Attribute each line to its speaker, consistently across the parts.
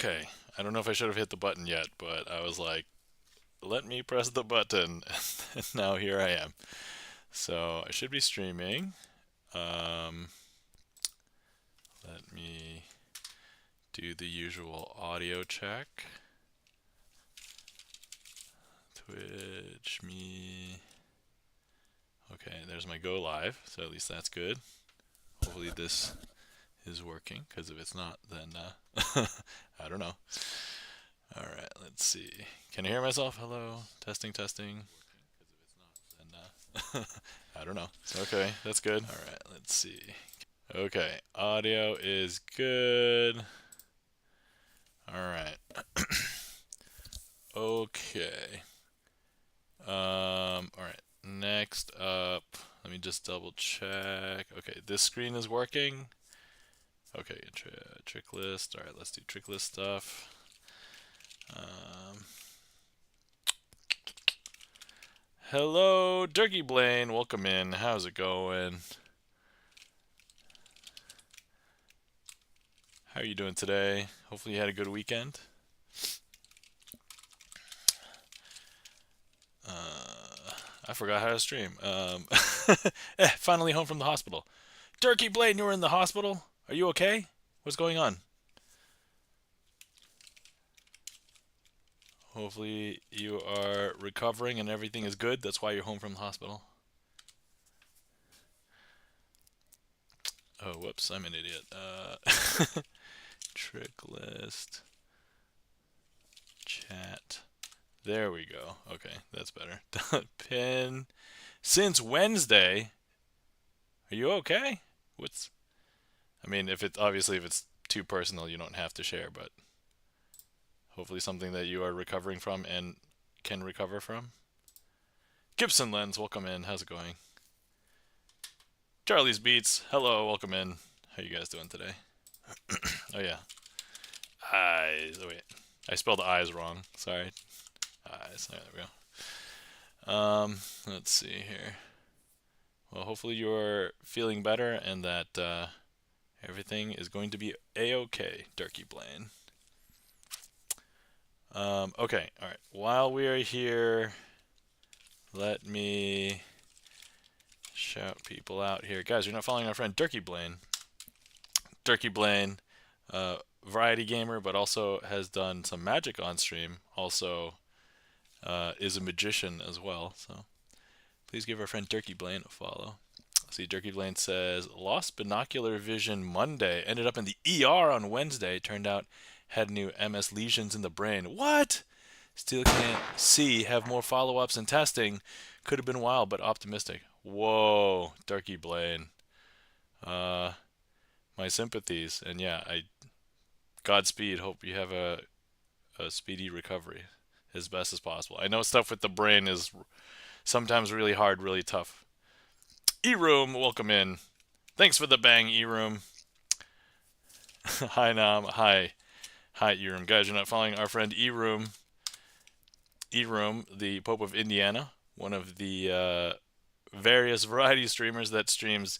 Speaker 1: Okay, I don't know if I should have hit the button yet, but I was like, let me press the button, and now here I am. So I should be streaming. Um, Let me do the usual audio check. Twitch me. Okay, there's my go live, so at least that's good. Hopefully this is working, because if it's not, then I don't know. All right, let's see. Can I hear myself? Hello, testing, testing. Then I don't know. Okay, that's good. All right, let's see. Okay, audio is good. All right. Okay. All right. Next up, let me just double check. Okay, this screen is working. Okay, trick list. All right, let's do trick list stuff. Hello, Turkey Blaine. Welcome in. How's it going? How are you doing today? Hopefully you had a good weekend. I forgot how to stream. Finally home from the hospital. Turkey Blaine, you were in the hospital? Are you okay? What's going on? Hopefully you are recovering and everything is good. That's why you're home from the hospital. Oh, whoops, I'm an idiot. Trick list. Chat. There we go. Okay, that's better. Pin. Since Wednesday. Are you okay? I mean, if it's too personal, you don't have to share, but hopefully something that you are recovering from and can recover from. Gibson Lens, welcome in. How's it going? Charlie's Beats, hello, welcome in. How you guys doing today? Oh yeah. Eyes. Oh wait, I spelled eyes wrong. Sorry. Eyes. There we go. Let's see here. Well, hopefully you're feeling better and that everything is going to be a-okay, Turkey Blaine. Okay, all right. While we are here, let me shout people out here. Guys, you're not following our friend Turkey Blaine. Turkey Blaine, variety gamer, but also has done some magic on stream. Also is a magician as well. So please give our friend Turkey Blaine a follow. See, Turkey Blaine says, lost binocular vision Monday. Ended up in the ER on Wednesday. Turned out had new MS lesions in the brain. What? Still can't see. Have more follow-ups and testing. Could have been wild, but optimistic. Whoa, Turkey Blaine. My sympathies. And yeah, Godspeed. Hope you have a speedy recovery as best as possible. I know stuff with the brain is sometimes really hard, really tough. E-Room, welcome in. Thanks for the bang, E-Room. Hi, Nam. Hi, E-Room. Guys, you're not following our friend E-Room. E-Room, the Pope of Indiana, one of the various variety streamers that streams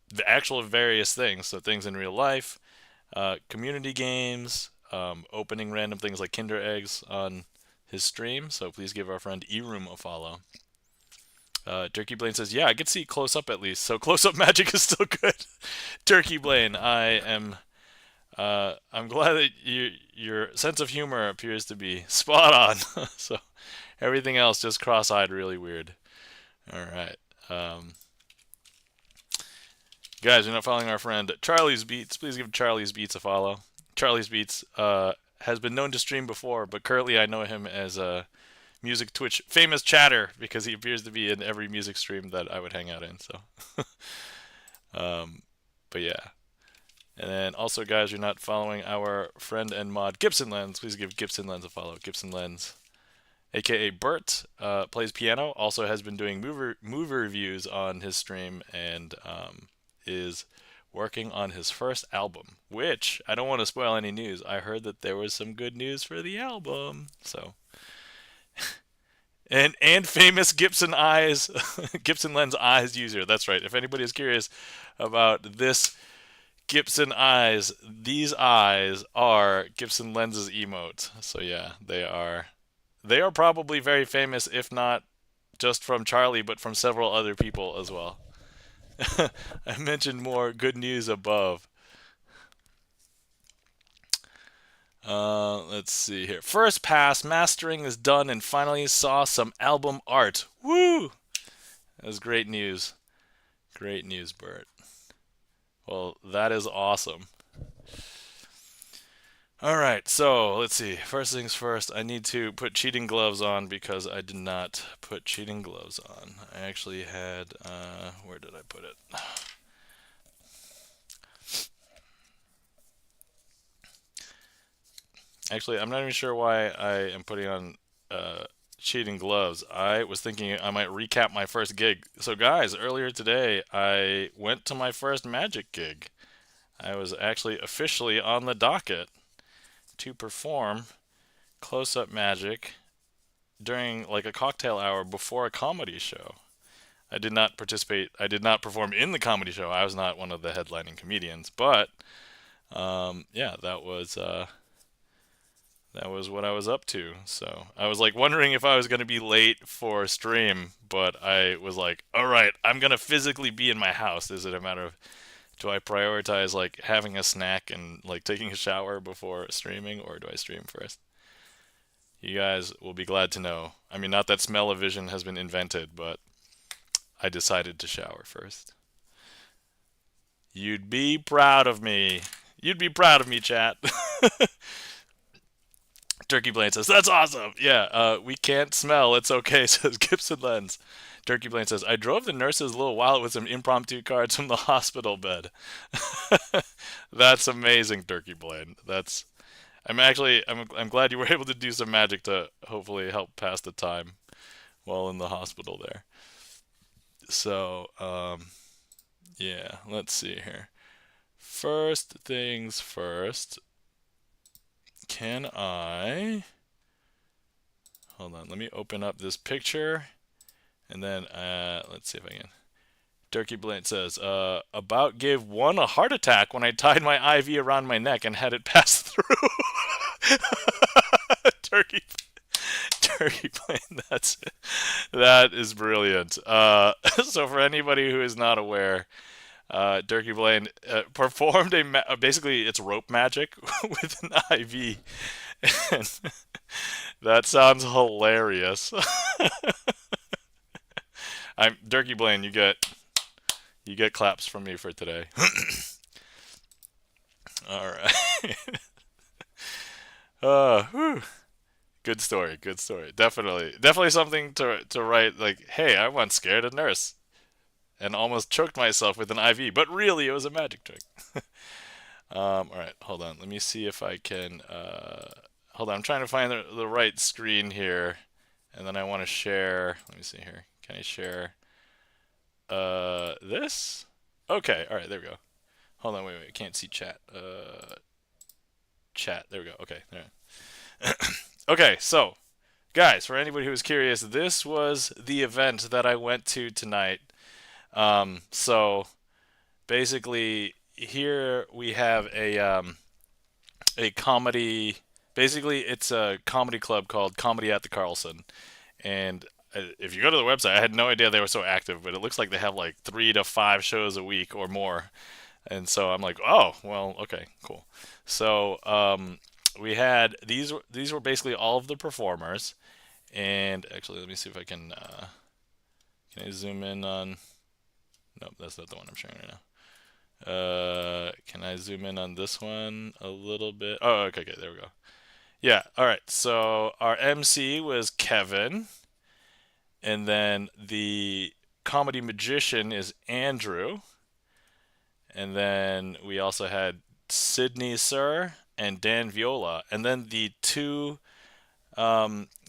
Speaker 1: the actual various things. So things in real life, community games, opening random things like Kinder Eggs on his stream. So please give our friend E-Room a follow. Turkey Blaine says, yeah, I could see close up at least. So close up magic is still good. Turkey Blaine, I'm glad that your sense of humor appears to be spot on. So everything else just cross-eyed really weird. All right. Guys, you're not following our friend Charlie's Beats. Please give Charlie's Beats a follow. Charlie's Beats has been known to stream before, but currently I know him as a music Twitch famous chatter because he appears to be in every music stream that I would hang out in. So, but yeah. And then also, guys, you're not following our friend and mod Gibson Lens. Please give Gibson Lens a follow. Gibson Lens, aka Bert, plays piano. Also has been doing movie reviews on his stream and is working on his first album. Which I don't want to spoil any news. I heard that there was some good news for the album. So. And famous Gibson Gibson Lens eyes user. That's right. If anybody is curious about this Gibson eyes. These eyes are Gibson lenses emotes. So yeah, they are. They are probably very famous, if not just from Charlie, but from several other people as well. I mentioned more good news above. Let's see here. First pass, mastering is done, and finally saw some album art. Woo! That was great news. Great news, Bert. Well, that is awesome. All right, so let's see. First things first, I need to put cheating gloves on because I did not put cheating gloves on. I actually had, where did I put it? Actually, I'm not even sure why I am putting on cheating gloves. I was thinking I might recap my first gig. So, guys, earlier today, I went to my first magic gig. I was actually officially on the docket to perform close-up magic during like a cocktail hour before a comedy show. I did not participate. I did not perform in the comedy show. I was not one of the headlining comedians, but yeah, that was what I was up to. So I was like wondering if I was going to be late for stream, but I was like, all right, I'm going to physically be in my house. Is it a matter of do I prioritize like having a snack and like taking a shower before streaming, or do I stream first? You guys will be glad to know. I mean, not that smell-o-vision has been invented, but I decided to shower first. You'd be proud of me. You'd be proud of me, chat. Turkey Blaine says, that's awesome. Yeah, we can't smell. It's okay, says Gibson Lens. Turkey Blaine says, I drove the nurse's little wallet with some impromptu cards from the hospital bed. That's amazing, Turkey Blaine. I'm glad you were able to do some magic to hopefully help pass the time while in the hospital there. So, yeah, let's see here. First things first. Can I... Hold on, let me open up this picture. And then, let's see if I can... Turkey Blaine says, about gave one a heart attack when I tied my IV around my neck and had it pass through. Turkey, Turkey Blaine, that is brilliant. So for anybody who is not aware, Turkey Blaine performed basically it's rope magic with an IV, and that sounds hilarious. I'm Turkey Blaine. You get claps from me for today. All right. Whew. Good story. Good story. Definitely something to write. Like, hey, I once scared a nurse and almost choked myself with an IV, but really it was a magic trick. All right, hold on. Let me see if I can. Hold on. I'm trying to find the right screen here, and then I want to share. Let me see here. Can I share? This? Okay. All right. There we go. Hold on. Wait. I can't see chat. Chat. There we go. Okay. There. Okay. So, guys, for anybody who was curious, this was the event that I went to tonight. So basically, here we have a comedy. Basically, it's a comedy club called Comedy at the Carlson, and if you go to the website, I had no idea they were so active, but it looks like they have like 3 to 5 shows a week or more. And so I'm like, oh, well, okay, cool. So we had these were basically all of the performers, and actually, let me see if I can I zoom in on. Nope, that's not the one I'm showing right now. Can I zoom in on this one a little bit? Oh, okay, there we go. Yeah, all right. So our MC was Kevin, and then the comedy magician is Andrew, and then we also had Sydney Sir and Dan Viola, and then the two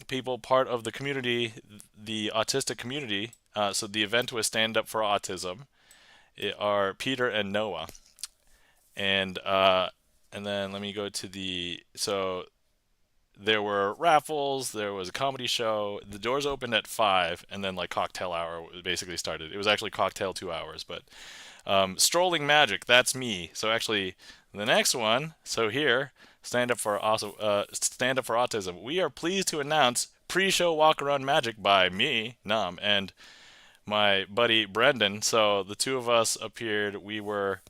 Speaker 1: people part of the community, the autistic community. So the event was Stand Up for Autism. Are Peter and Noah, and then let me go to the there were raffles, there was a comedy show. The doors opened at 5, and then like cocktail hour basically started. It was actually cocktail 2 hours, but strolling magic, that's me. So actually, the next one. So here, stand up for autism. We are pleased to announce pre-show walk around magic by me, Nam, and my buddy Brendan. So the two of us appeared. We were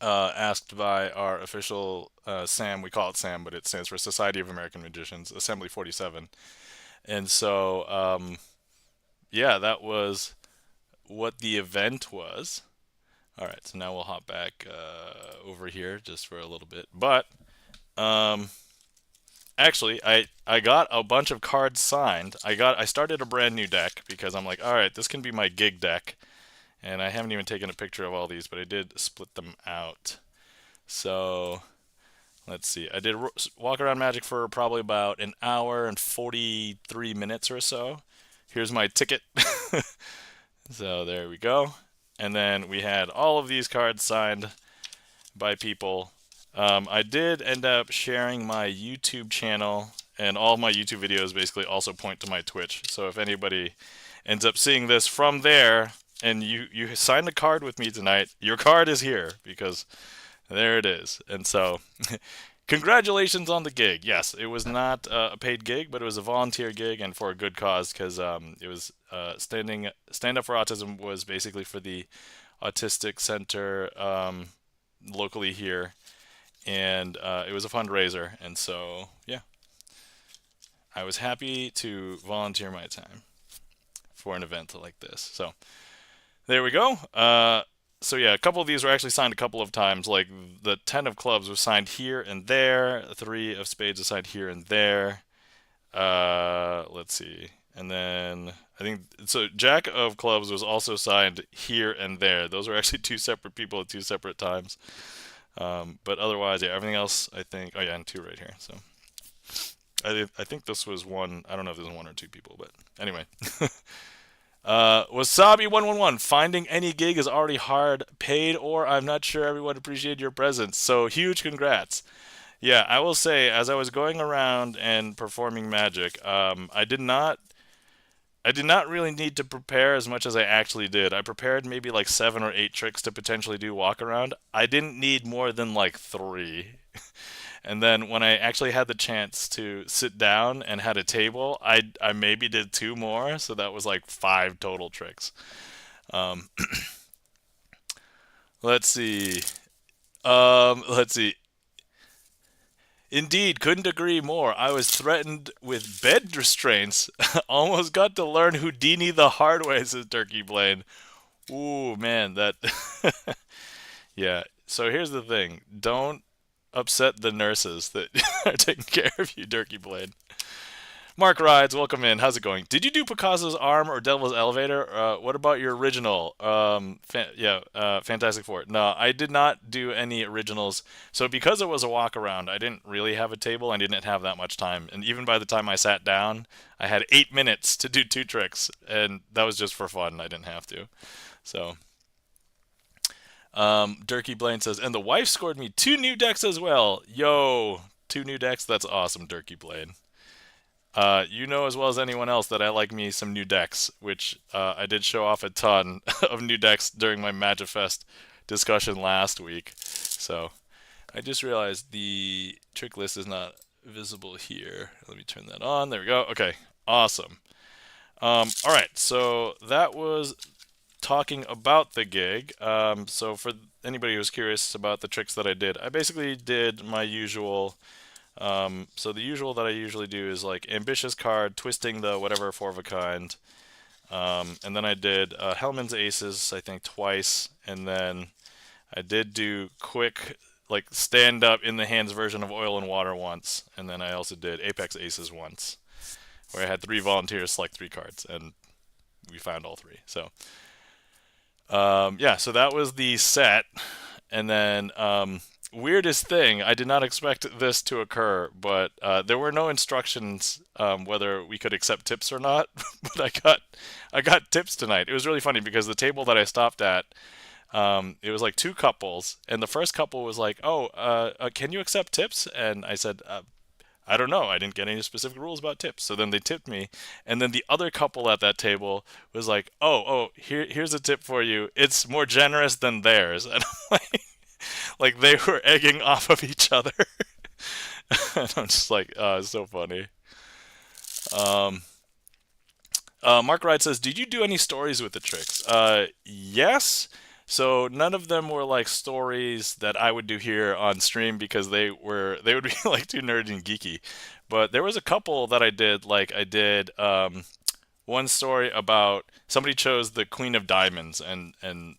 Speaker 1: asked by our official SAM. We call it SAM, but it stands for Society of American Magicians, Assembly 47. And so, yeah, that was what the event was. All right, so now we'll hop back over here just for a little bit. But um, actually, I got a bunch of cards signed. I started a brand new deck because I'm like, all right, this can be my gig deck. And I haven't even taken a picture of all these, but I did split them out. So let's see. I did walk around magic for probably about an hour and 43 minutes or so. Here's my ticket. So there we go. And then we had all of these cards signed by people. I did end up sharing my YouTube channel, and all of my YouTube videos basically also point to my Twitch. So if anybody ends up seeing this from there, and you signed a card with me tonight, your card is here because there it is. And so, congratulations on the gig. Yes, it was not a paid gig, but it was a volunteer gig and for a good cause because it was Stand Up for Autism was basically for the Autistic Center locally here, and it was a fundraiser. And so, yeah, I was happy to volunteer my time for an event like this. So there we go. So yeah, a couple of these were actually signed a couple of times. Like the 10 of clubs was signed here and there. 3 of spades was signed here and there. Let's see. And then I think so. Jack of clubs was also signed here and there. Those were actually 2 separate people at 2 separate times. But otherwise, yeah, everything else I think. Oh yeah, and 2 right here. So I think this was one. I don't know if this is 1 or 2 people, but anyway. Wasabi111, finding any gig is already hard, paid or I'm not sure everyone appreciated your presence. So huge congrats. Yeah, I will say, as I was going around and performing magic, I did not really need to prepare as much as I actually did. I prepared maybe like 7 or 8 tricks to potentially do walk around. I didn't need more than like 3. And then when I actually had the chance to sit down and had a table, I maybe did 2 more, so that was like 5 total tricks. Um, let's see. Let's see. Indeed, couldn't agree more. I was threatened with bed restraints. Almost got to learn Houdini the hard way, says Turkey Blaine. Ooh, man, that. Yeah. So here's the thing. Don't upset the nurses that are taking care of you, Turkey Blade. Mark Rides, welcome in. How's it going? Did you do Picasso's Arm or Devil's Elevator? What about your original? Fantastic Four. No, I did not do any originals. So because it was a walk around, I didn't really have a table. I didn't have that much time. And even by the time I sat down, I had 8 minutes to do 2 tricks. And that was just for fun. I didn't have to. So, Durkee Blaine says, and the wife scored me 2 new decks as well. Yo, 2 new decks? That's awesome, Durkee Blaine. You know as well as anyone else that I like me some new decks, which I did show off a ton of new decks during my Magifest discussion last week. So I just realized the trick list is not visible here. Let me turn that on. There we go. Okay, awesome. All right, so that was talking about the gig. So for anybody who's curious about the tricks that I did, I basically did my usual. So the usual that I usually do is like ambitious card, twisting the whatever 4 of a kind. And then I did Hellman's Aces, I think twice. And then I did do quick, like stand up in the hands version of Oil and Water once. And then I also did Apex Aces once, where I had 3 volunteers select 3 cards. And we found all 3. So, yeah, so that was the set. And then, weirdest thing, I did not expect this to occur, but there were no instructions whether we could accept tips or not. But I got tips tonight. It was really funny because the table that I stopped at, it was like 2 couples, and the first couple was like, "Oh, can you accept tips?" And I said, I don't know. I didn't get any specific rules about tips. So then they tipped me, and then the other couple at that table was like, "Oh, here's a tip for you. It's more generous than theirs." And I'm like they were egging off of each other. And I'm just like, oh, it's so funny. Um, Mark Wright says, "Did you do any stories with the tricks?" Yes. So none of them were like stories that I would do here on stream because they would be like too nerdy and geeky. But there was a couple that I did. Like I did one story about somebody chose the Queen of Diamonds, and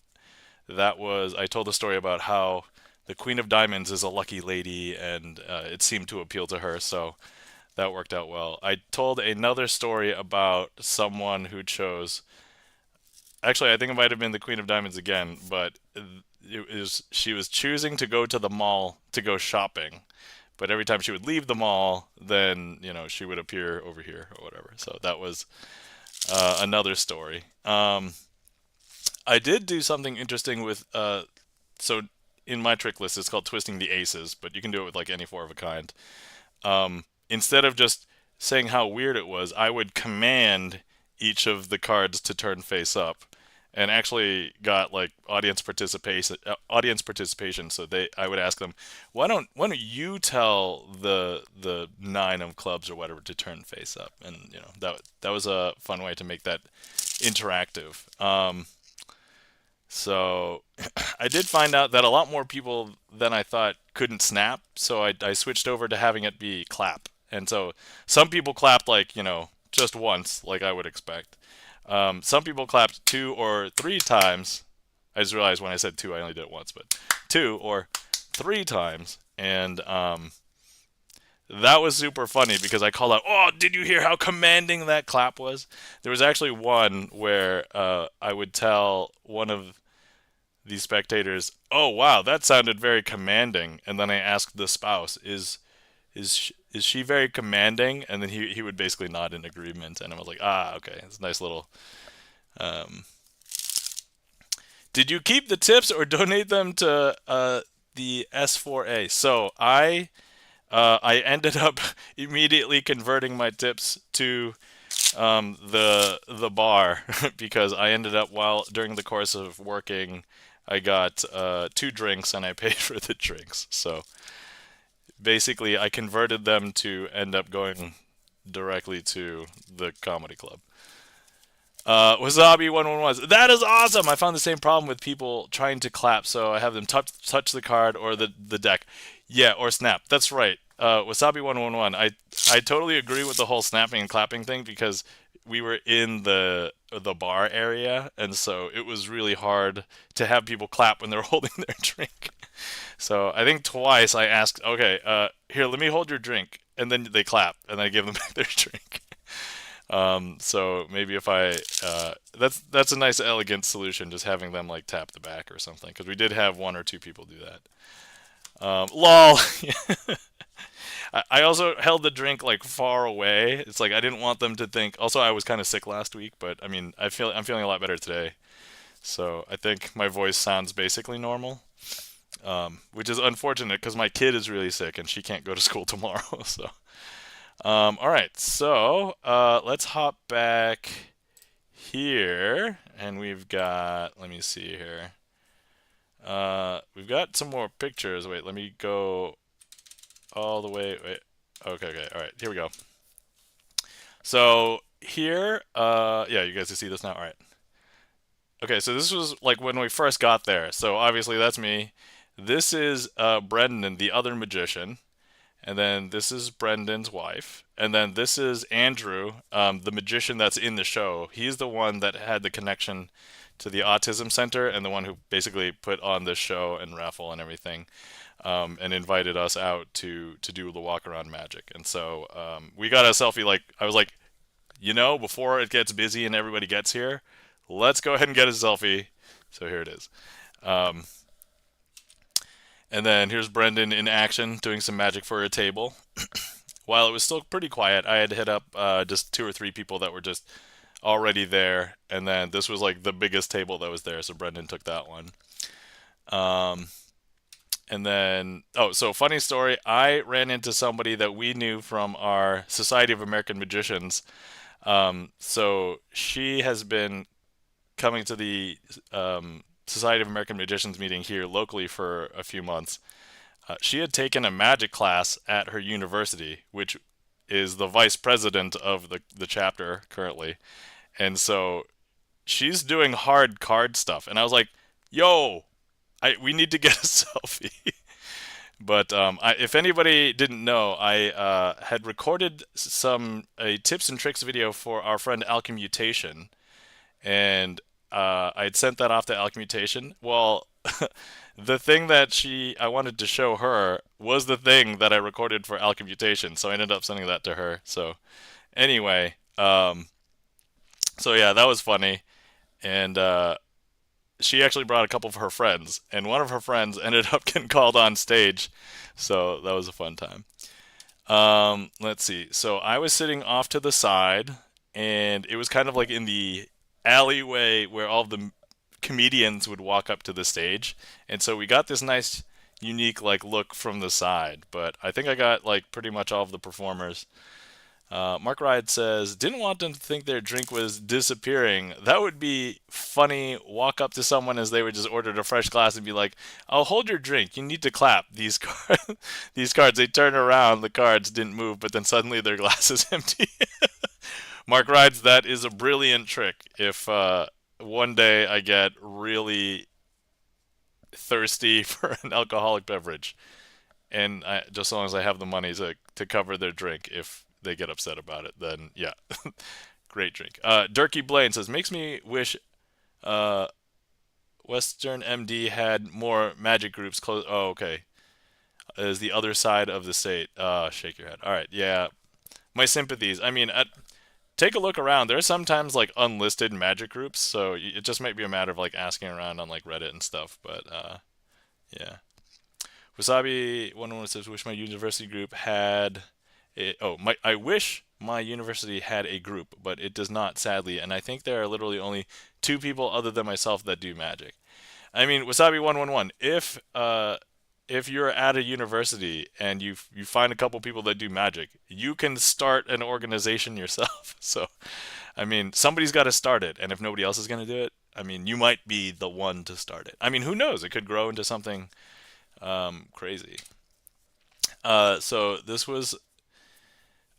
Speaker 1: that was I told a story about how the Queen of Diamonds is a lucky lady, and it seemed to appeal to her. So that worked out well. I told another story about someone who chose. Actually, I think it might have been the Queen of Diamonds again, but she was choosing to go to the mall to go shopping, but every time she would leave the mall, then she would appear over here or whatever. So that was another story. I did do something interesting with so in my trick list it's called twisting the aces, but you can do it with like any four of a kind. Instead of just saying how weird it was, I would command each of the cards to turn face up, and actually got like audience participation. So I would ask them, why don't you tell the nine of clubs or whatever to turn face up, and that was a fun way to make that interactive. So I did find out that a lot more people than I thought couldn't snap, so I switched over to having it be clap. And so some people clapped like, just once, like I would expect. Some people clapped two or three times. I just realized when I said two, I only did it once, but two or three times. And that was super funny because I called out, "Oh, did you hear how commanding that clap was?" There was actually one where I would tell one of the spectators, "Oh wow, that sounded very commanding." And then I asked the spouse, is she very commanding?" And then he would basically nod in agreement, and I was like, "Ah, okay, it's a nice little." Um, did you keep the tips or donate them to the S4A? So I ended up immediately converting my tips to the bar because I ended up while during the course of working, I got two drinks and I paid for the drinks. So basically, I converted them to end up going directly to the comedy club. Wasabi 111. That is awesome. I found the same problem with people trying to clap, so I have them touch the card or the deck. Yeah, or snap. That's right. Wasabi 111. I totally agree with the whole snapping and clapping thing because we were in the bar area, and so it was really hard to have people clap when they're holding their drink. So I think twice I asked, "Okay, here, let me hold your drink," and then they clap, and I give them back their drink. So maybe if that's a nice elegant solution, just having them like tap the back or something, because we did have one or two people do that. Lol. I also held the drink like far away. It's like I didn't want them to think. Also, I was kind of sick last week, but I mean, I'm feeling a lot better today. So I think my voice sounds basically normal, which is unfortunate because my kid is really sick and she can't go to school tomorrow. So. All right, so let's hop back here, and we've got. Let me see here. We've got some more pictures. Wait, let me go all the way. Wait. Okay. All right, here we go. So here, yeah, you guys can see this now. All right. Okay, so this was like when we first got there. So obviously that's me. This is Brendan, the other magician. And then this is Brendan's wife. And then this is Andrew, the magician that's in the show. He's the one that had the connection to the autism center and the one who basically put on this show and raffle and everything, and invited us out to do the walk around magic. And so we got a selfie. Like I was like, before it gets busy and everybody gets here, let's go ahead and get a selfie. So here it is. Um, and then here's Brendan in action doing some magic for a table. While it was still pretty quiet, I had hit up just two or three people that were just already there. And then this was like the biggest table that was there, so Brendan took that one. Um, And then, oh, so funny story. I ran into somebody that we knew from our Society of American Magicians. So she has been coming to the Society of American Magicians meeting here locally for a few months. She had taken a magic class at her university, which is the vice president of the chapter currently. And so she's doing hard card stuff. And I was like, yo, we need to get a selfie. But if anybody didn't know, I had recorded some a tips and tricks video for our friend Alchemmutation, and I had sent that off to Alchemmutation. Well, the thing that I wanted to show her was the thing that I recorded for Alchemmutation, so I ended up sending that to her. So anyway, so yeah, that was funny, and she actually brought a couple of her friends, and one of her friends ended up getting called on stage, so that was a fun time. Let's see. So I was sitting off to the side, and it was kind of like in the alleyway where all of the comedians would walk up to the stage, and so we got this nice, unique like look from the side. But I think I got like pretty much all of the performers. Mark Ride says, didn't want them to think their drink was disappearing. That would be funny. Walk up to someone as they would just ordered a fresh glass and be like, "I'll hold your drink. You need to clap." These cards, these cards, they turn around, the cards didn't move, but then suddenly their glass is empty. Mark Rides, that is a brilliant trick. If one day I get really thirsty for an alcoholic beverage, and just as long as I have the money to cover their drink, if they get upset about it, then yeah, great drink. Durkee Blaine says, makes me wish uh, Western MD had more magic groups close. Oh, okay. Is the other side of the state. Shake your head. All right, yeah. My sympathies. I mean, take a look around. There are sometimes like unlisted magic groups, so it just might be a matter of like asking around on like Reddit and stuff. But yeah. Wasabi 101 says, wish my university group had I wish my university had a group, but it does not, sadly, and I think there are literally only two people other than myself that do magic. I mean, Wasabi 111, if you're at a university and you find a couple people that do magic, you can start an organization yourself. So, I mean, somebody's got to start it, and if nobody else is going to do it, I mean, you might be the one to start it. I mean, who knows? It could grow into something crazy. So this was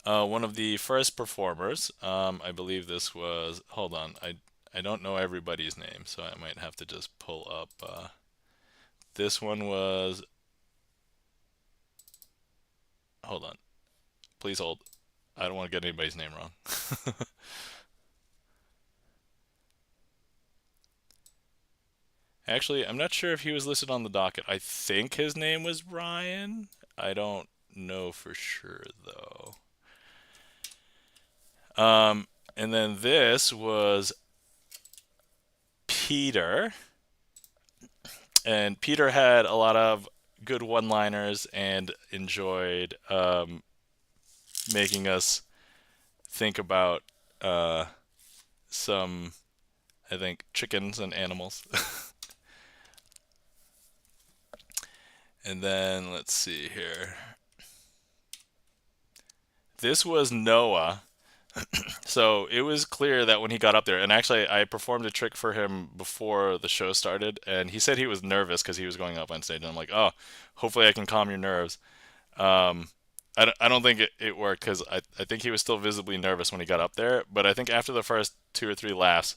Speaker 1: one of the first performers. I believe this was. Hold on, I don't know everybody's name, so I might have to just pull up. This one was. Hold on, please hold. I don't want to get anybody's name wrong. Actually, I'm not sure if he was listed on the docket. I think his name was Ryan. I don't know for sure though. And then this was Peter, and Peter had a lot of good one-liners and enjoyed making us think about uh, some, I think, chickens and animals. And then let's see here. This was Noah. So it was clear that when he got up there, and actually I performed a trick for him before the show started, and he said he was nervous because he was going up on stage, and I'm like, oh, hopefully I can calm your nerves. Um, I don't think it worked because I think he was still visibly nervous when he got up there, but I think after the first two or three laughs,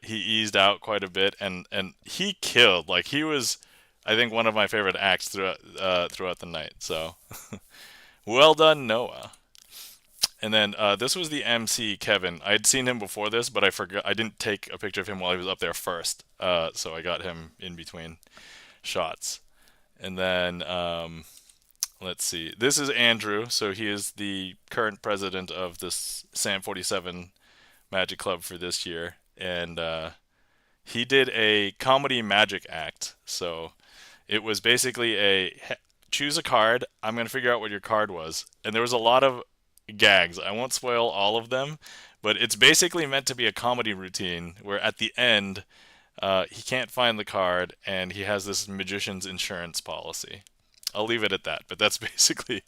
Speaker 1: he eased out quite a bit, and he killed. Like he was, I think, one of my favorite acts throughout the night. So well done, Noah. And then this was the MC, Kevin. I'd seen him before this, but I forgot. I didn't take a picture of him while he was up there first, so I got him in between shots. And then let's see. This is Andrew. So he is the current president of this Sam 47 Magic Club for this year, and he did a comedy magic act. So it was basically choose a card. I'm gonna figure out what your card was, and there was a lot of gags. I won't spoil all of them, but it's basically meant to be a comedy routine where at the end, He can't find the card, and he has this magician's insurance policy. I'll leave it at that, but that's basically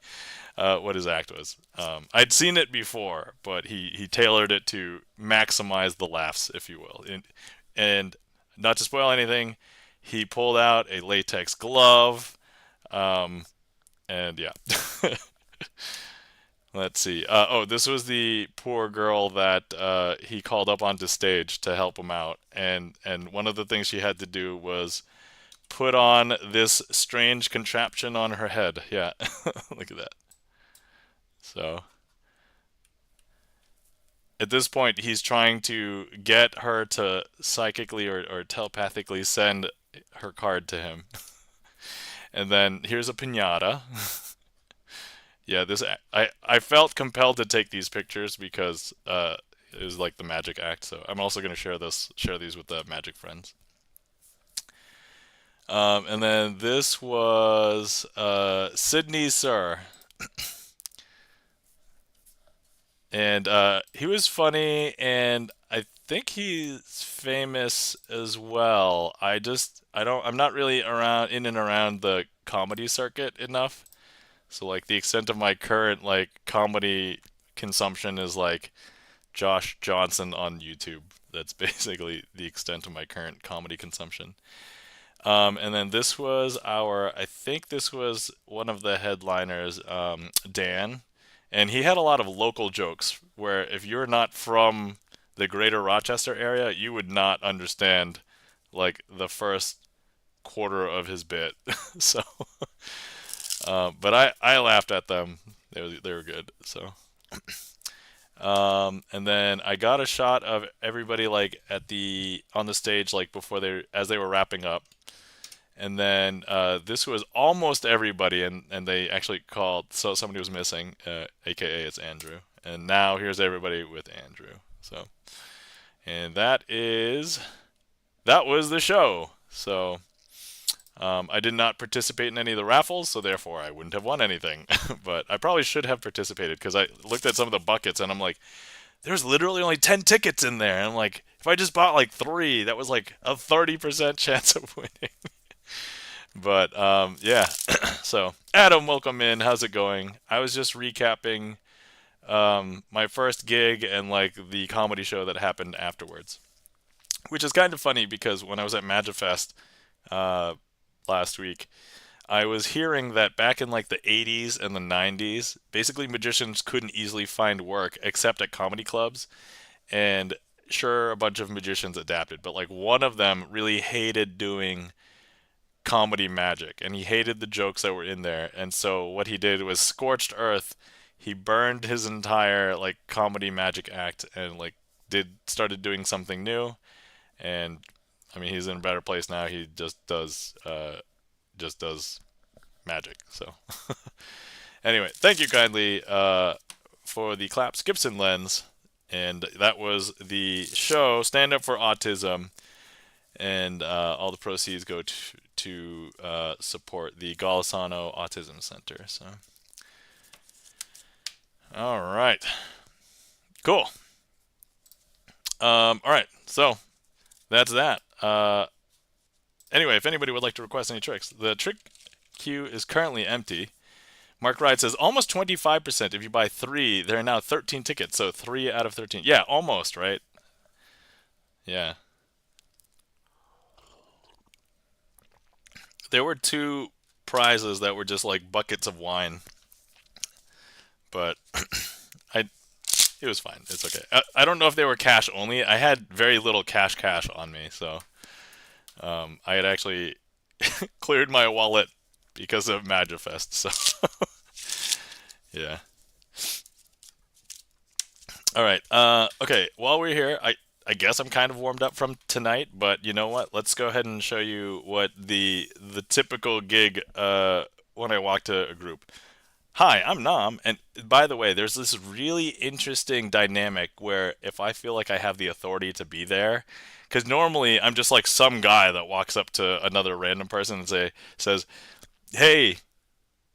Speaker 1: what his act was. I'd seen it before, but he tailored it to maximize the laughs, if you will. And not to spoil anything, he pulled out a latex glove, um, and yeah. Let's see. Oh, this was the poor girl that he called up onto stage to help him out, and one of the things she had to do was put on this strange contraption on her head. Yeah, look at that. So at this point, he's trying to get her to psychically or telepathically send her card to him. And then here's a pinata. Yeah, this I felt compelled to take these pictures because it was like the magic act. So I'm also going to share these with the magic friends. And then this was Sydney Sir, and he was funny, and I think he's famous as well. I'm not really around in and around the comedy circuit enough. So like the extent of my current like comedy consumption is like Josh Johnson on YouTube. That's basically the extent of my current comedy consumption. And then I think this was one of the headliners, Dan, and he had a lot of local jokes where if you're not from the greater Rochester area, you would not understand like the first quarter of his bit. So, but I laughed at them. They were good. So, and then I got a shot of everybody like at the on the stage like before they as they were wrapping up. And then this was almost everybody, and they actually called, so somebody was missing, aka it's Andrew. And now here's everybody with Andrew. So, and that was the show. So, I did not participate in any of the raffles, so therefore I wouldn't have won anything. But I probably should have participated because I looked at some of the buckets and I'm like, there's literally only 10 tickets in there. And I'm like, if I just bought like three, that was like a 30% chance of winning. But yeah, so Adam, welcome in. How's it going? I was just recapping my first gig and like the comedy show that happened afterwards, which is kind of funny because when I was at Magifest uh, last week, I was hearing that back in like the 80s and the 90s, basically magicians couldn't easily find work except at comedy clubs. And sure, a bunch of magicians adapted, but like one of them really hated doing comedy magic and he hated the jokes that were in there. And so what he did was scorched earth. He burned his entire like comedy magic act and like did started doing something new. And I mean, he's in a better place now. He just does magic. So anyway, thank you kindly for the claps Gibson lens. And that was the show Stand Up for Autism, and all the proceeds go to support the Golisano Autism Center. So, all right, cool. All right, so that's that. Anyway, if anybody would like to request any tricks, the trick queue is currently empty. Mark Wright says almost 25%. If you buy three, there are now 13 tickets, so 3 out of 13. Yeah, almost, right? Yeah. There were two prizes that were just like buckets of wine, but I it was fine. It's okay. I don't know if they were cash only. I had very little cash on me, so I had actually cleared my wallet because of Magifest. So yeah. All right. Okay. While we're here, I guess I'm kind of warmed up from tonight, but you know what? Let's go ahead and show you what the typical gig when I walk to a group. Hi, I'm Nam, and by the way, there's this really interesting dynamic where if I feel like I have the authority to be there, because normally I'm just like some guy that walks up to another random person and says, "Hey,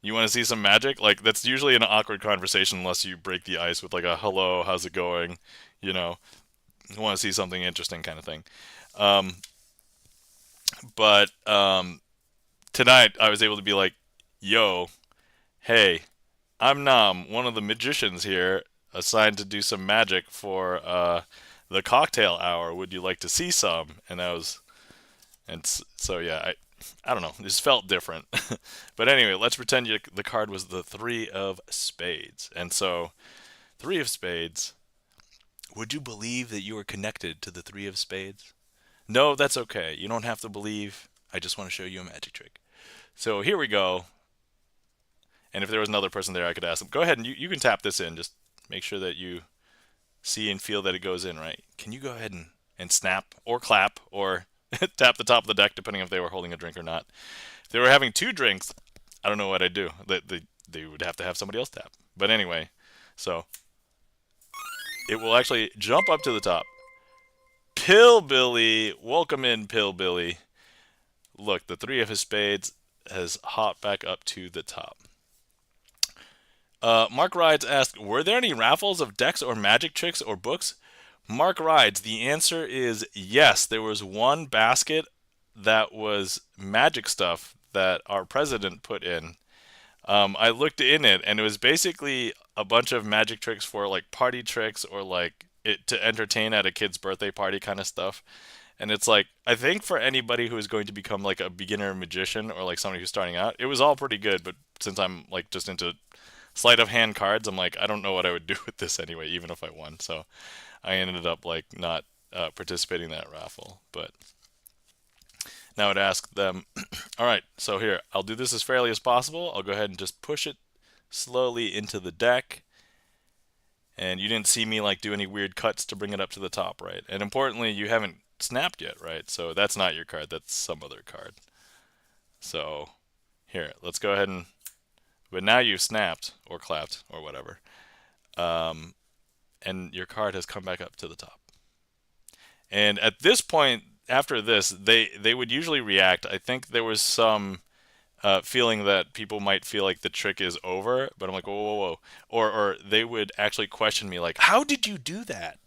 Speaker 1: you want to see some magic?" Like that's usually an awkward conversation unless you break the ice with like a "Hello, how's it going?" You know, want to see something interesting kind of thing. Um, But tonight I was able to be like, yo, hey, I'm Nam, one of the magicians here, assigned to do some magic for the cocktail hour. Would you like to see some? So yeah, I don't know, it just felt different. But anyway, let's pretend the card was the three of spades. And so, three of spades, would you believe that you are connected to the three of spades? No, that's okay. You don't have to believe. I just want to show you a magic trick. So here we go. And if there was another person there, I could ask them, go ahead and you can tap this in. Just make sure that you see and feel that it goes in, right? Can you go ahead and snap or clap or tap the top of the deck, depending if they were holding a drink or not? If they were having two drinks, I don't know what I'd do. They would have to have somebody else tap. But anyway, so it will actually jump up to the top. Pillbilly, welcome in, Pillbilly. Look, the three of his spades has hopped back up to the top. Mark Rides asked, were there any raffles of decks or magic tricks or books? Mark Rides, the answer is yes. There was one basket that was magic stuff that our president put in. I looked in it, and it was basically a bunch of magic tricks for like party tricks or like it to entertain at a kid's birthday party kind of stuff. And it's like I think for anybody who is going to become like a beginner magician or like somebody who's starting out, it was all pretty good. But since I'm like just into sleight of hand cards, I'm like I don't know what I would do with this anyway, even if I won. So I ended up like not participating in that raffle. But now I'd ask them, all right, so here, I'll do this as fairly as possible. I'll go ahead and just push it slowly into the deck. And you didn't see me like do any weird cuts to bring it up to the top, right? And importantly, you haven't snapped yet, right? So that's not your card, that's some other card. So here, let's go ahead and, but now you've snapped or clapped or whatever. And your card has come back up to the top. And at this point, after this, they would usually react. I think there was some feeling that people might feel like the trick is over, but I'm like, whoa, whoa, whoa, or they would actually question me like, how did you do that?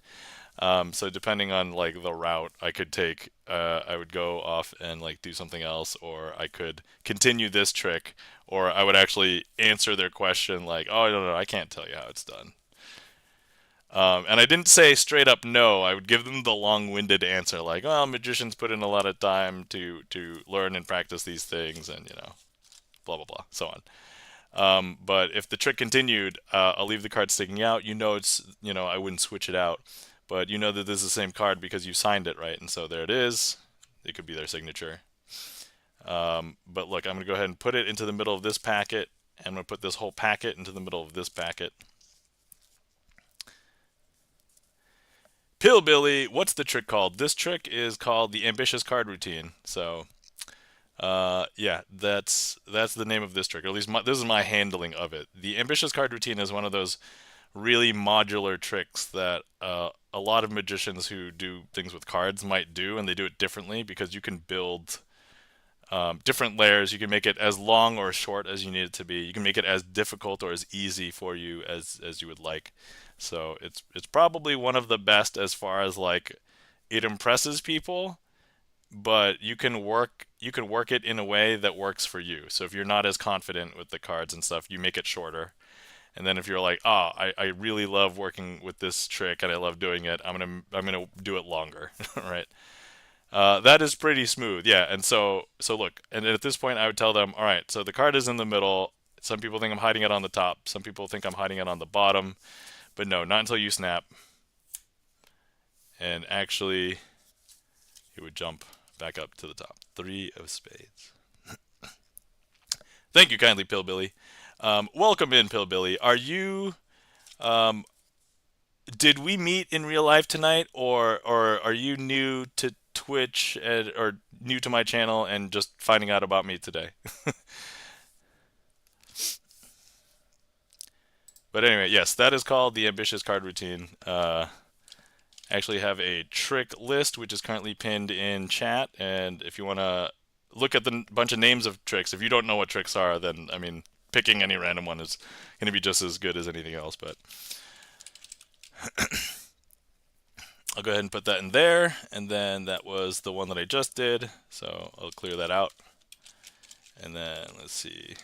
Speaker 1: So depending on like the route I could take, I would go off and like do something else, or I could continue this trick, or I would actually answer their question like, oh, no, I can't tell you how it's done. And I didn't say straight up no. I would give them the long-winded answer, like, "Well, magicians put in a lot of time to learn and practice these things, and blah blah blah, so on." But if the trick continued, I'll leave the card sticking out. I wouldn't switch it out, but you know that this is the same card because you signed it, right? And so there it is. It could be their signature. But look, I'm gonna go ahead and put it into the middle of this packet, and I'm gonna put this whole packet into the middle of this packet. Pillbilly, what's the trick called? This trick is called the ambitious card routine. So, yeah, that's the name of this trick. Or at least this is my handling of it. The ambitious card routine is one of those really modular tricks that a lot of magicians who do things with cards might do, and they do it differently because you can build different layers. You can make it as long or as short as you need it to be. You can make it as difficult or as easy for you as you would like. So it's probably one of the best as far as like it impresses people, but you can work it in a way that works for you. So if you're not as confident with the cards and stuff, you make it shorter. And then if you're like, oh, I really love working with this trick and I love doing it, I'm gonna do it longer, right? That is pretty smooth, yeah. And so look, and at this point, I would tell them, all right, so the card is in the middle. Some people think I'm hiding it on the top. Some people think I'm hiding it on the bottom. But no, not until you snap. And actually, it would jump back up to the top. Three of spades. Thank you kindly, Pillbilly. Welcome in, Pillbilly. Um, did we meet in real life tonight, or are you new to Twitch or new to my channel and just finding out about me today? But anyway, yes, that is called the ambitious card routine. I actually have a trick list which is currently pinned in chat, and if you want to look at the bunch of names of tricks, if you don't know what tricks are, then I mean, picking any random one is going to be just as good as anything else. But I'll go ahead and put that in there, and then that was the one that I just did, so I'll clear that out. And then let's see.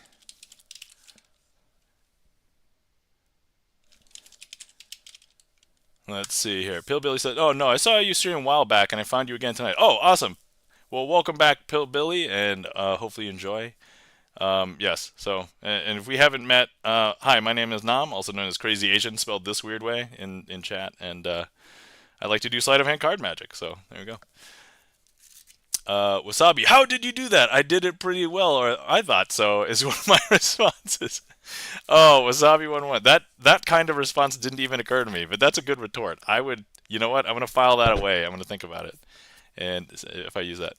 Speaker 1: Let's see here. Pillbilly said, "Oh no, I saw you stream a while back, and I found you again tonight." Oh, awesome. Well, welcome back, Pillbilly, and hopefully you enjoy. Yes. So, and if we haven't met, hi, my name is Nam, also known as Crazy Asian, spelled this weird way in chat, and I like to do sleight of hand card magic. So there we go. Wasabi, how did you do that? I did it pretty well, or I thought so. Is one of my responses. Oh, Wasabi 1-1. That kind of response didn't even occur to me, but that's a good retort. I would, you know what? I'm gonna file that away. I'm gonna think about it, and if I use that.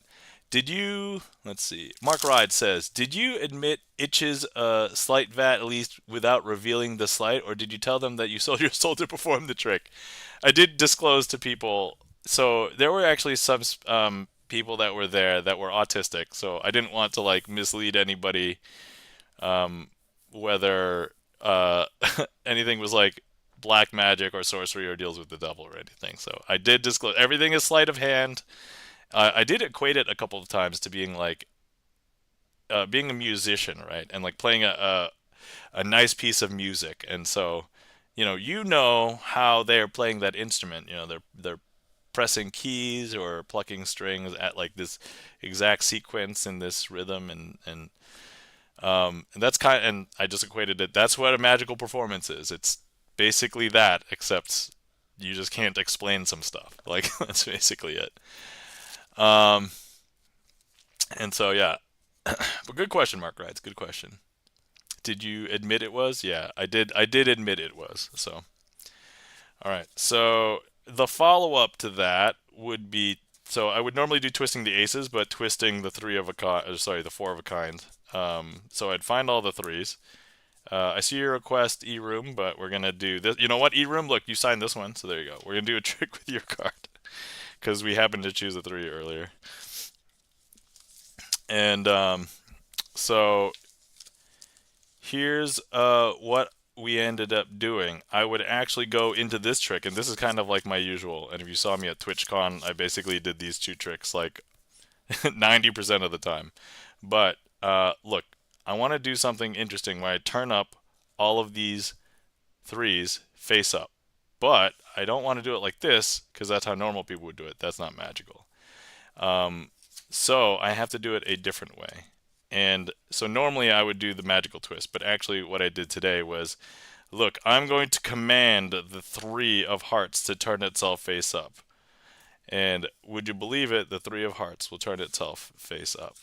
Speaker 1: Did you? Let's see. Mark Ride says, "Did you admit Itch's sleight vat at least without revealing the sleight, or did you tell them that you sold your soul to perform the trick?" I did disclose to people. So there were actually some people that were there that were autistic. So I didn't want to like mislead anybody, whether anything was like black magic or sorcery or deals with the devil or anything. So I did disclose everything is sleight of hand. I did equate it a couple of times to being like being a musician, right? And like playing a nice piece of music. And so, you know how they're playing that instrument. They're pressing keys or plucking strings at like this exact sequence in this rhythm, and that's and I just equated it. That's what a magical performance is. It's basically that, except you just can't explain some stuff. Like that's basically it. Um, and so yeah, but good question, Mark Rides. Good question. Did you admit it was? Yeah, I did. I did admit it was. So, all right. So the follow up to that would be, so I would normally do twisting the aces, but twisting the three of a kind. Sorry, the four of a kind. So I'd find all the threes. I see your request, E-Room, but we're gonna do this. You know what, E-Room? Look, you signed this one, so there you go. We're gonna do a trick with your card because we happened to choose a three earlier. And so here's what we ended up doing. I would actually go into this trick, and this is kind of like my usual. And if you saw me at TwitchCon, I basically did these two tricks like 90% of the time. But look, I want to do something interesting where I turn up all of these threes face up. But I don't want to do it like this because that's how normal people would do it. That's not magical. Um, so I have to do it a different way. And so normally I would do the magical twist, but actually what I did today was, look, I'm going to command the three of hearts to turn itself face up. And would you believe it, the three of hearts will turn itself face up.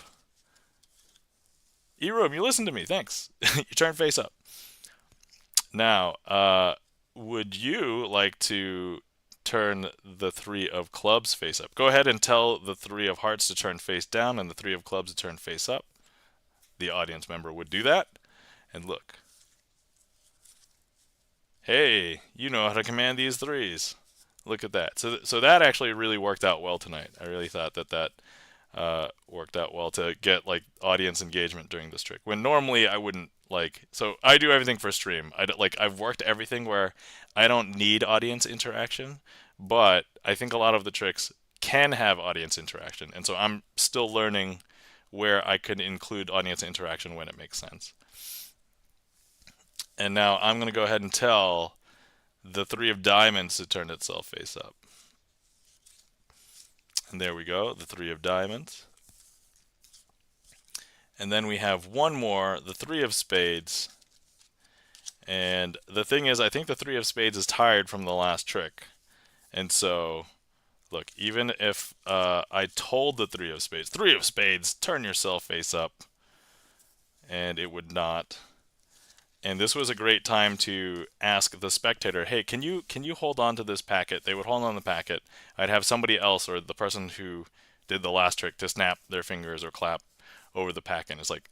Speaker 1: E-Room, you listen to me, thanks. You turn face up. Now, would you like to turn the three of clubs face up? Go ahead and tell the three of hearts to turn face down and the three of clubs to turn face up. The audience member would do that. And look. Hey, you know how to command these threes. Look at that. So that actually really worked out well tonight. I really thought that worked out well to get like audience engagement during this trick. When normally I wouldn't like. So I do everything for stream. I've worked everything where I don't need audience interaction, but I think a lot of the tricks can have audience interaction, and so I'm still learning where I could include audience interaction when it makes sense. And now I'm going to go ahead and tell the three of diamonds to turn itself face up. And there we go, the three of diamonds. And then we have one more, the three of spades. And the thing is, I think the three of spades is tired from the last trick. And so, look, even if I told the three of spades, turn yourself face up, and it would not. And this was a great time to ask the spectator, hey, can you hold on to this packet? They would hold on the packet. I'd have somebody else or the person who did the last trick to snap their fingers or clap over the packet. It's like,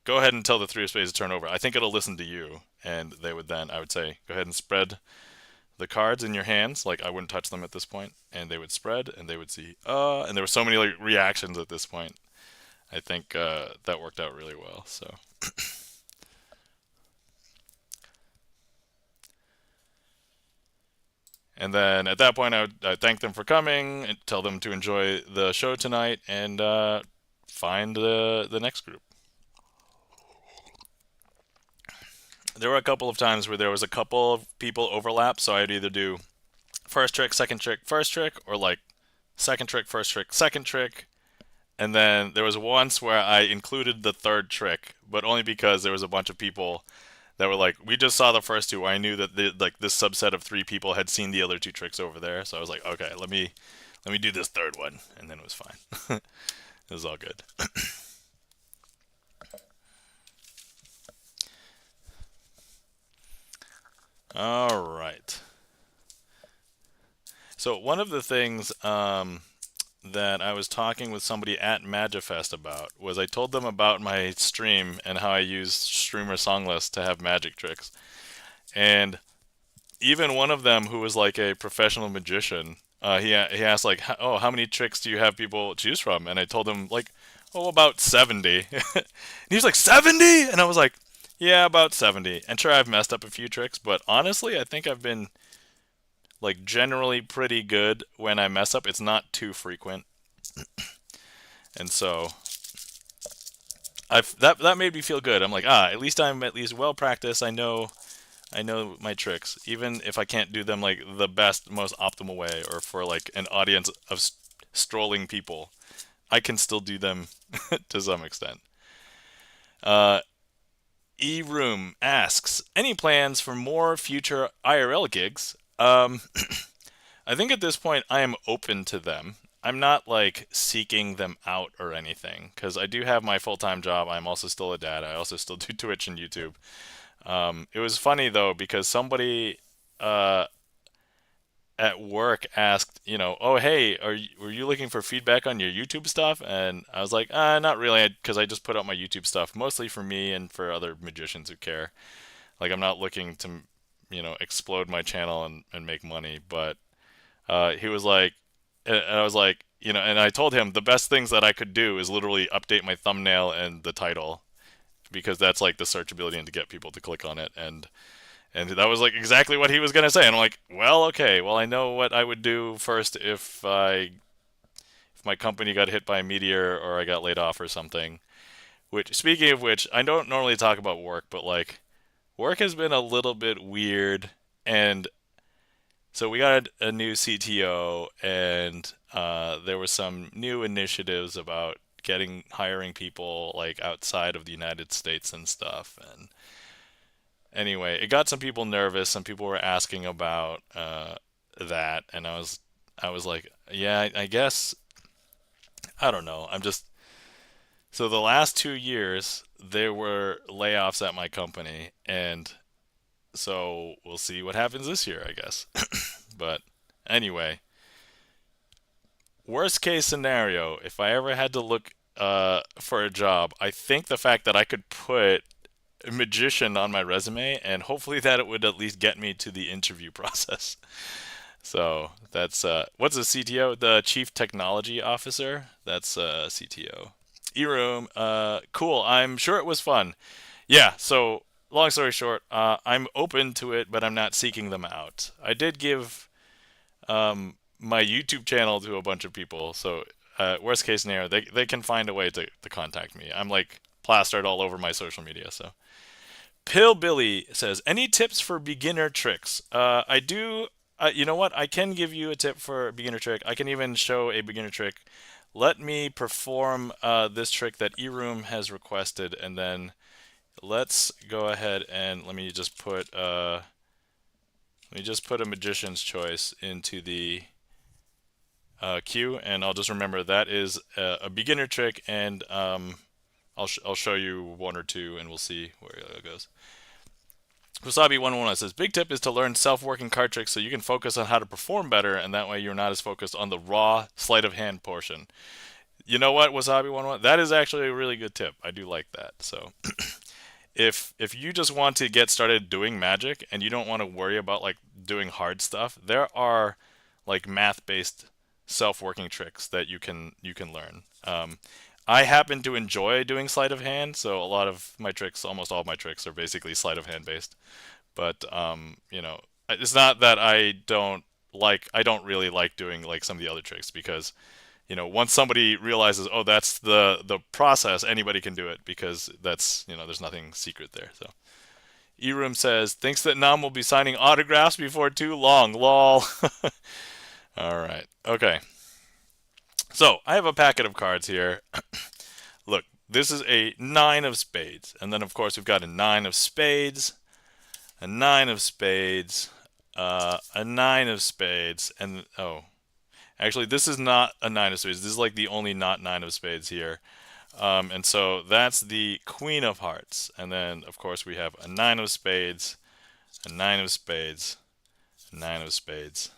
Speaker 1: go ahead and tell the three of spades to turn over. I think it'll listen to you. And they would then, I would say, go ahead and spread the cards in your hands. Like I wouldn't touch them at this point. And they would spread and they would see, and there were so many like reactions at this point. I think that worked out really well. So. And then at that point, I'd thank them for coming and tell them to enjoy the show tonight and find the next group. There were a couple of times where there was a couple of people overlap, so I'd either do first trick, second trick, first trick, or like second trick, first trick, second trick. And then there was once where I included the third trick, but only because there was a bunch of people that were like, we just saw the first two. I knew that like this subset of three people had seen the other two tricks over there, so I was like, okay, let me do this third one, and then it was fine. It was all good. All right. So one of the things that I was talking with somebody at MagiFest about was I told them about my stream and how I use StreamerSonglist to have magic tricks. And even one of them, who was like a professional magician, he asked like, "Oh, how many tricks do you have people choose from?" And I told him like, "Oh, about 70." And he was like, "70?" And I was like, "Yeah, about 70." And sure, I've messed up a few tricks, but honestly, I think I've been like generally pretty good when I mess up. It's not too frequent, and so that made me feel good. I'm like, at least I'm at least well practiced. I know my tricks, even if I can't do them like the best, most optimal way, or for like an audience of strolling people. I can still do them to some extent. Uh, eRoom asks, any plans for more future IRL gigs? I think at this point I am open to them. I'm not like seeking them out or anything because I do have my full-time job. I'm also still a dad. I also still do Twitch and YouTube. It was funny though because somebody uh, at work asked, oh hey, were you looking for feedback on your YouTube stuff? And I was like, not really, because I just put out my YouTube stuff mostly for me and for other magicians who care. Like I'm not looking to, explode my channel and make money. But he was like, and I was like, and I told him the best things that I could do is literally update my thumbnail and the title because that's like the searchability and to get people to click on it. And that was like exactly what he was gonna say. And I'm like, well, okay, well I know what I would do first if my company got hit by a meteor or I got laid off or something. Which, speaking of which, I don't normally talk about work, but like work has been a little bit weird. And so we got a new CTO, and there were some new initiatives about hiring people like outside of the United States and stuff. And anyway, it got some people nervous. Some people were asking about that, and I was like, yeah, I guess I don't know. So the last 2 years there were layoffs at my company, and so we'll see what happens this year, I guess. But anyway, worst case scenario, if I ever had to look for a job, I think the fact that I could put magician on my resume and hopefully that it would at least get me to the interview process. So that's what's a CTO? The Chief Technology Officer. That's CTO. eRoom. Cool. I'm sure it was fun. Yeah. So long story short, I'm open to it, but I'm not seeking them out. I did give my YouTube channel to a bunch of people. So worst case scenario, they can find a way to contact me. I'm like plastered all over my social media. So Pillbilly says, any tips for beginner tricks? I do. You know what? I can give you a tip for a beginner trick. I can even show a beginner trick. Let me perform this trick that eRoom has requested, and then let's go ahead and let me just put a magician's choice into the queue, and I'll just remember that is a beginner trick, and I'll show you one or two, and we'll see where it goes. Wasabi111 says, big tip is to learn self-working card tricks so you can focus on how to perform better, and that way you're not as focused on the raw sleight of hand portion. You know what, Wasabi111? That is actually a really good tip. I do like that. So if you just want to get started doing magic and you don't want to worry about like doing hard stuff, there are like math-based self-working tricks that you can learn. I happen to enjoy doing sleight of hand, so a lot of my tricks, almost all of my tricks, are basically sleight of hand based. But it's not that I don't don't really like doing like some of the other tricks because, you know, once somebody realizes, oh, that's the process, anybody can do it because that's, you know, there's nothing secret there. So Eroom says, thinks that Nam will be signing autographs before too long. Lol. All right. Okay. So I have a packet of cards here. Look, this is a 9 of spades. And then, of course, we've got a 9 of spades, a 9 of spades, a 9 of spades, and, oh, actually, this is not a 9 of spades. This is like the only not 9 of spades here. And so that's the Queen of Hearts. And then, of course, we have a 9 of spades, a 9 of spades, a 9 of spades,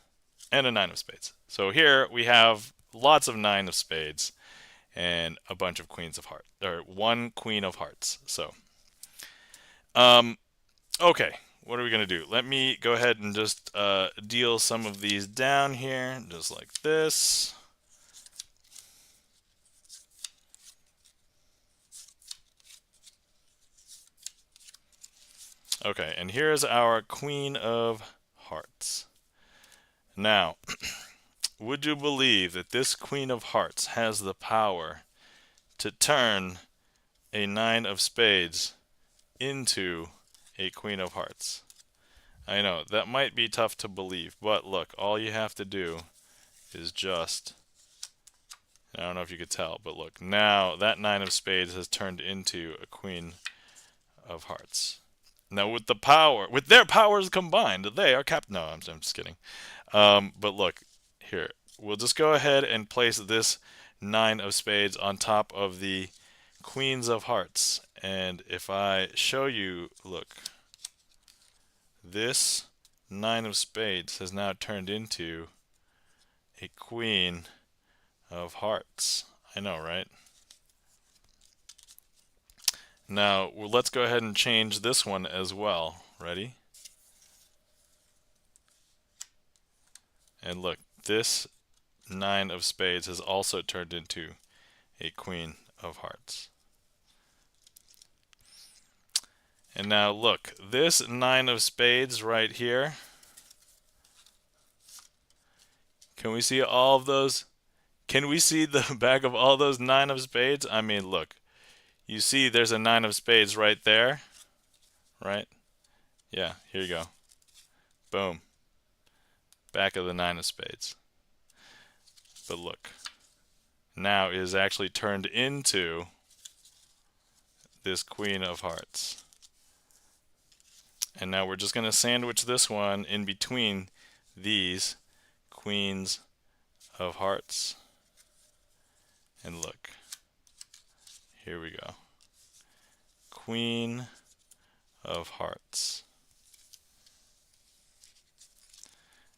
Speaker 1: and a 9 of spades. So here we have lots of 9 of spades and a bunch of queens of hearts, or one Queen of Hearts. So, okay, what are we going to do? Let me go ahead and just deal some of these down here, just like this. Okay, and here's our Queen of Hearts. Now, would you believe that this Queen of Hearts has the power to turn a 9 of spades into a Queen of Hearts? I know, that might be tough to believe, but look, all you have to do is just, I don't know if you could tell, but look, now that 9 of spades has turned into a Queen of Hearts. Now with the power, with their powers combined, they are no, I'm just kidding. But look, here, we'll just go ahead and place this 9 of spades on top of the Queens of Hearts. And if I show you, look, this 9 of spades has now turned into a Queen of Hearts. I know, right? Now, let's go ahead and change this one as well. Ready? And look, this 9 of spades has also turned into a Queen of Hearts. And now look, this 9 of spades right here. Can we see all of those? Can we see the back of all those 9 of spades? I mean, look. You see there's a 9 of spades right there, right? Yeah, here you go. Boom. Back of the 9 of spades. But look, now it is actually turned into this Queen of Hearts. And now we're just going to sandwich this one in between these Queens of Hearts. And look, here we go. Queen of Hearts.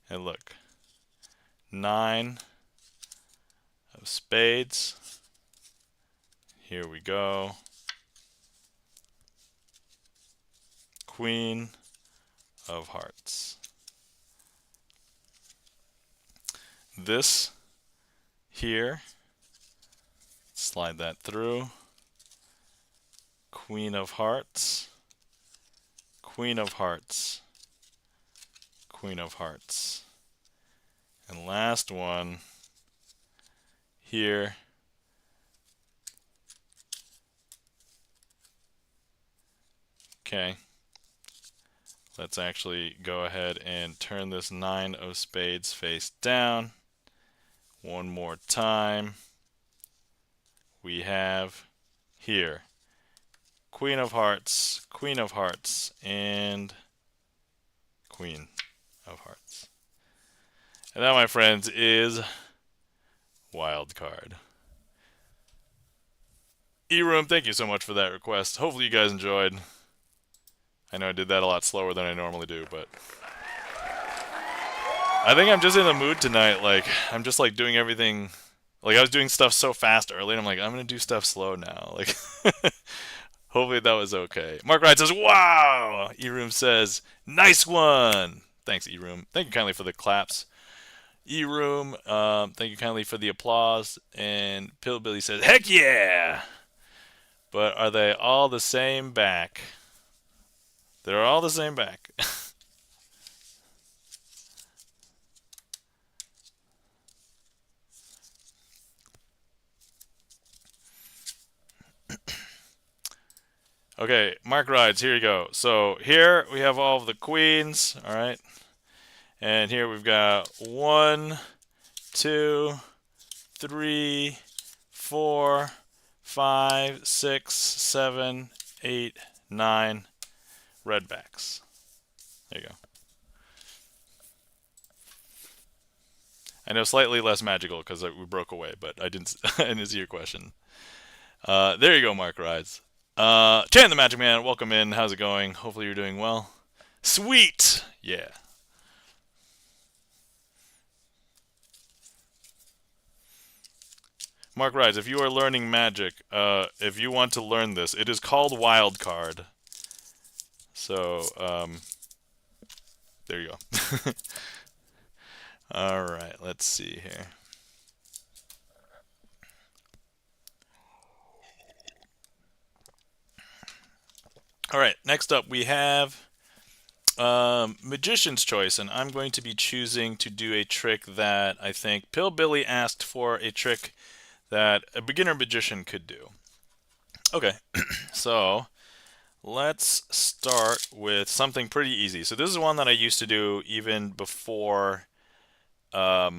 Speaker 1: And look, 9 of spades. Here we go. Queen of Hearts. This here, slide that through. Queen of Hearts. Queen of Hearts. Queen of Hearts. And last one here. Okay. Let's actually go ahead and turn this 9 of spades face down. One more time. We have here Queen of Hearts, and Queen of Hearts. And that, my friends, is Wild Card. E-Room, thank you so much for that request. Hopefully you guys enjoyed. I know I did that a lot slower than I normally do, but I think I'm just in the mood tonight. Like, I'm just like doing everything. Like, I was doing stuff so fast earlier, and I'm like, I'm going to do stuff slow now. Like, hopefully that was okay. Mark Wright says, wow! E-Room says, nice one! Thanks, E-Room. Thank you kindly for the claps. E-Room, thank you kindly for the applause. And Pillbilly says, heck yeah! But are they all the same back? They're all the same back. Okay, Mark Rides, here you go. So here we have all of the queens, all right? And here we've got 1, 2, 3, 4, 5, 6, 7, 8, 9 redbacks. There you go. I know slightly less magical because we broke away, but I didn't see your question. There you go, Mark Rides. Chan the Magic Man, welcome in. How's it going? Hopefully you're doing well. Sweet! Yeah. Mark Rides, if you are learning magic, if you want to learn this, it is called Wildcard. So, there you go. Alright, let's see here. Alright, next up we have Magician's Choice, and I'm going to be choosing to do a trick that I think Pillbilly asked for, a trick that a beginner magician could do. Okay, so let's start with something pretty easy. So this is one that I used to do even before I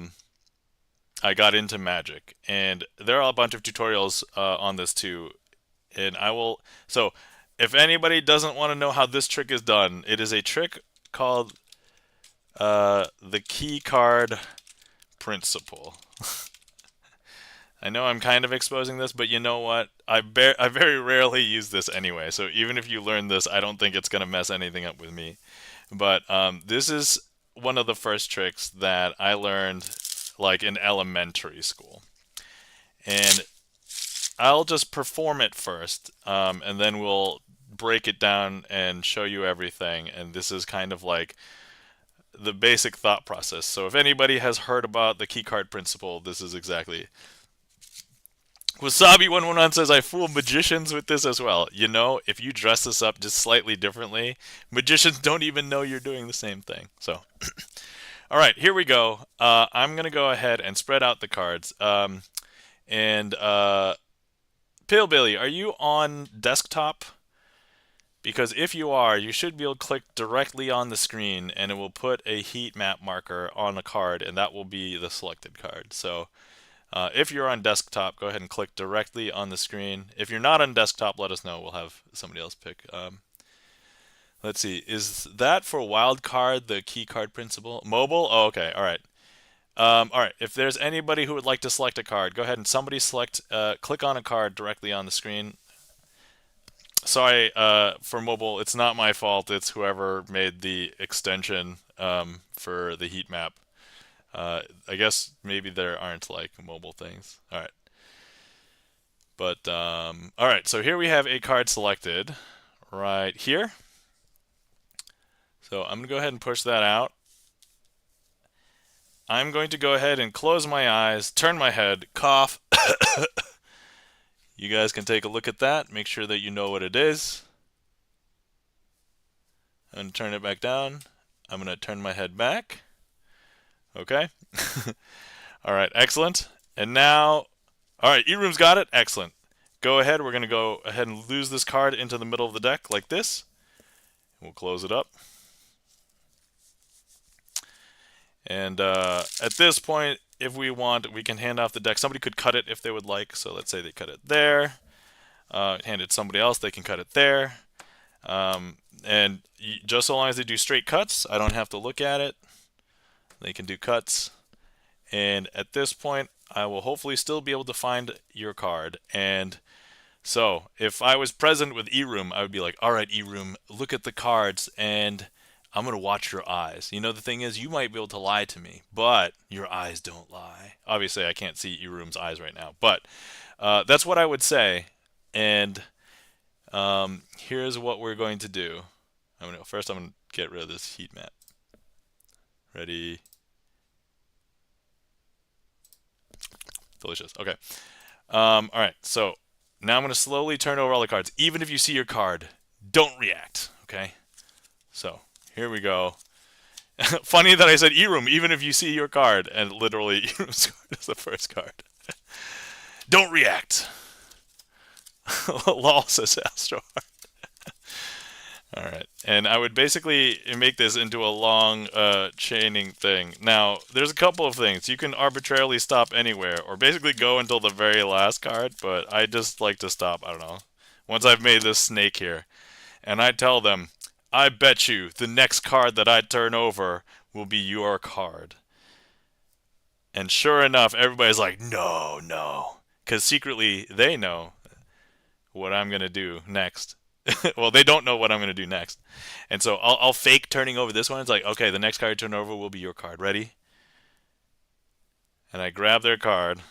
Speaker 1: got into magic, and there are a bunch of tutorials on this too. And I will. So if anybody doesn't want to know how this trick is done, it is a trick called the key card principle. I know I'm kind of exposing this, but you know what? I very rarely use this anyway. So even if you learn this, I don't think it's gonna mess anything up with me. But this is one of the first tricks that I learned like in elementary school, and I'll just perform it first, and then we'll break it down and show you everything. And this is kind of like the basic thought process. So if anybody has heard about the keycard principle, this is exactly. Wasabi111 says, I fool magicians with this as well. You know, if you dress this up just slightly differently, magicians don't even know you're doing the same thing. So, all right, here we go. I'm going to go ahead and spread out the cards. And Pillbilly, are you on desktop? Because if you are, you should be able to click directly on the screen, and it will put a heat map marker on the card, and that will be the selected card. So if you're on desktop, go ahead and click directly on the screen. If you're not on desktop, let us know. We'll have somebody else pick. Let's see. Is that for wildcard, the key card principle? Mobile? Oh, okay. All right. All right. If there's anybody who would like to select a card, go ahead and somebody select, click on a card directly on the screen. Sorry, for mobile, it's not my fault. It's whoever made the extension for the heat map. I guess maybe there aren't like mobile things. All right. But, all right, so here we have a card selected right here. So I'm going to go ahead and push that out. I'm going to go ahead and close my eyes, turn my head, cough. You guys can take a look at that, make sure that you know what it is. I'm going to turn it back down. I'm going to turn my head back. Okay. All right, excellent. And now, all right, E-Room's got it. Excellent. Go ahead. We're going to go ahead and lose this card into the middle of the deck like this. We'll close it up. And at this point, if we want, we can hand off the deck. Somebody could cut it if they would like. So let's say they cut it there. Hand it to somebody else, they can cut it there. And just so long as they do straight cuts, I don't have to look at it. They can do cuts. And at this point, I will hopefully still be able to find your card. And so if I was present with E-Room, I would be like, all right, E-Room, look at the cards, and I'm going to watch your eyes. You know, the thing is, you might be able to lie to me, but your eyes don't lie. Obviously, I can't see E-Room's eyes right now, but that's what I would say. And here's what we're going to do. First, I'm going to get rid of this heat map. Ready? Delicious. Okay. All right. So now I'm going to slowly turn over all the cards. Even if you see your card, don't react. Okay. So here we go. Funny that I said E-Room, even if you see your card, and literally E-Room's card is the first card. Don't react. Lol, says Astroheart. All right, and I would basically make this into a long chaining thing. Now, there's a couple of things. You can arbitrarily stop anywhere, or basically go until the very last card, but I just like to stop, I don't know, once I've made this snake here. And I tell them, I bet you the next card that I turn over will be your card. And sure enough, everybody's like, no, no. Because secretly, they know what I'm going to do next. Well, they don't know what I'm going to do next. And so I'll fake turning over this one. It's like, okay, the next card I turn over will be your card. Ready? And I grab their card,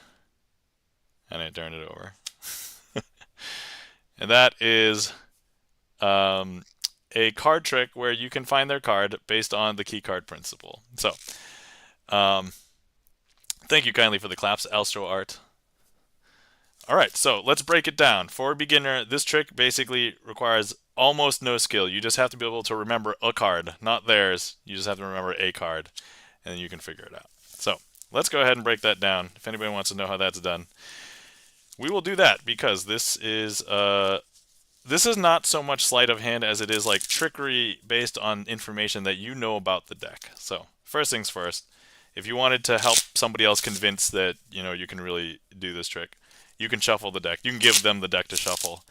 Speaker 1: and I turn it over. And that is a card trick where you can find their card based on the key card principle. So, thank you kindly for the claps, Alstro Art. Alright, so let's break it down. For a beginner, this trick basically requires almost no skill. You just have to be able to remember a card, not theirs. You just have to remember a card, and then you can figure it out. So, let's go ahead and break that down. If anybody wants to know how that's done, we will do that, because this is not so much sleight of hand as it is like trickery based on information that you know about the deck. So, first things first, if you wanted to help somebody else convince that, you can really do this trick, you can shuffle the deck. You can give them the deck to shuffle.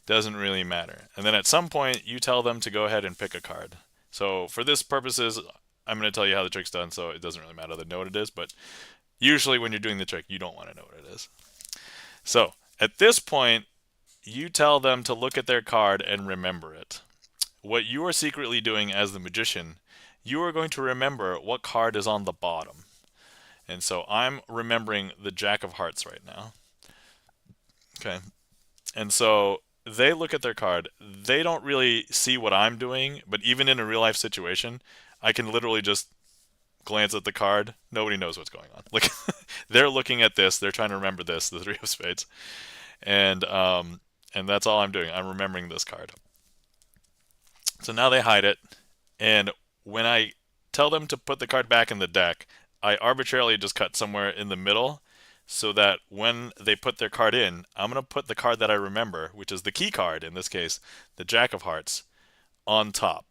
Speaker 1: Doesn't really matter. And then at some point, you tell them to go ahead and pick a card. So for this purposes, I'm going to tell you how the trick's done, so it doesn't really matter to know what it is, but usually when you're doing the trick, you don't want to know what it is. So at this point, you tell them to look at their card and remember it. What you are secretly doing as the magician, you are going to remember what card is on the bottom. And so I'm remembering the Jack of Hearts right now. Okay. And so they look at their card. They don't really see what I'm doing, but even in a real life situation, I can literally just glance at the card. Nobody knows what's going on. Like, they're looking at this. They're trying to remember this, the Three of Spades. And that's all I'm doing. I'm remembering this card. So now they hide it. And when I tell them to put the card back in the deck, I arbitrarily just cut somewhere in the middle, so that when they put their card in, I'm going to put the card that I remember, which is the key card, in this case, the Jack of Hearts, on top.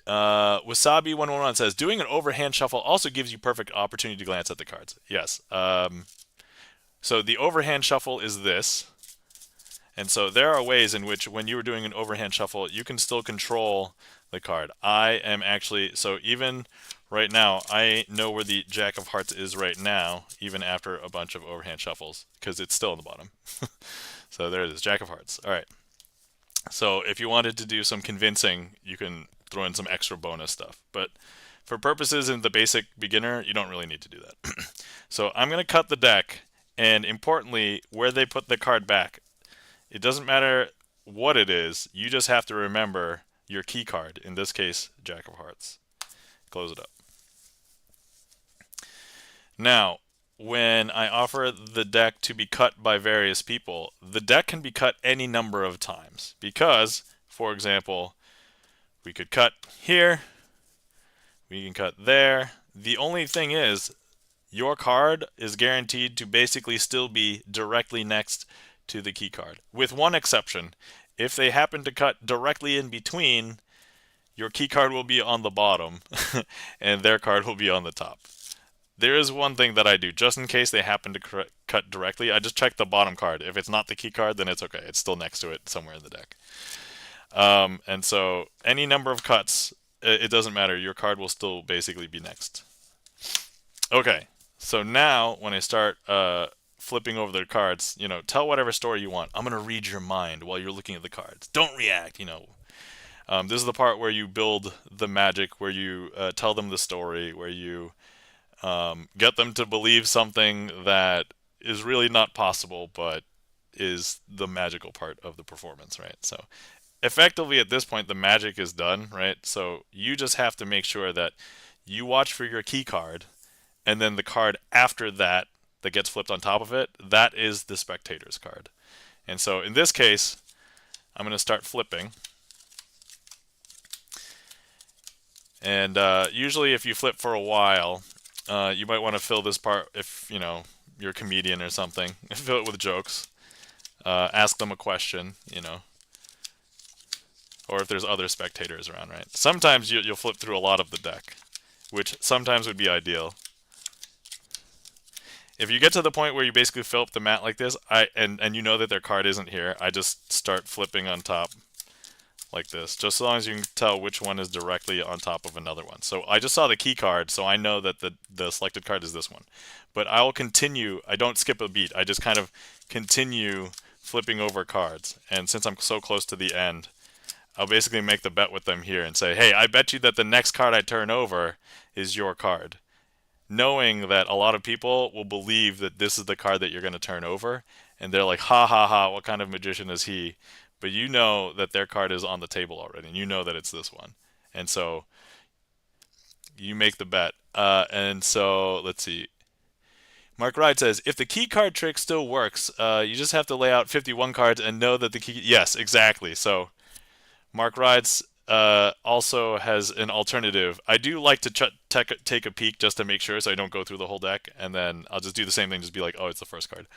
Speaker 1: Wasabi111 says, doing an overhand shuffle also gives you perfect opportunity to glance at the cards. Yes. So the overhand shuffle is this. And so there are ways in which when you were doing an overhand shuffle, you can still control the card. I am actually, so even right now, I know where the Jack of Hearts is right now, even after a bunch of overhand shuffles, because it's still in the bottom. So there it is, Jack of Hearts. All right. So if you wanted to do some convincing, you can throw in some extra bonus stuff. But for purposes in the basic beginner, you don't really need to do that. So I'm going to cut the deck, and importantly, where they put the card back. It doesn't matter what it is, you just have to remember your key card, in this case, Jack of Hearts. Close it up. Now, when I offer the deck to be cut by various people, the deck can be cut any number of times. Because, for example, we could cut here, we can cut there. The only thing is, your card is guaranteed to basically still be directly next to the key card. With one exception, if they happen to cut directly in between, your key card will be on the bottom and their card will be on the top. There is one thing that I do, just in case they happen to cut directly, I just check the bottom card. If it's not the key card, then it's okay. It's still next to it somewhere in the deck. And so any number of cuts, it doesn't matter. Your card will still basically be next. Okay, so now when I start flipping over the cards, tell whatever story you want. I'm going to read your mind while you're looking at the cards. Don't react, This is the part where you build the magic, where you tell them the story, where you get them to believe something that is really not possible, but is the magical part of the performance, right? So effectively at this point, the magic is done, right? So you just have to make sure that you watch for your key card, and then the card after that gets flipped on top of it, that is the spectator's card. And so in this case, I'm going to start flipping. And usually if you flip for a while, you might want to fill this part, if you're a comedian or something, fill it with jokes. Ask them a question, or if there's other spectators around, right? Sometimes you'll flip through a lot of the deck, which sometimes would be ideal. If you get to the point where you basically fill up the mat like this, and you know that their card isn't here, I just start flipping on top like this, just as long as you can tell which one is directly on top of another one. So I just saw the key card, so I know that the selected card is this one. But I will continue, I don't skip a beat, I just kind of continue flipping over cards. And since I'm so close to the end, I'll basically make the bet with them here and say, hey, I bet you that the next card I turn over is your card. Knowing that a lot of people will believe that this is the card that you're going to turn over, and they're like, ha ha ha, what kind of magician is he? But you know that their card is on the table already, and you know that it's this one. And so you make the bet. And so let's see. Mark Ride says, if the key card trick still works, you just have to lay out 51 cards and know that the key... Yes, exactly. So Mark Rides also has an alternative. I do like to take a peek just to make sure, so I don't go through the whole deck, and then I'll just do the same thing, just be like, oh, it's the first card.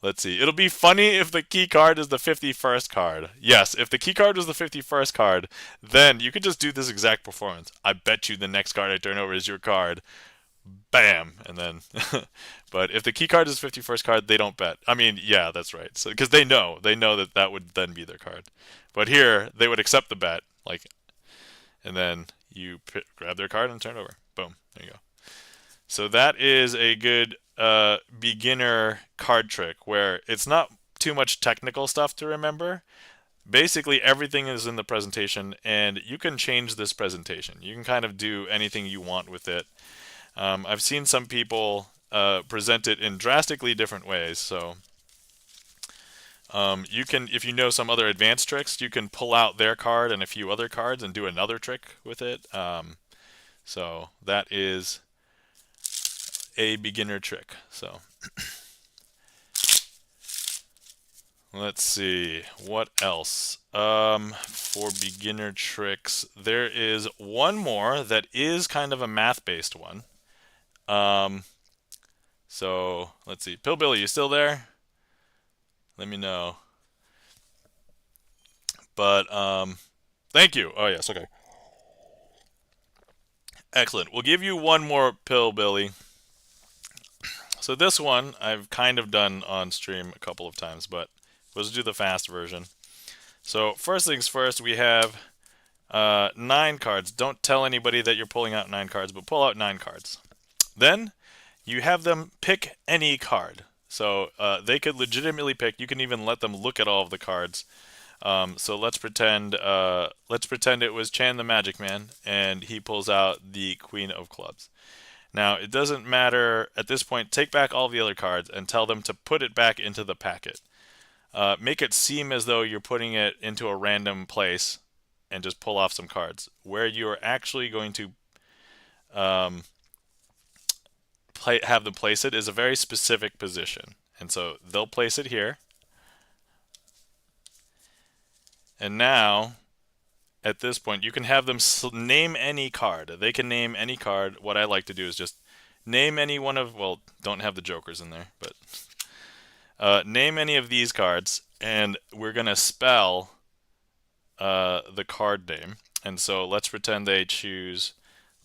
Speaker 1: Let's see. It'll be funny if the key card is the 51st card. Yes, if the key card was the 51st card, then you could just do this exact performance. I bet you the next card I turn over is your card. Bam! And then... But if the key card is 51st card, they don't bet. I mean, yeah, that's right. So because they know that that would then be their card. But here, they would accept the bet, like, and then you grab their card and turn it over. Boom. There you go. So that is a good beginner card trick where it's not too much technical stuff to remember. Basically, everything is in the presentation, and you can change this presentation. You can kind of do anything you want with it. I've seen some people present it in drastically different ways. So you can, if you know some other advanced tricks, you can pull out their card and a few other cards and do another trick with it. So that is a beginner trick. So let's see what else. For beginner tricks, there is one more that is kind of a math-based one. So let's see. Pillbilly, you still there? Let me know. But thank you. Oh yes, okay. Excellent. We'll give you one more Pillbilly. So this one I've kind of done on stream a couple of times, but let's do the fast version. So first things first, we have 9 cards. Don't tell anybody that you're pulling out 9 cards, but pull out 9 cards. Then you have them pick any card. So they could legitimately pick. You can even let them look at all of the cards. So let's pretend it was Chan the Magic Man, and he pulls out the Queen of Clubs. Now, it doesn't matter at this point. Take back all the other cards and tell them to put it back into the packet. Make it seem as though you're putting it into a random place and just pull off some cards. Where you're actually going to have them place it is a very specific position. And so they'll place it here. And now, at this point, you can have them name any card. They can name any card. What I like to do is just name any one of, well, don't have the jokers in there, but name any of these cards, and we're going to spell the card name. And so let's pretend they choose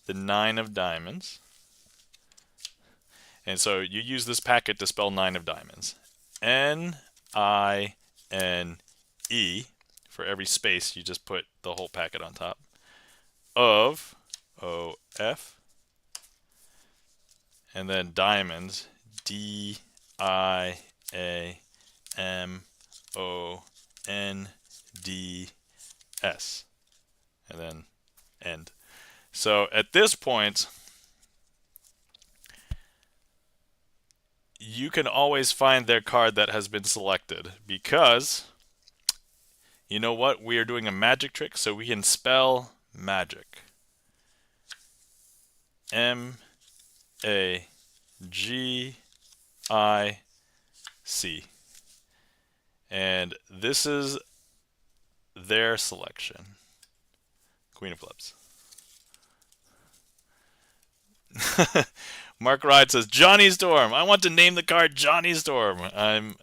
Speaker 1: the 9 of diamonds. And so you use this packet to spell 9 of diamonds. N-I-N-E. For every space, you just put the whole packet on top. Of, O-F. And then diamonds, D-I-A-M-O-N-D-S. And then end. So at this point, you can always find their card that has been selected, because you know what? We are doing a magic trick, so we can spell magic. M-A-G-I-C. And this is their selection. Queen of Clubs. Mark Ride says, Johnny Storm. I want to name the card Johnny Storm. I'm...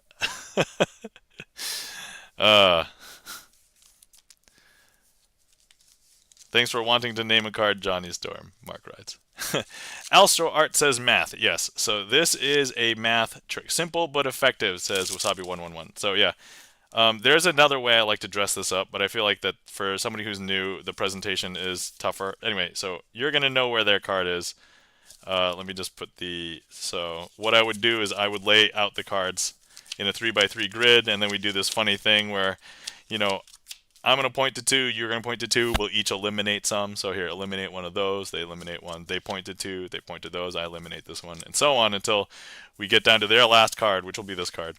Speaker 1: Thanks for wanting to name a card Johnny Storm, Mark writes. Alstro Art says math. Yes, so this is a math trick. Simple but effective, says Wasabi111. So yeah, there's another way I like to dress this up, but I feel like that for somebody who's new, the presentation is tougher. Anyway, so you're going to know where their card is. Let me just put the... So what I would do is I would lay out the cards in a 3x3 grid, and then we do this funny thing where, you know, I'm going to point to 2, you're going to point to 2, we'll each eliminate some. So here, eliminate one of those, they eliminate one, they point to 2, they point to those, I eliminate this one, and so on until we get down to their last card, which will be this card,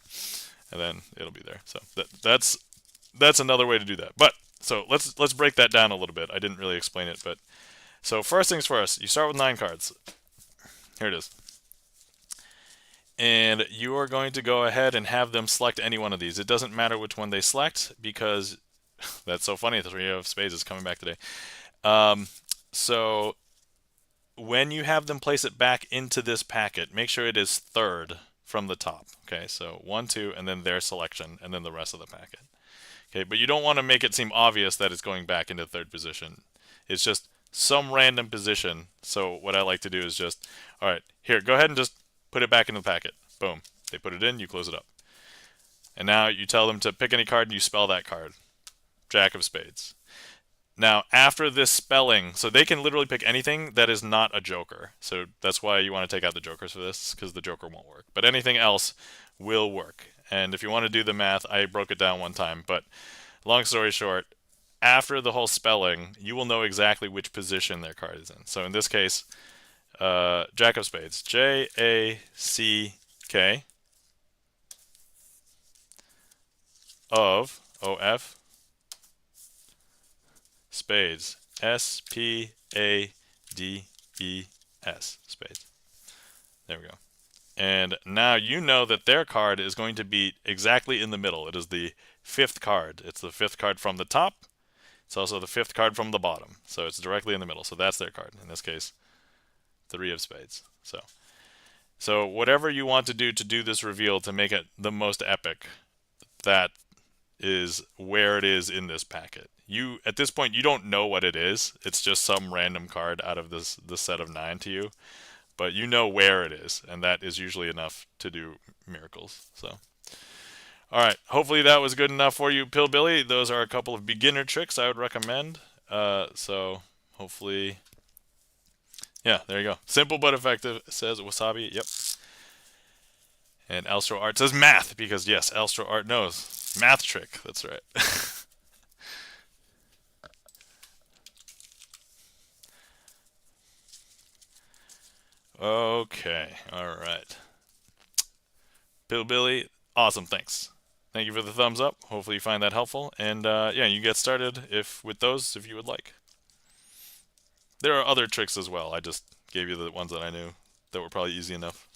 Speaker 1: and then it'll be there. So that's another way to do that. But so let's break that down a little bit. I didn't really explain it, but so first things first, you start with 9 cards. Here it is. And you are going to go ahead and have them select any one of these. It doesn't matter which one they select because that's so funny. The 3 of spades is coming back today. So when you have them place it back into this packet, make sure it is third from the top. Okay, so 1, 2, and then their selection, and then the rest of the packet. Okay, but you don't want to make it seem obvious that it's going back into third position. It's just some random position. So what I like to do is just, all right, here, go ahead and just put it back into the packet. Boom. They put it in, you close it up. And now you tell them to pick any card and you spell that card. Jack of spades. Now, after this spelling, so they can literally pick anything that is not a joker. So that's why you want to take out the jokers for this, because the joker won't work. But anything else will work. And if you want to do the math, I broke it down one time. But long story short, after the whole spelling, you will know exactly which position their card is in. So in this case, Jack of spades. J-A-C-K of O-F spades. S-P-A-D-E-S. Spades. There we go. And now you know that their card is going to be exactly in the middle. It is the 5th card. It's the 5th card from the top. It's also the 5th card from the bottom. So it's directly in the middle. So that's their card. In this case, 3 of spades. So whatever you want to do this reveal to make it the most epic, that is where it is in this packet. You, at this point, you don't know what it is. It's just some random card out of this set of 9 to you. But you know where it is, and that is usually enough to do miracles. So, all right. Hopefully that was good enough for you, Pillbilly. Those are a couple of beginner tricks I would recommend. So hopefully, yeah, there you go. Simple but effective, says Wasabi. Yep. And Alstro Art says math, because yes, Alstro Art knows. Math trick. That's right. Okay, all right. Pillbilly, awesome, thanks. Thank you for the thumbs up. Hopefully you find that helpful. And yeah, you get started with those if you would like. There are other tricks as well. I just gave you the ones that I knew that were probably easy enough.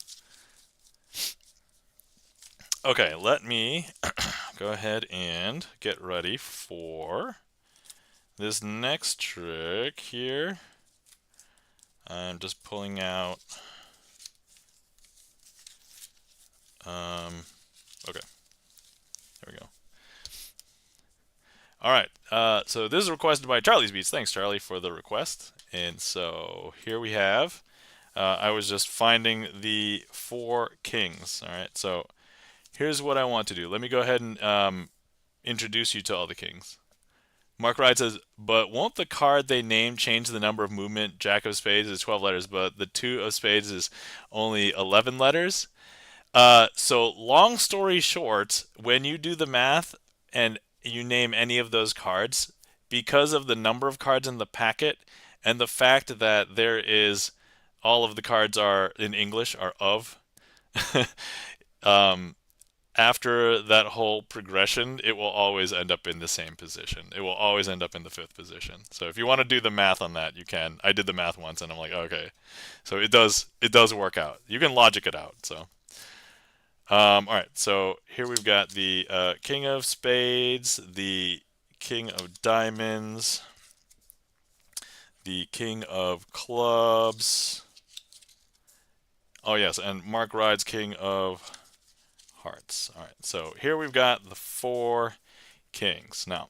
Speaker 1: Okay, let me go ahead and get ready for this next trick here. I'm just pulling out. Okay, there we go. All right, so this is requested by Charlie's Beats. Thanks, Charlie, for the request. And so here we have. I was just finding the 4 kings. All right, so here's what I want to do. Let me go ahead and introduce you to all the kings. Mark Wright says, but won't the card they named change the number of movement? Jack of spades is 12 letters, but the 2 of spades is only 11 letters. So long story short, when you do the math and you name any of those cards, because of the number of cards in the packet and the fact that there is all of the cards are in English are of, after that whole progression, it will always end up in the same position. It will always end up in the 5th position. So if you want to do the math on that, you can. I did the math once, and I'm like, okay. So it does work out. You can logic it out. So, all right. So here we've got the king of spades, the king of diamonds, the king of clubs. Oh yes, and Mark Ride's king of hearts. All right, so here we've got the 4 kings. Now,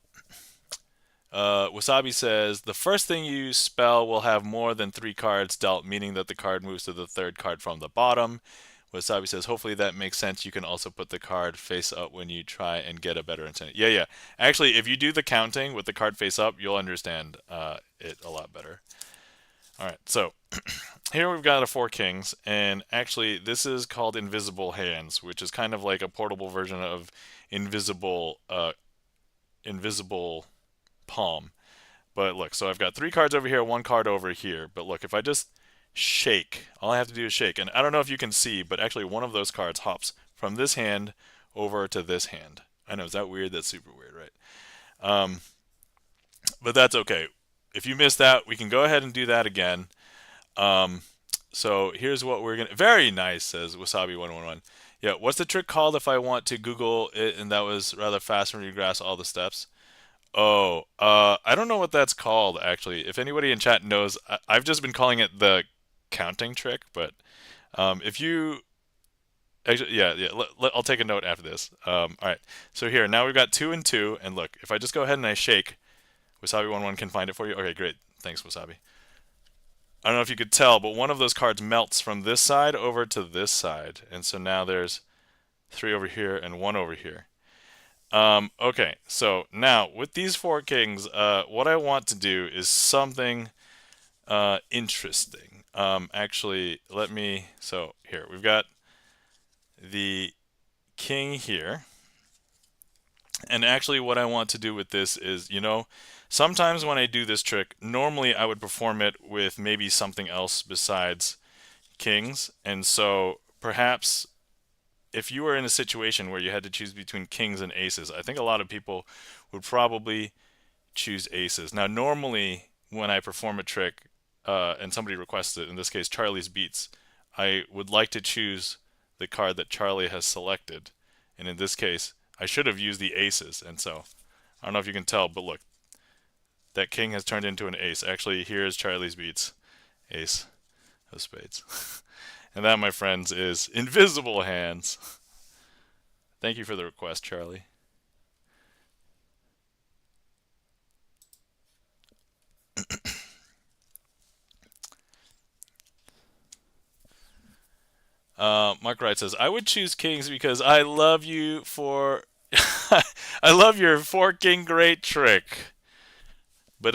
Speaker 1: Wasabi says the first thing you spell will have more than 3 cards dealt, meaning that the card moves to the third card from the bottom. Wasabi says hopefully that makes sense. You can also put the card face up when you try and get a better intent. Yeah, yeah. Actually, if you do the counting with the card face up, you'll understand it a lot better. All right, so here we've got a 4 kings, and actually this is called invisible hands, which is kind of like a portable version of invisible palm. But look, so I've got 3 cards over here, 1 card over here. But look, if I just shake, all I have to do is shake. And I don't know if you can see, but actually one of those cards hops from this hand over to this hand. I know, is that weird? That's super weird, right? But that's okay. If you missed that, we can go ahead and do that again. So here's what we're gonna. Very nice, says Wasabi111. Yeah, what's the trick called if I want to Google it and that was rather fast when you grasp all the steps? Oh, I don't know what that's called actually. If anybody in chat knows, I've just been calling it the counting trick. But if you actually, yeah, yeah, I'll take a note after this. All right. So here now we've got 2 and 2, and look, if I just go ahead and I shake, Wasabi11 can find it for you. Okay, great. Thanks, Wasabi. I don't know if you could tell, but one of those cards melts from this side over to this side, and so now there's 3 over here and 1 over here. Okay, so now with these 4 kings, what I want to do is something interesting. Actually, let me. So here we've got the king here, and actually, what I want to do with this is, sometimes when I do this trick, normally I would perform it with maybe something else besides kings, and so perhaps if you were in a situation where you had to choose between kings and aces, I think a lot of people would probably choose aces. Now, normally when I perform a trick and somebody requests it, in this case Charlie's Beats, I would like to choose the card that Charlie has selected. And in this case, I should have used the aces. And so, I don't know if you can tell, but look, that king has turned into an ace. Actually, here's Charlie's Beats, ace of spades. And that, my friends, is invisible hands. Thank you for the request, Charlie. Mark Wright says, I would choose kings because I love you for... I love your 4 king great trick. But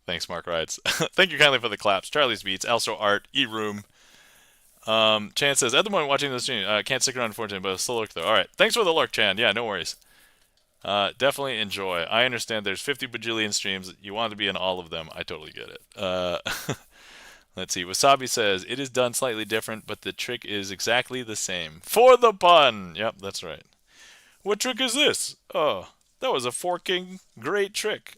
Speaker 1: thanks, Mark Wrights. Thank you kindly for the claps. Charlie's Beats, also Art, E-Room. Chan says, at the moment watching this stream, can't stick around unfortunately, but still lurk though. Alright, thanks for the lurk, Chan. Yeah, no worries. Definitely enjoy. I understand there's 50 bajillion streams. You want to be in all of them. I totally get it. Let's see. Wasabi says, it is done slightly different, but the trick is exactly the same. For the pun! Yep, that's right. What trick is this? Oh, that was a 4 king great trick.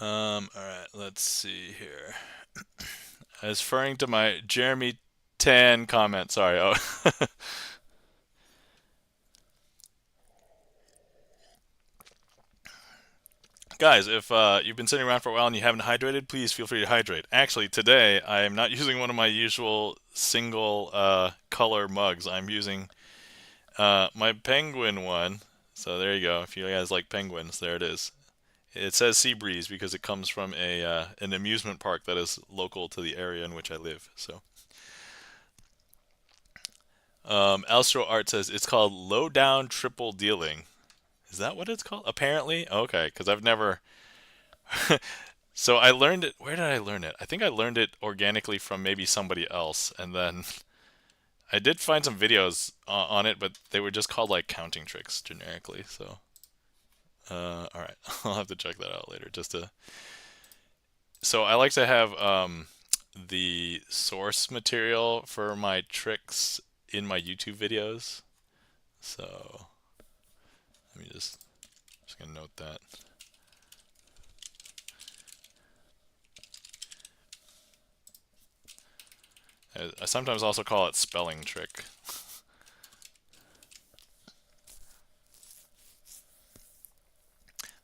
Speaker 1: Alright, let's see here. I was referring to my Jeremy Tan comment. Sorry. Oh. Guys, if you've been sitting around for a while and you haven't hydrated, please feel free to hydrate. Actually, today I am not using one of my usual single color mugs. I'm using my penguin one. So there you go. If you guys like penguins, there it is. It says Sea Breeze because it comes from an amusement park that is local to the area in which I live. So, Alstro Art says it's called low down triple dealing. Is that what it's called? Apparently, okay. Because I've never. So I learned it. Where did I learn it? I think I learned it organically from maybe somebody else, and then I did find some videos on it, but they were just called like counting tricks generically. So. All right, I'll have to check that out later. So I like to have the source material for my tricks in my YouTube videos. So let me just gonna note that. I sometimes also call it spelling trick.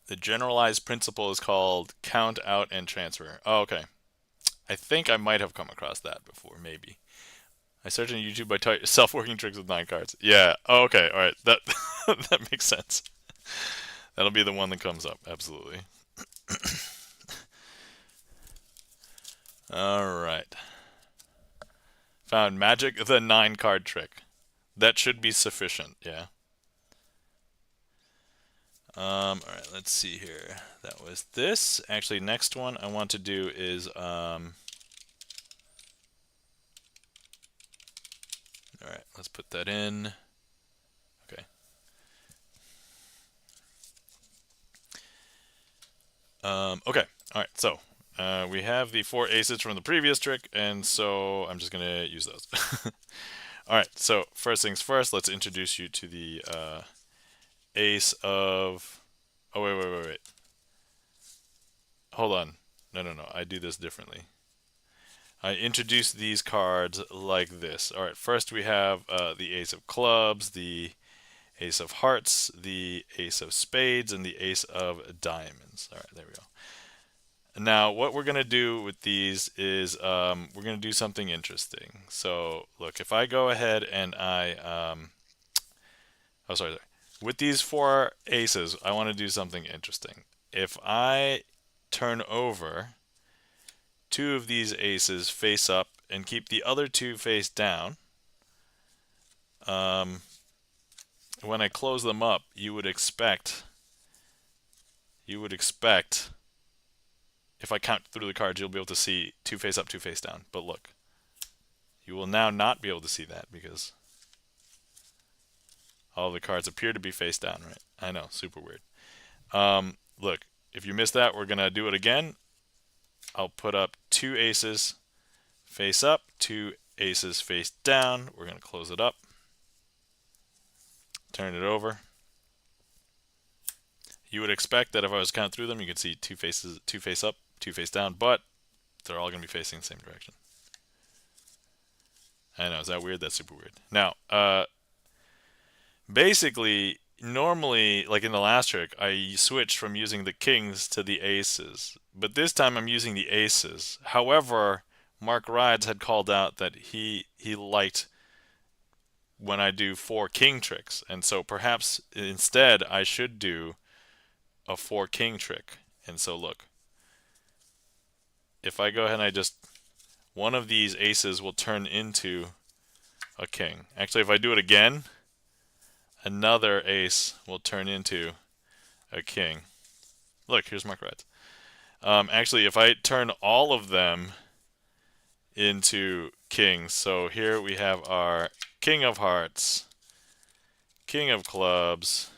Speaker 1: The generalized principle is called count out and transfer. Oh, okay. I think I might have come across that before, maybe. I searched on YouTube by self-working tricks with 9 cards. Yeah. Oh, okay. All right. That that makes sense. That'll be the one that comes up. Absolutely. All right. Found magic, the 9-card trick. That should be sufficient. Yeah. All right. Let's see here. That was this. Actually, next one I want to do is all right. Let's put that in. Okay. Okay. All right. So we have the 4 aces from the previous trick, and so I'm just gonna use those. All right. So first things first, let's introduce you to the ace of. Oh wait. Hold on. No. I do this differently. I introduce these cards like this. All right. First we have the ace of clubs, the ace of hearts, the ace of spades, and the ace of diamonds. All right. There we go. Now, what we're going to do with these is we're going to do something interesting. So, look, if I go ahead and oh, sorry. With these 4 aces, I want to do something interesting. If I turn over 2 of these aces face up and keep the other 2 face down, when I close them up, you would expect if I count through the cards, you'll be able to see 2 face up, 2 face down. But look, you will now not be able to see that because all the cards appear to be face down, right? I know, super weird. Look, if you missed that, we're going to do it again. I'll put up 2 aces face up, 2 aces face down. We're going to close it up. Turn it over. You would expect that if I was counting through them, you could see 2 faces, 2 face up, 2 face down, but they're all going to be facing the same direction. I know, is that weird? That's super weird. Now, basically, normally, like in the last trick, I switched from using the kings to the aces. But this time I'm using the aces. However, Mark Rides had called out that he liked when I do 4 king tricks. And so perhaps instead I should do a 4 king trick. And so look, if I go ahead and I just, one of these aces will turn into a king. Actually, if I do it again, another ace will turn into a king. Look, here's Mark Rides. Actually, if I turn all of them into kings, so here we have our king of hearts, king of clubs,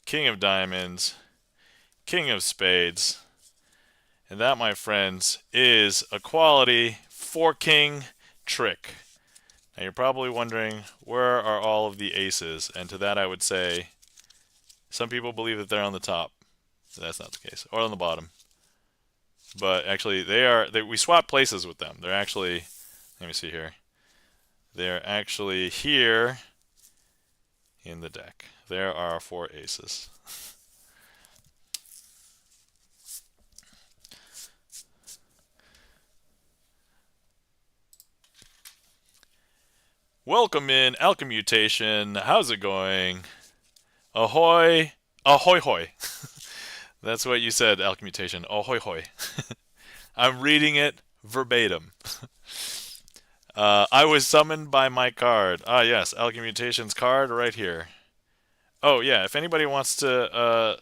Speaker 1: king of diamonds, king of spades, and that, my friends, is a quality 4 king trick. Now you're probably wondering, where are all of the aces? And to that I would say, some people believe that they're on the top. That's not the case. Or on the bottom. But actually, we swap places with them. They're actually, let me see here. They're actually here in the deck. There are 4 aces. Welcome in, Alchemutation. How's it going? Ahoy. Ahoy hoy. That's what you said, Alchemutation. Ahoy hoy. I'm reading it verbatim. I was summoned by my card. Ah, yes, Alchemutation's card right here. Oh yeah, if anybody wants to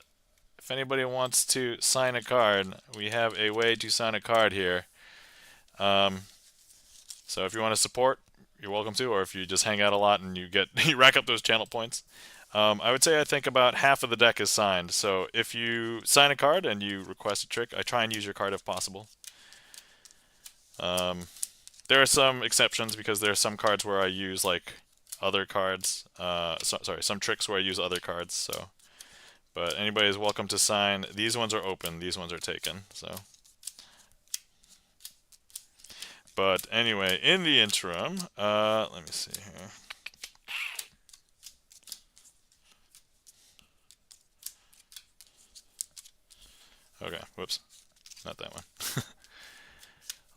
Speaker 1: sign a card, we have a way to sign a card here. So if you want to support, you're welcome to, or if you just hang out a lot and you rack up those channel points. I would say I think about half of the deck is signed. So if you sign a card and you request a trick, I try and use your card if possible. There are some exceptions because there are some cards where I use like other cards. Some tricks where I use other cards. So, but anybody is welcome to sign. These ones are open. These ones are taken. So. But anyway, in the interim, let me see here. Okay, whoops, not that one.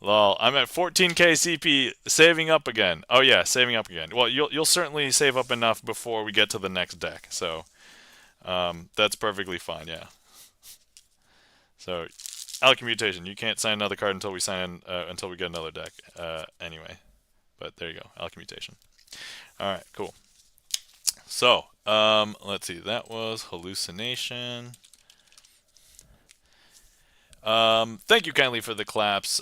Speaker 1: Lol, I'm at 14k CP, saving up again. Oh yeah, saving up again. Well, you'll certainly save up enough before we get to the next deck, so that's perfectly fine. Yeah. So, alchemy mutation. You can't sign another card until we until we get another deck. Anyway, but there you go, alchemy mutation. All right, cool. So, let's see. That was hallucination. Thank you kindly for the claps.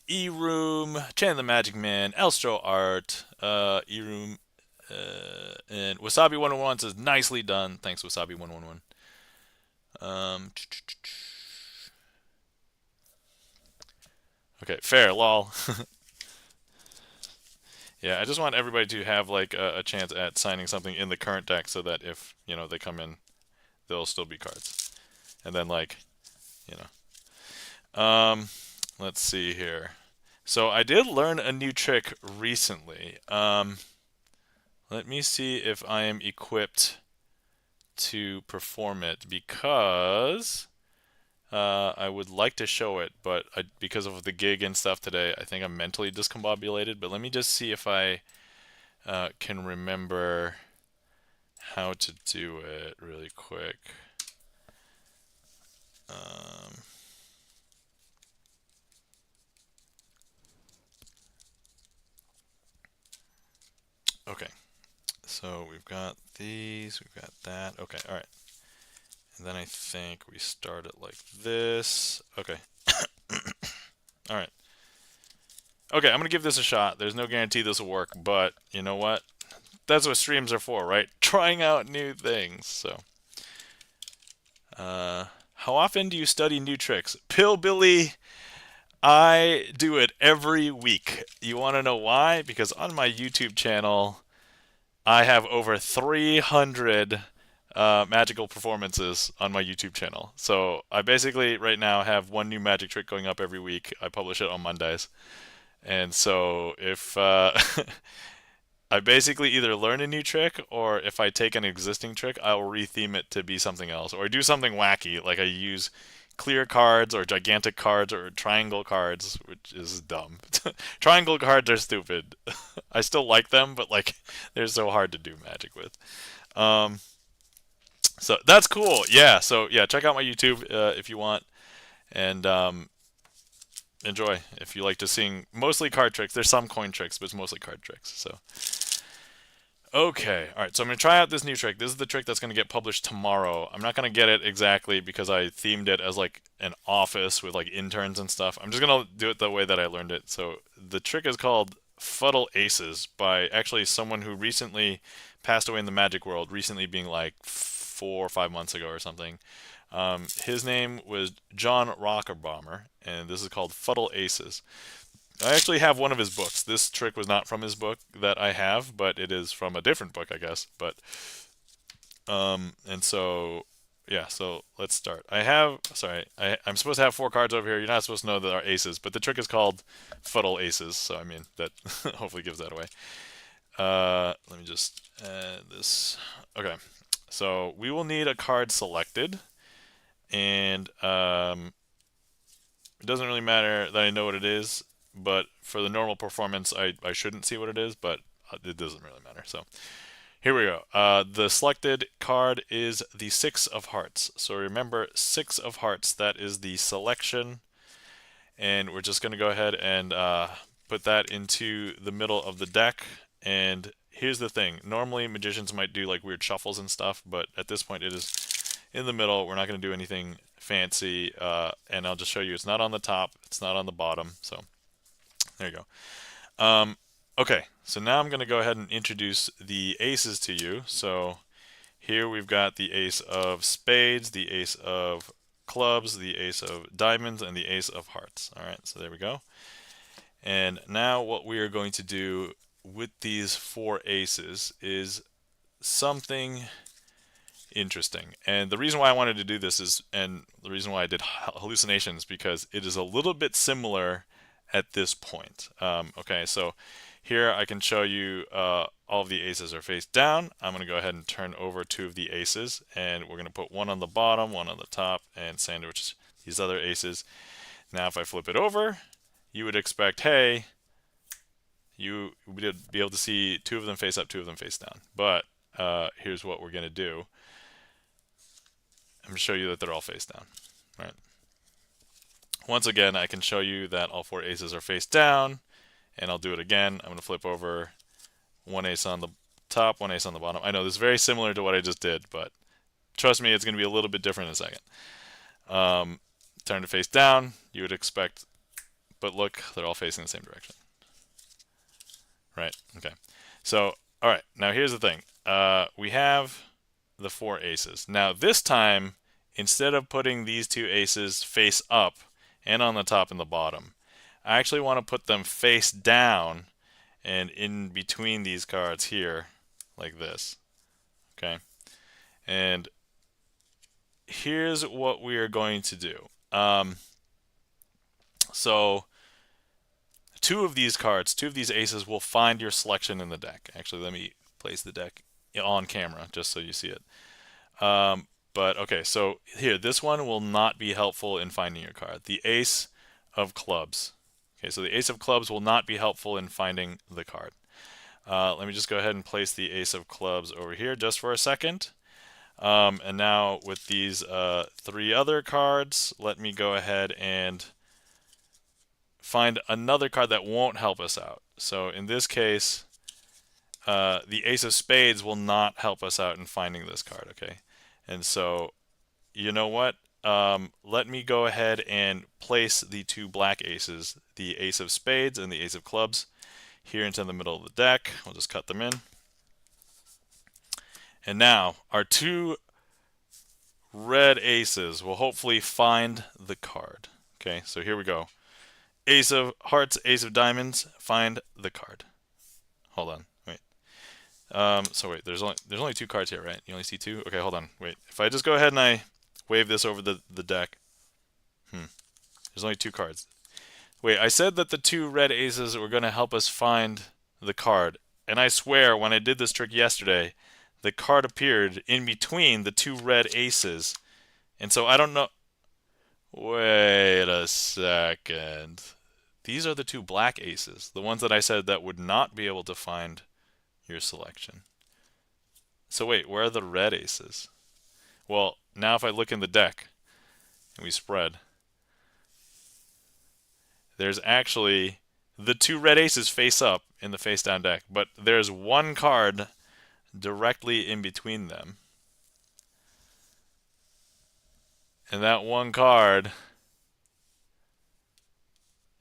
Speaker 1: E-Room, Chan the Magic Man, Elstro Art, E-Room, and Wasabi111 says, nicely done. Thanks, Wasabi111. Okay, fair, lol. Yeah, I just want everybody to have like a chance at signing something in the current deck so that if, they come in, there'll still be cards. And then like, you know. Let's see here. So I did learn a new trick recently. Let me see if I am equipped to perform it because I would like to show it, but because of the gig and stuff today, I think I'm mentally discombobulated. But let me just see if I can remember how to do it really quick. Okay, so we've got these, we've got that. Okay, all right. And then I think we start it like this. Okay. All right. Okay, I'm going to give this a shot. There's no guarantee this will work, but you know what? That's what streams are for, right? Trying out new things. So, how often do you study new tricks? Pillbilly, I do it every week. You want to know why? Because on my YouTube channel, I have over 300 magical performances on my YouTube channel. So I basically right now have one new magic trick going up every week. I publish it on Mondays. And so if I basically either learn a new trick, or if I take an existing trick, I will retheme it to be something else, or do something wacky, like I use clear cards or gigantic cards or triangle cards, which is dumb. Triangle cards are stupid. I still like them, but like they're so hard to do magic with. So that's cool. Yeah. So yeah, check out my YouTube if you want, and enjoy if you like to sing mostly card tricks. There's some coin tricks, but it's mostly card tricks. So okay, all right. So I'm gonna try out this new trick. This is the trick that's gonna get published tomorrow. I'm not gonna get it exactly because I themed it as like an office with like interns and stuff. I'm just gonna do it the way that I learned it. So the trick is called Fuddle Aces by actually someone who recently passed away in the magic world. Recently being like 4 or 5 months ago or something. His name was John Rockerbomber, and this is called Fuddle Aces. I actually have one of his books. This trick was not from his book that I have, but it is from a different book, I guess. But and so yeah, so let's start. I'm supposed to have 4 cards over here. You're not supposed to know that are aces, but the trick is called Fuddle Aces. So I mean that hopefully gives that away. Let me just add this. Okay, so we will need a card selected, and it doesn't really matter that I know what it is, but for the normal performance, I shouldn't see what it is, but it doesn't really matter. So here we go. The selected card is the 6 of Hearts. So remember, 6 of Hearts, that is the selection, and we're just going to go ahead and put that into the middle of the deck. And here's the thing. Normally, magicians might do like weird shuffles and stuff, but at this point, it is in the middle. We're not going to do anything fancy, and I'll just show you it's not on the top, it's not on the bottom. So there you go. Okay, so now I'm going to go ahead and introduce the aces to you. So here we've got the ace of spades, the ace of clubs, the ace of diamonds, and the ace of hearts. All right, so there we go. And now what we are going to do with these 4 aces is something interesting. And the reason why I wanted to do this is, and the reason why I did hallucinations, because it is a little bit similar at this point. Okay, so here I can show you all of the aces are face down. I'm going to go ahead and turn over 2 of the aces, and we're going to put one on the bottom, one on the top, and sandwich these other aces. Now if I flip it over, you would expect, hey, you would be able to see 2 of them face up, 2 of them face down. But here's what we're going to do. I'm going to show you that they're all face down. Right. Once again, I can show you that all 4 aces are face down, and I'll do it again. I'm going to flip over 1 ace on the top, 1 ace on the bottom. I know this is very similar to what I just did, but trust me, it's going to be a little bit different in a second. Turn to face down, you would expect, but look, they're all facing the same direction. Right, okay. So, all right, now here's the thing. We have the 4 aces. Now this time, instead of putting these 2 aces face up and on the top and the bottom, I actually want to put them face down and in between these cards here, like this. Okay, and here's what we are going to do. So 2 of these cards, 2 of these aces will find your selection in the deck. Actually, let me place the deck on camera just so you see it. But okay, so here, this one will not be helpful in finding your card. The ace of clubs. Okay, so the ace of clubs will not be helpful in finding the card. Let me just go ahead and place the ace of clubs over here just for a second. And now with these 3 other cards, let me go ahead and find another card that won't help us out. So in this case, the ace of spades will not help us out in finding this card, okay? And so, you know what? Let me go ahead and place the 2 black aces, the ace of spades and the ace of clubs, here into the middle of the deck. We'll just cut them in. And now, our 2 red aces will hopefully find the card. Okay, so here we go. Ace of hearts, ace of diamonds, find the card. Hold on, wait. So wait, there's only 2 cards here, right? You only see 2? Okay, hold on, wait. If I just go ahead and I wave this over the deck, there's only 2 cards. Wait, I said that the 2 red aces were going to help us find the card, and I swear when I did this trick yesterday, the card appeared in between the 2 red aces, and so I don't know. Wait a second. These are the 2 black aces, the ones that I said that would not be able to find your selection. So wait, where are the red aces? Well, now if I look in the deck and we spread, there's actually the 2 red aces face up in the face down deck, but there's 1 card directly in between them. And that 1 card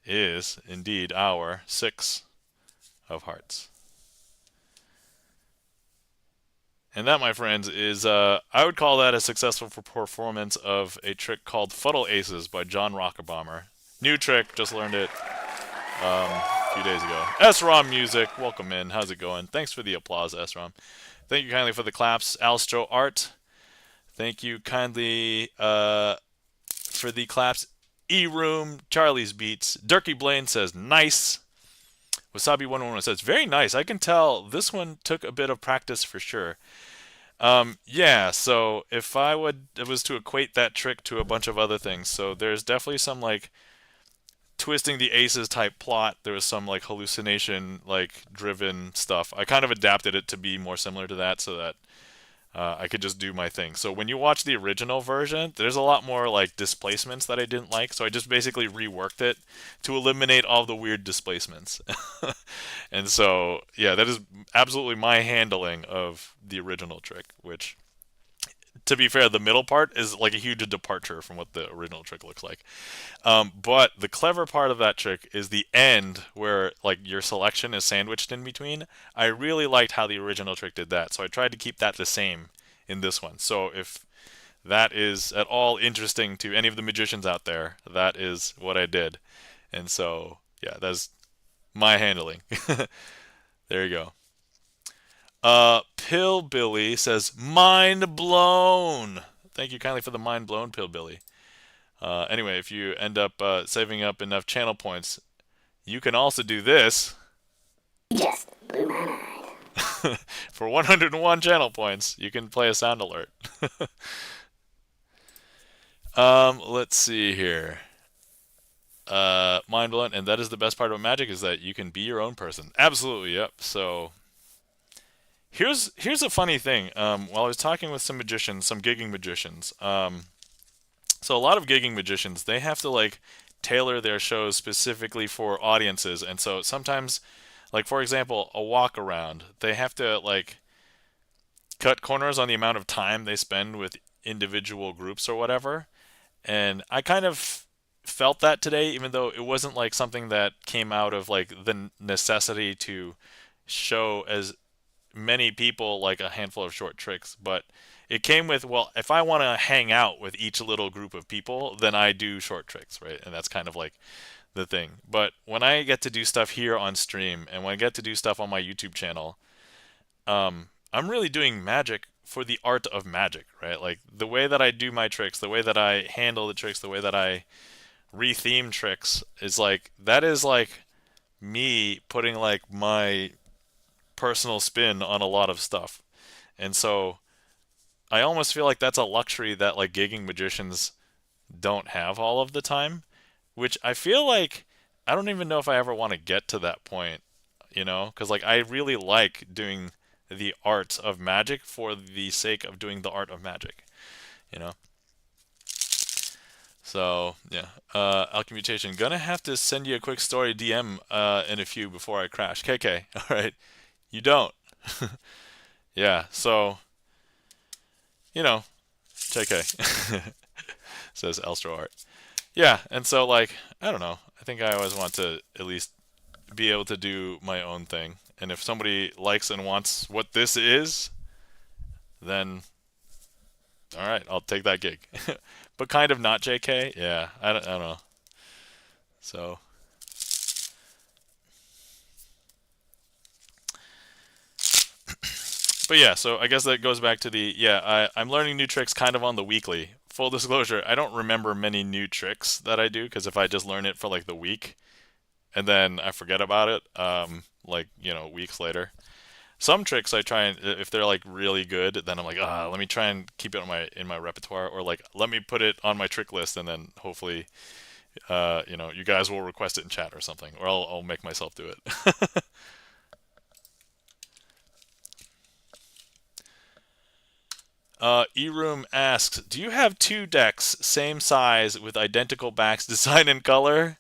Speaker 1: is indeed our 6 of hearts. And that, my friends, is, I would call that a successful performance of a trick called Fuddle Aces by John Rockabomber. New trick, just learned it a few days ago. SROM Music, welcome in. How's it going? Thanks for the applause, SROM. Thank you kindly for the claps. Alstro Art, thank you kindly for the claps. E-Room, Charlie's Beats. Durkee Blaine says, nice. Wasabi111 says, very nice. I can tell this one took a bit of practice for sure. Yeah, so if I was to equate that trick to a bunch of other things, so there's definitely some like twisting the aces type plot. There was some like hallucination like driven stuff. I kind of adapted it to be more similar to that so that I could just do my thing. So when you watch the original version, there's a lot more like displacements that I didn't like, so I just basically reworked it to eliminate all the weird displacements. And so, yeah, that is absolutely my handling of the original trick, which, to be fair, the middle part is like a huge departure from what the original trick looks like. But the clever part of that trick is the end where like your selection is sandwiched in between. I really liked how the original trick did that, so I tried to keep that the same in this one. So if that is at all interesting to any of the magicians out there, that is what I did. And so, yeah, that's my handling. There you go. Pillbilly says, mind blown. Thank you kindly for the mind blown, Pillbilly. Anyway, if you end up saving up enough channel points, you can also do this.
Speaker 2: Just blew my mind.
Speaker 1: For 101 channel points, you can play a sound alert. Let's see here. Mind blowing, and that is the best part of magic is that you can be your own person. Absolutely, yep. So here's a funny thing. While I was talking with some magicians, some gigging magicians, so a lot of gigging magicians they have to like tailor their shows specifically for audiences, and so sometimes, like for example, a walk around, they have to like cut corners on the amount of time they spend with individual groups or whatever. And I kind of felt that today, even though it wasn't like something that came out of like the necessity to show as many people like a handful of short tricks, but it came with, well, if I want to hang out with each little group of people, then I do short tricks, right? And that's kind of like the thing. But when I get to do stuff here on stream and when I get to do stuff on my YouTube channel, I'm really doing magic for the art of magic, right? Like the way that I do my tricks, the way that I handle the tricks, the way that I retheme tricks is like that is like me putting like my personal spin on a lot of stuff. And so I almost feel like that's a luxury that like gigging magicians don't have all of the time, which I feel like I don't even know if I ever want to get to that point, you know, because like I really like doing the art of magic for the sake of doing the art of magic, you know. So yeah, Alchemy gonna have to send you a quick story DM in a few before I crash. KK, all right, you don't. Yeah, so you know, JK says Elstro Art. Yeah, and so like I don't know. I think I always want to at least be able to do my own thing. And if somebody likes and wants what this is, then all right, I'll take that gig. But kind of not JK. Yeah, I don't know. So, but yeah, so I guess that goes back to the yeah, I'm learning new tricks kind of on the weekly. Full disclosure, I don't remember many new tricks that I do because if I just learn it for like the week and then I forget about it, like you know, weeks later. Some tricks I try and if they're like really good, then I'm like, let me try and keep it on my repertoire, or like let me put it on my trick list, and then hopefully, you know, you guys will request it in chat or something, or I'll make myself do it. eRoom asks, do you have two decks same size with identical backs, design and color?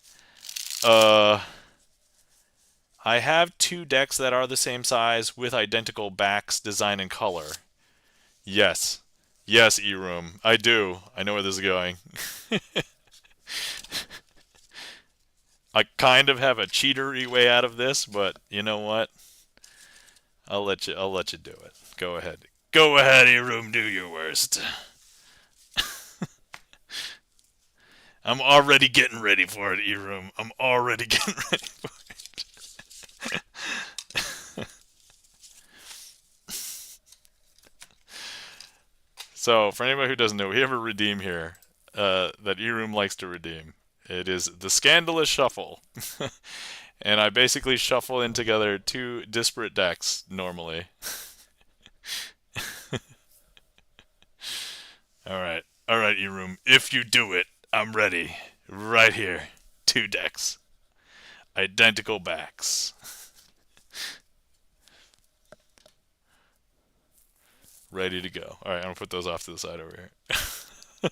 Speaker 1: Uh, I have two decks that are the same size with identical backs, design and color. Yes. Yes, eRoom. I do. I know where this is going. I kind of have a cheatery way out of this, but you know what? I'll let you do it. Go ahead. Go ahead, eRoom, do your worst. I'm already getting ready for it, eRoom. I'm already getting ready for it. So, for anybody who doesn't know, we have a redeem here that eRoom likes to redeem. It is the Scandalous Shuffle. And I basically shuffle in together two disparate decks normally. Alright. Alright, eRoom. If you do it, I'm ready. Right here. Two decks. Identical backs. Ready to go. Alright, I'm gonna put those off to the side over here.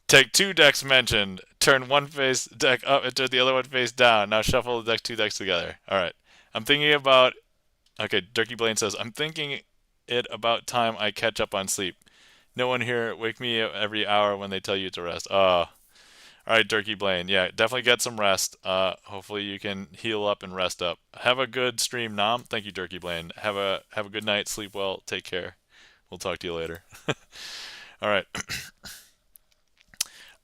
Speaker 1: Take two decks mentioned. Turn one face deck up and turn the other one face down. Now shuffle the two decks together. Alright. I'm thinking about. Okay, Durkee Blaine says, I'm thinking it about time I catch up on sleep. No one here wake me up every hour when they tell you to rest. All right, Durkee Blaine. Yeah, definitely get some rest. Hopefully you can heal up and rest up. Have a good stream, Nom. Thank you, Durkee Blaine. Have a good night. Sleep well. Take care. We'll talk to you later. All right.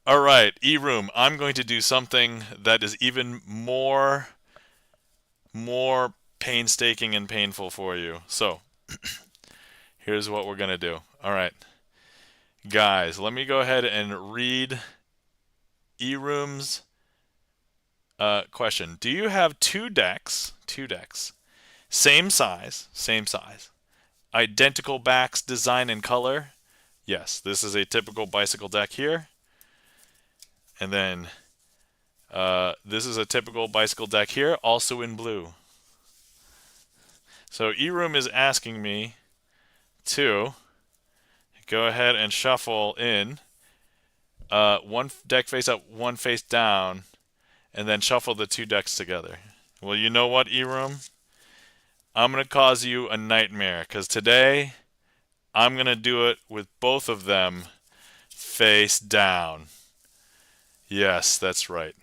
Speaker 1: All right, eRoom. I'm going to do something that is even more painstaking and painful for you. So, here's what we're going to do. All right. Guys, let me go ahead and read eRoom's question. Do you have two decks, same size, identical backs, design, and color. Yes, this is a typical bicycle deck here. And then this is a typical bicycle deck here, also in blue. So eRoom is asking me to go ahead and shuffle in one deck face up, one face down, and then shuffle the two decks together. Well, you know what, eRoom? I'm going to cause you a nightmare, because today I'm going to do it with both of them face down. Yes, that's right.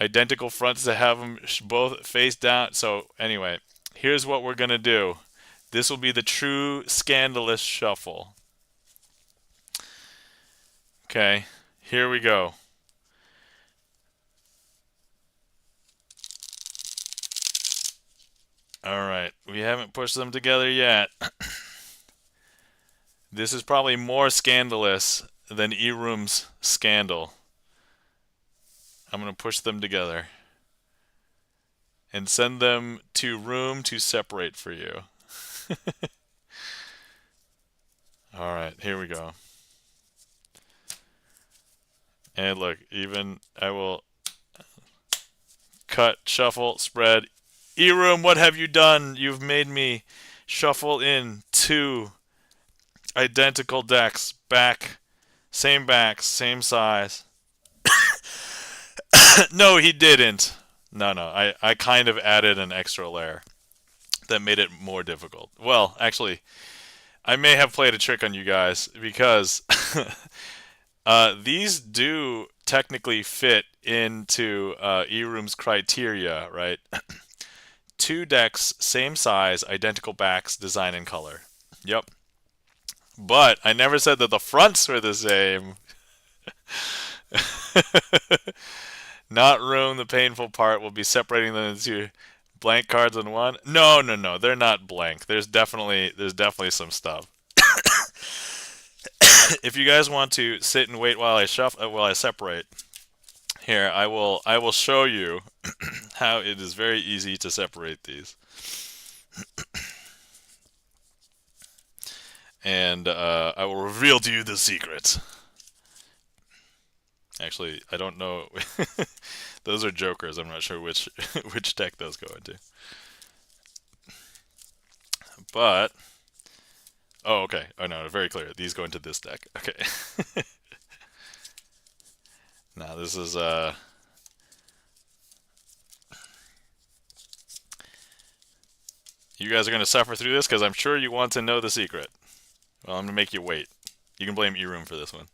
Speaker 1: Identical fronts to have them both face down. So anyway, here's what we're going to do. This will be the true scandalous shuffle. Okay, here we go. Alright, we haven't pushed them together yet. This is probably more scandalous than eRoom's scandal. I'm going to push them together and send them to room to separate for you. Alright, here we go. And look, even I will cut, shuffle, spread. eRoom, what have you done? You've made me shuffle in two identical decks. Backs, same size. No, he didn't. No, I kind of added an extra layer that made it more difficult. Well, actually, I may have played a trick on you guys because these do technically fit into eRoom's criteria, right? Two decks, same size, identical backs, design, and color. Yep. But I never said that the fronts were the same. Not room, the painful part will be separating them into blank cards in one. No, they're not blank. There's definitely some stuff. If you guys want to sit and wait while I separate, here I will show you how it is very easy to separate these. And I will reveal to you the secret. Actually, I don't know. Those are jokers. I'm not sure which which deck those go into. But oh, okay. Oh no, very clear. These go into this deck. Okay. Now this is you guys are gonna suffer through this because I'm sure you want to know the secret. Well, I'm gonna make you wait. You can blame eRoom for this one.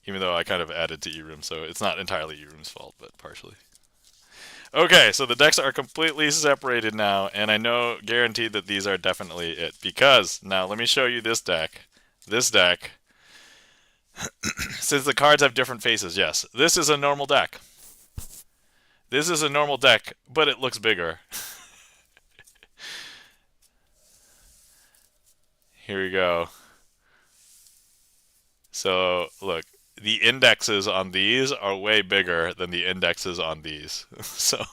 Speaker 1: Even though I kind of added to eRoom, so it's not entirely eRoom's fault, but partially. Okay, so the decks are completely separated now, and I know guaranteed that these are definitely it. Because, now let me show you this deck. This deck, since the cards have different faces, yes, this is a normal deck. This is a normal deck, but it looks bigger. Here we go. So, look. The indexes on these are way bigger than the indexes on these. So,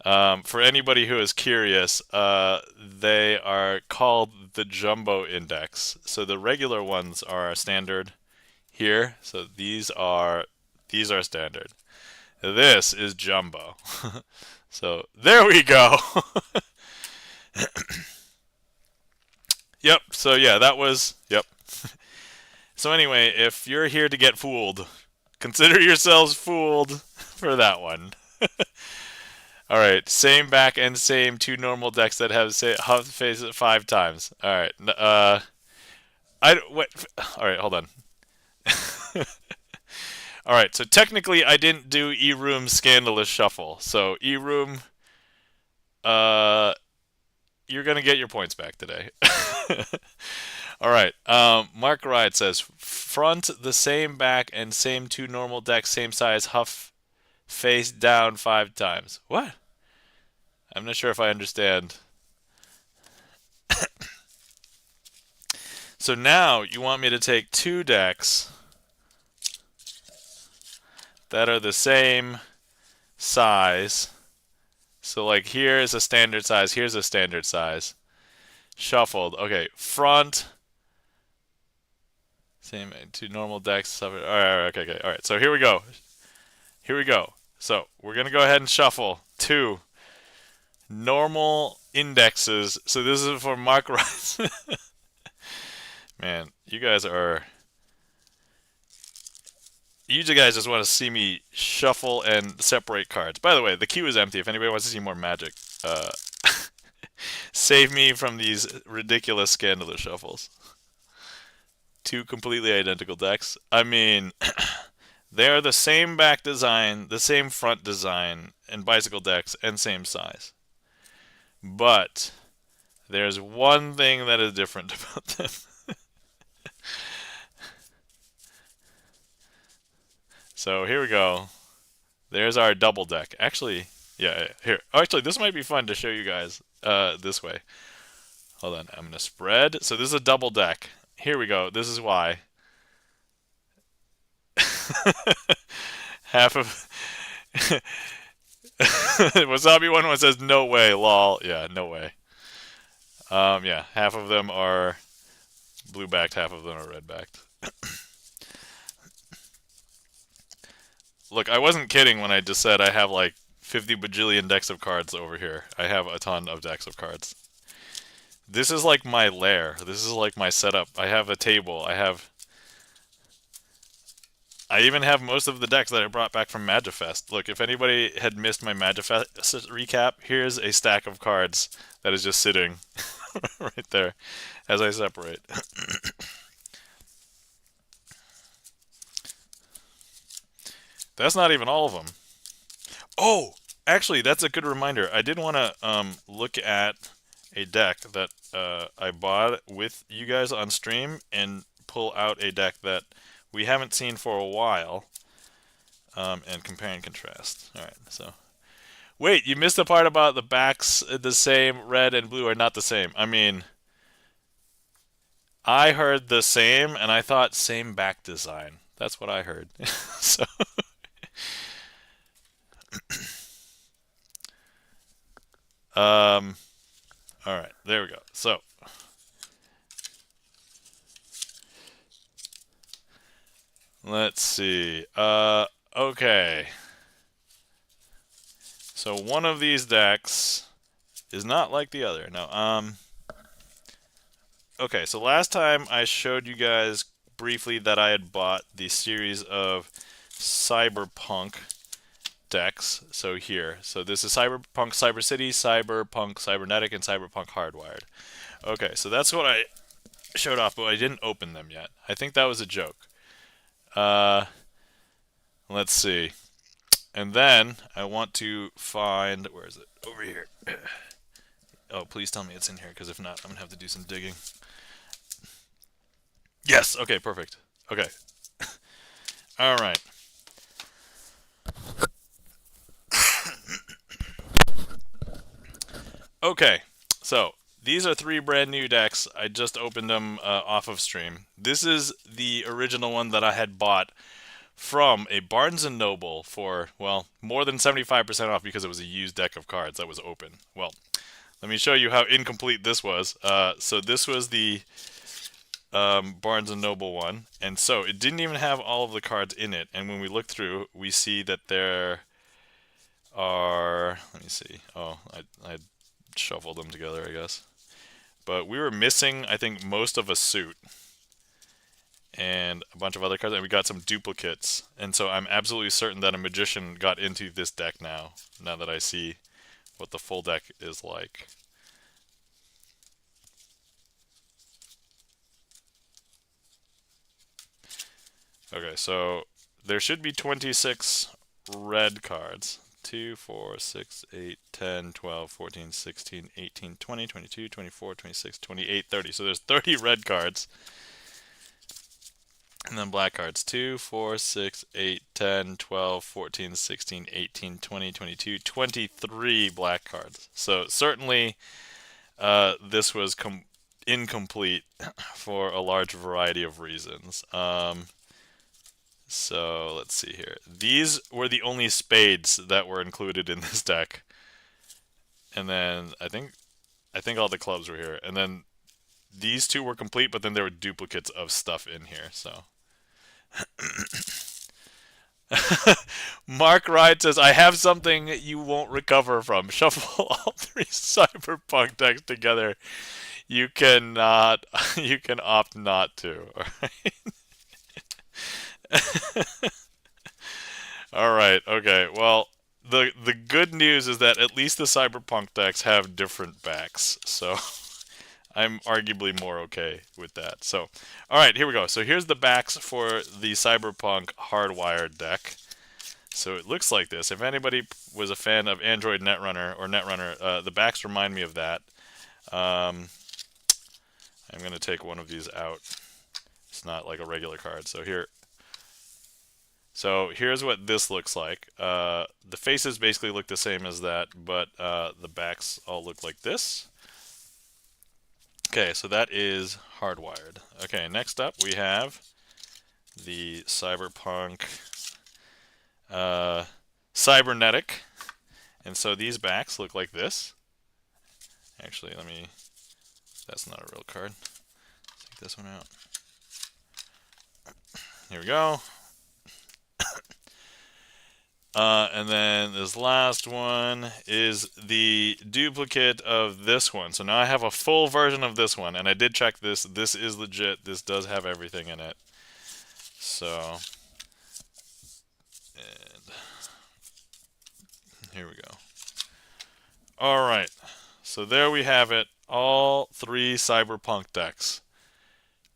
Speaker 1: for anybody who is curious, they are called the jumbo index. So the regular ones are standard here. So these are standard. This is jumbo. So there we go. Yep. So yeah, that was yep. So anyway, if you're here to get fooled, consider yourselves fooled for that one. All right, same back and same two normal decks that have huff face it 5 times. All right, wait. All right, hold on. All right, so technically I didn't do eRoom scandalous shuffle. So eRoom, you're gonna get your points back today. All right. Mark Wright says, front the same back and same two normal decks, same size, huff face down 5 times. What? I'm not sure if I understand. So now you want me to take 2 decks that are the same size So like here's a standard size, here's a standard size. Shuffled. Okay, front. Same two normal decks. All right, okay. All right. So here we go. Here we go. So we're gonna go ahead and shuffle two normal indexes. So this is for Mark Rice. Man, you guys are. You guys just want to see me shuffle and separate cards. By the way, the queue is empty. If anybody wants to see more magic, save me from these ridiculous, scandalous shuffles. Two completely identical decks. I mean, they're the same back design, the same front design, and bicycle decks, and same size. But there's one thing that is different about them. So here we go. There's our double deck. Actually, yeah, here. Actually, this might be fun to show you guys this way. Hold on, I'm going to spread. So this is a double deck. Here we go. This is why. Half of... Wasabi one says, no way, lol. Yeah, no way. Yeah, half of them are blue-backed, half of them are red-backed. Look, I wasn't kidding when I just said I have like 50 bajillion decks of cards over here. I have a ton of decks of cards. This is like my lair. This is like my setup. I have a table. I even have most of the decks that I brought back from Magifest. Look, if anybody had missed my Magifest recap, here's a stack of cards that is just sitting right there as I separate. That's not even all of them. Oh, actually, that's a good reminder. I did want to look at a deck that I bought with you guys on stream and pull out a deck that we haven't seen for a while and compare and contrast. All right, so wait, you missed the part about the backs the same, red and blue are not the same. I mean, I heard the same and I thought same back design. That's what I heard. So all right, there we go. So let's see. Okay. So one of these decks is not like the other. No. Okay, so last time I showed you guys briefly that I had bought the series of Cyberpunk decks. So here. So this is Cyberpunk Cyber City, Cyberpunk Cybernetic, and Cyberpunk Hardwired. Okay, so that's what I showed off, but I didn't open them yet. I think that was a joke. Let's see. And then I want to find, where is it? Over here. Oh, please tell me it's in here, because if not, I'm going to have to do some digging. Yes! Okay, perfect. Okay. Alright. Okay, so these are three brand new decks. I just opened them off of stream. This is the original one that I had bought from a Barnes & Noble for, well, more than 75% off because it was a used deck of cards that was open. Well, let me show you how incomplete this was. So this was the Barnes & Noble one, and so it didn't even have all of the cards in it, and when we look through, we see that there are, let me see, oh, I shuffled them together, I guess. But we were missing, I think, most of a suit and a bunch of other cards, and we got some duplicates. And so I'm absolutely certain that a magician got into this deck now that I see what the full deck is like. Okay, so there should be 26 red cards. 2, 4, 6, 8, 10, 12, 14, 16, 18, 20, 22, 24, 26, 28, 30. So there's 30 red cards. And then black cards. 2, 4, 6, 8, 10, 12, 14, 16, 18, 20, 22, 23 black cards. So certainly this was incomplete for a large variety of reasons. So let's see here. These were the only spades that were included in this deck. and then I think all the clubs were here, and then these two were complete, but then there were duplicates of stuff in here. So Mark Wright says, "I have something you won't recover from. Shuffle all three cyberpunk decks together. You cannot. You can opt not to." All right. Okay. Well, the good news is that at least the cyberpunk decks have different backs, so I'm arguably more okay with that. So, all right, here we go. So here's the backs for the cyberpunk hardwired deck. So it looks like this. If anybody was a fan of Android Netrunner or Netrunner, the backs remind me of that. Um, I'm going to take one of these out. It's not like a regular card. So here's what this looks like. The faces basically look the same as that, but the backs all look like this. Okay, so that is hardwired. Okay, next up we have the cyberpunk cybernetic. And so these backs look like this. Actually, that's not a real card. Take this one out. Here we go. And then this last one is the duplicate of this one. So now I have a full version of this one, and I did check this. This is legit. This does have everything in it. So, and here we go. All right. So there we have it. All three cyberpunk decks.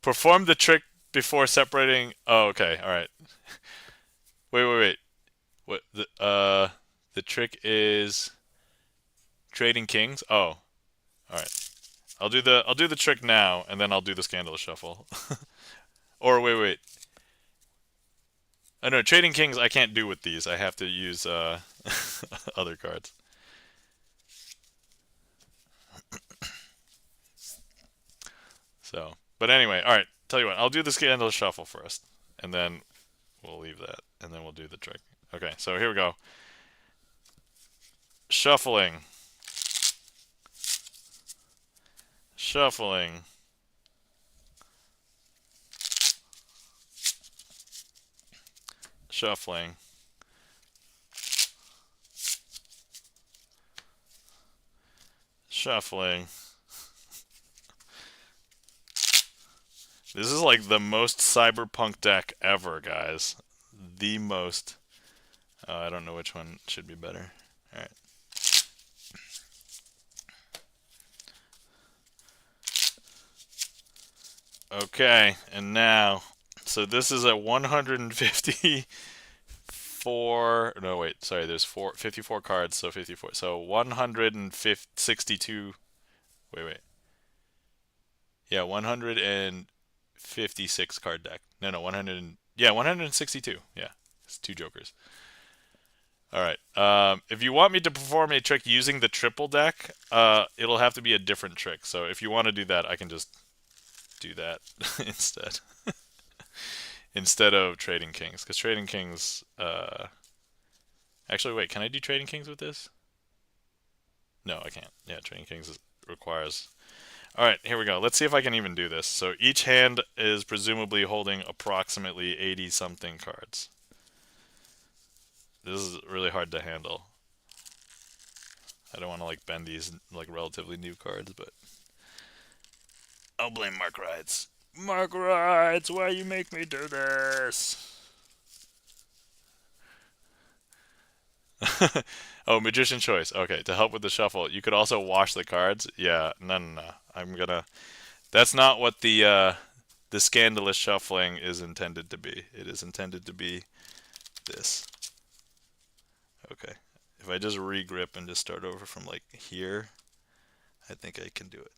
Speaker 1: Perform the trick before separating. Oh, okay. All right. Wait. What the trick is trading kings? Oh, all right. I'll do the trick now, and then I'll do the scandalous shuffle. Or wait. Oh no, trading kings I can't do with these. I have to use other cards. So, but anyway, all right. Tell you what, I'll do the scandalous shuffle first, and then we'll leave that, and then we'll do the trick. Okay, so here we go. Shuffling. Shuffling. Shuffling. Shuffling. This is like the most cyberpunk deck ever, guys. The most. I don't know which one should be better. Alright. Okay, and now, so this is a 154. No, wait, sorry, there's 54 cards, so 54. So 162. Wait. Yeah, 156 card deck. No, 100. Yeah, 162. Yeah, it's two jokers. All right. If you want me to perform a trick using the triple deck, it'll have to be a different trick. So if you want to do that, I can just do that instead. Instead of trading kings, because trading kings. Actually, wait. Can I do trading kings with this? No, I can't. Yeah, trading kings requires. All right, here we go. Let's see if I can even do this. So each hand is presumably holding approximately 80 something cards. This is really hard to handle. I don't want to like bend these like relatively new cards, but I'll blame Mark Rides. Mark Rides, why you make me do this? Oh, Magician Choice. Okay, to help with the shuffle, you could also wash the cards. Yeah, no. I'm gonna. That's not what the scandalous shuffling is intended to be. It is intended to be this. Okay. If I just regrip and just start over from like here, I think I can do it.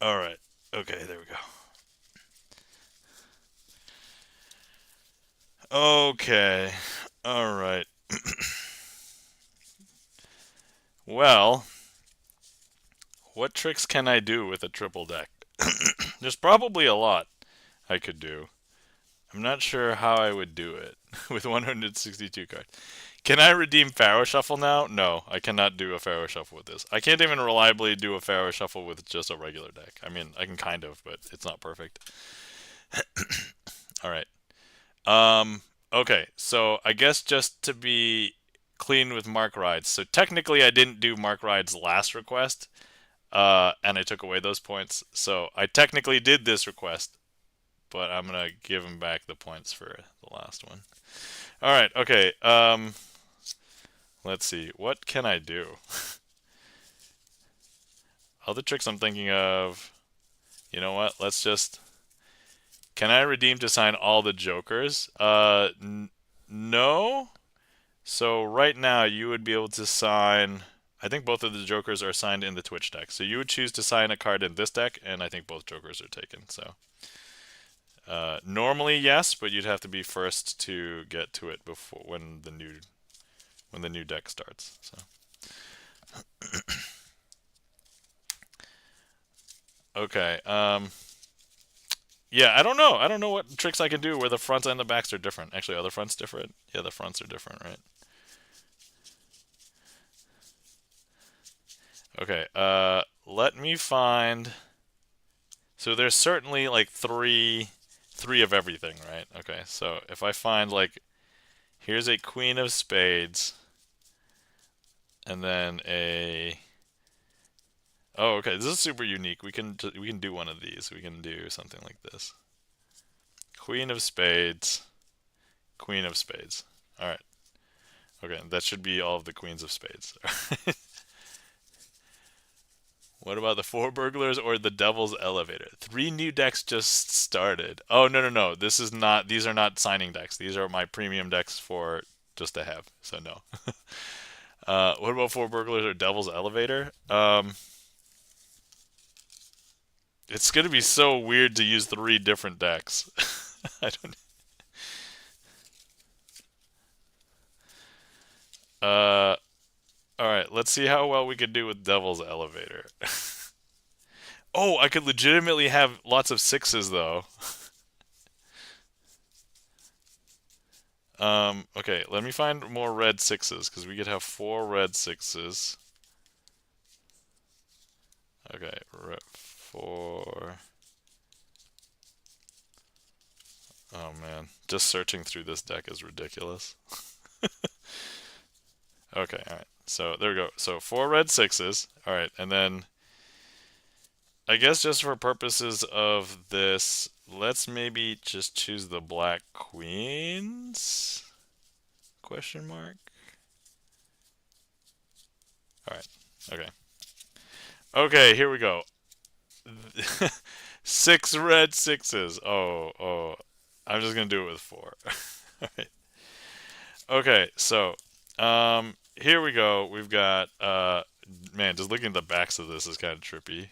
Speaker 1: All right. Okay, there we go. Okay. All right. Well, what tricks can I do with a triple deck? There's probably a lot I could do. I'm not sure how I would do it with 162 cards. Can I redeem Pharaoh Shuffle now? No, I cannot do a Pharaoh Shuffle with this. I can't even reliably do a Pharaoh Shuffle with just a regular deck. I mean, I can kind of, but it's not perfect. All right. Um, okay, so I guess just to be clean with Mark Rides. So technically, I didn't do Mark Ride's last request, and I took away those points. So I technically did this request, but I'm gonna give him back the points for the last one. All right. Okay. Let's see. What can I do? Other tricks I'm thinking of. You know what? Let's just. Can I redeem to sign all the Jokers? No. So right now you would be able to sign. I think both of the Jokers are signed in the Twitch deck. So you would choose to sign a card in this deck, and I think both Jokers are taken. So normally yes, but you'd have to be first to get to it before when the new deck starts. So okay. Yeah, I don't know. I don't know what tricks I can do where the fronts and the backs are different. Actually, are the fronts different? Yeah, the fronts are different, right? Okay. Let me find. So there's certainly like three of everything, right? Okay. So if I find like here's a Queen of Spades, and then a. Oh, okay. This is super unique. We can do one of these. We can do something like this. Queen of Spades, Queen of Spades. All right. Okay, that should be all of the Queens of Spades. What about the Four Burglars or the Devil's Elevator? Three new decks just started. Oh, no, no, no. This is not, these are not signing decks. These are my premium decks for just to have. So, no. What about Four Burglars or Devil's Elevator? It's going to be so weird to use three different decks. I don't. Uh, all right. Let's see how well we can do with Devil's Elevator. Oh, I could legitimately have lots of sixes though. Okay, let me find more red sixes because we could have four red sixes. Okay, four. Oh man, just searching through this deck is ridiculous. Okay, all right. So there we go. So four red sixes. All right, and then I guess just for purposes of this, let's maybe just choose the black queens? Question mark. All right. Okay. Okay, here we go. Six red sixes. Oh, oh. I'm just gonna do it with four. All right. Okay, so here we go. We've got man, just looking at the backs of this is kind of trippy.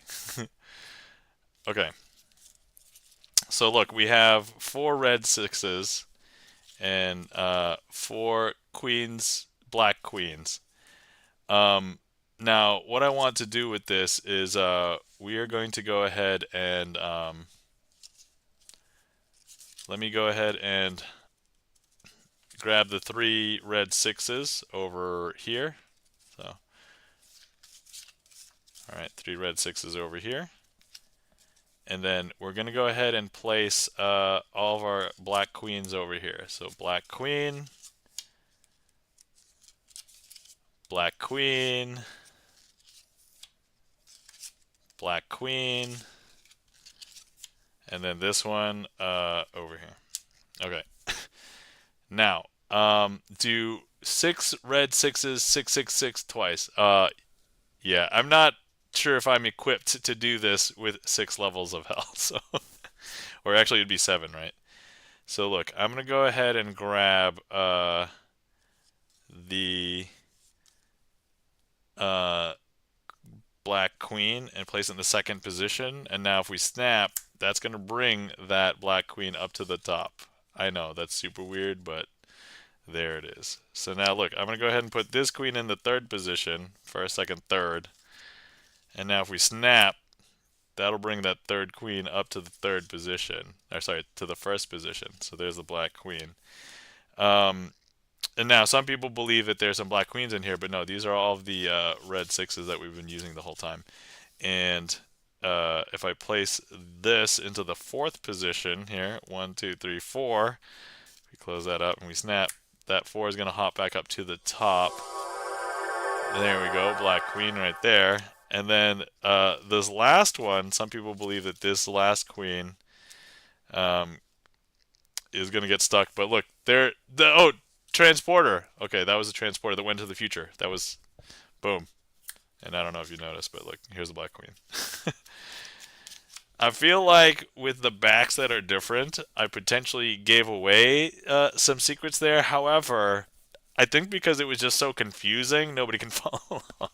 Speaker 1: Okay. So look, we have four red sixes and four queens, black queens. Now, what I want to do with this is we are going to go ahead and let me go ahead and grab the three red sixes over here. So, all right, three red sixes over here. And then we're going to go ahead and place all of our black queens over here. So black queen, black queen, black queen, and then this one over here. Okay. Now, do six red sixes, 666 twice. Yeah, I'm not sure if I'm equipped to do this with 6 levels of hell. So, or actually, it'd be 7, right? So look, I'm gonna go ahead and grab the uh, black queen and place it in the second position. And now, if we snap, that's gonna bring that black queen up to the top. I know that's super weird, but there it is. So now look, I'm going to go ahead and put this queen in the third position, first, second, third. And now if we snap, that'll bring that third queen up to the third position. Or sorry, to the first position. So there's the black queen. And now some people believe that there's some black queens in here, but no, these are all of the red sixes that we've been using the whole time. And if I place this into the fourth position here, 1, 2, 3, 4, we close that up and we snap, that 4 is going to hop back up to the top. There we go, black queen right there. And then this last one, some people believe that this last queen is going to get stuck. But look, oh, transporter. Okay, that was a transporter that went to the future. That was, boom. And I don't know if you noticed, but look, here's the black queen. I feel like with the backs that are different, I potentially gave away some secrets there. However, I think because it was just so confusing, nobody can follow along.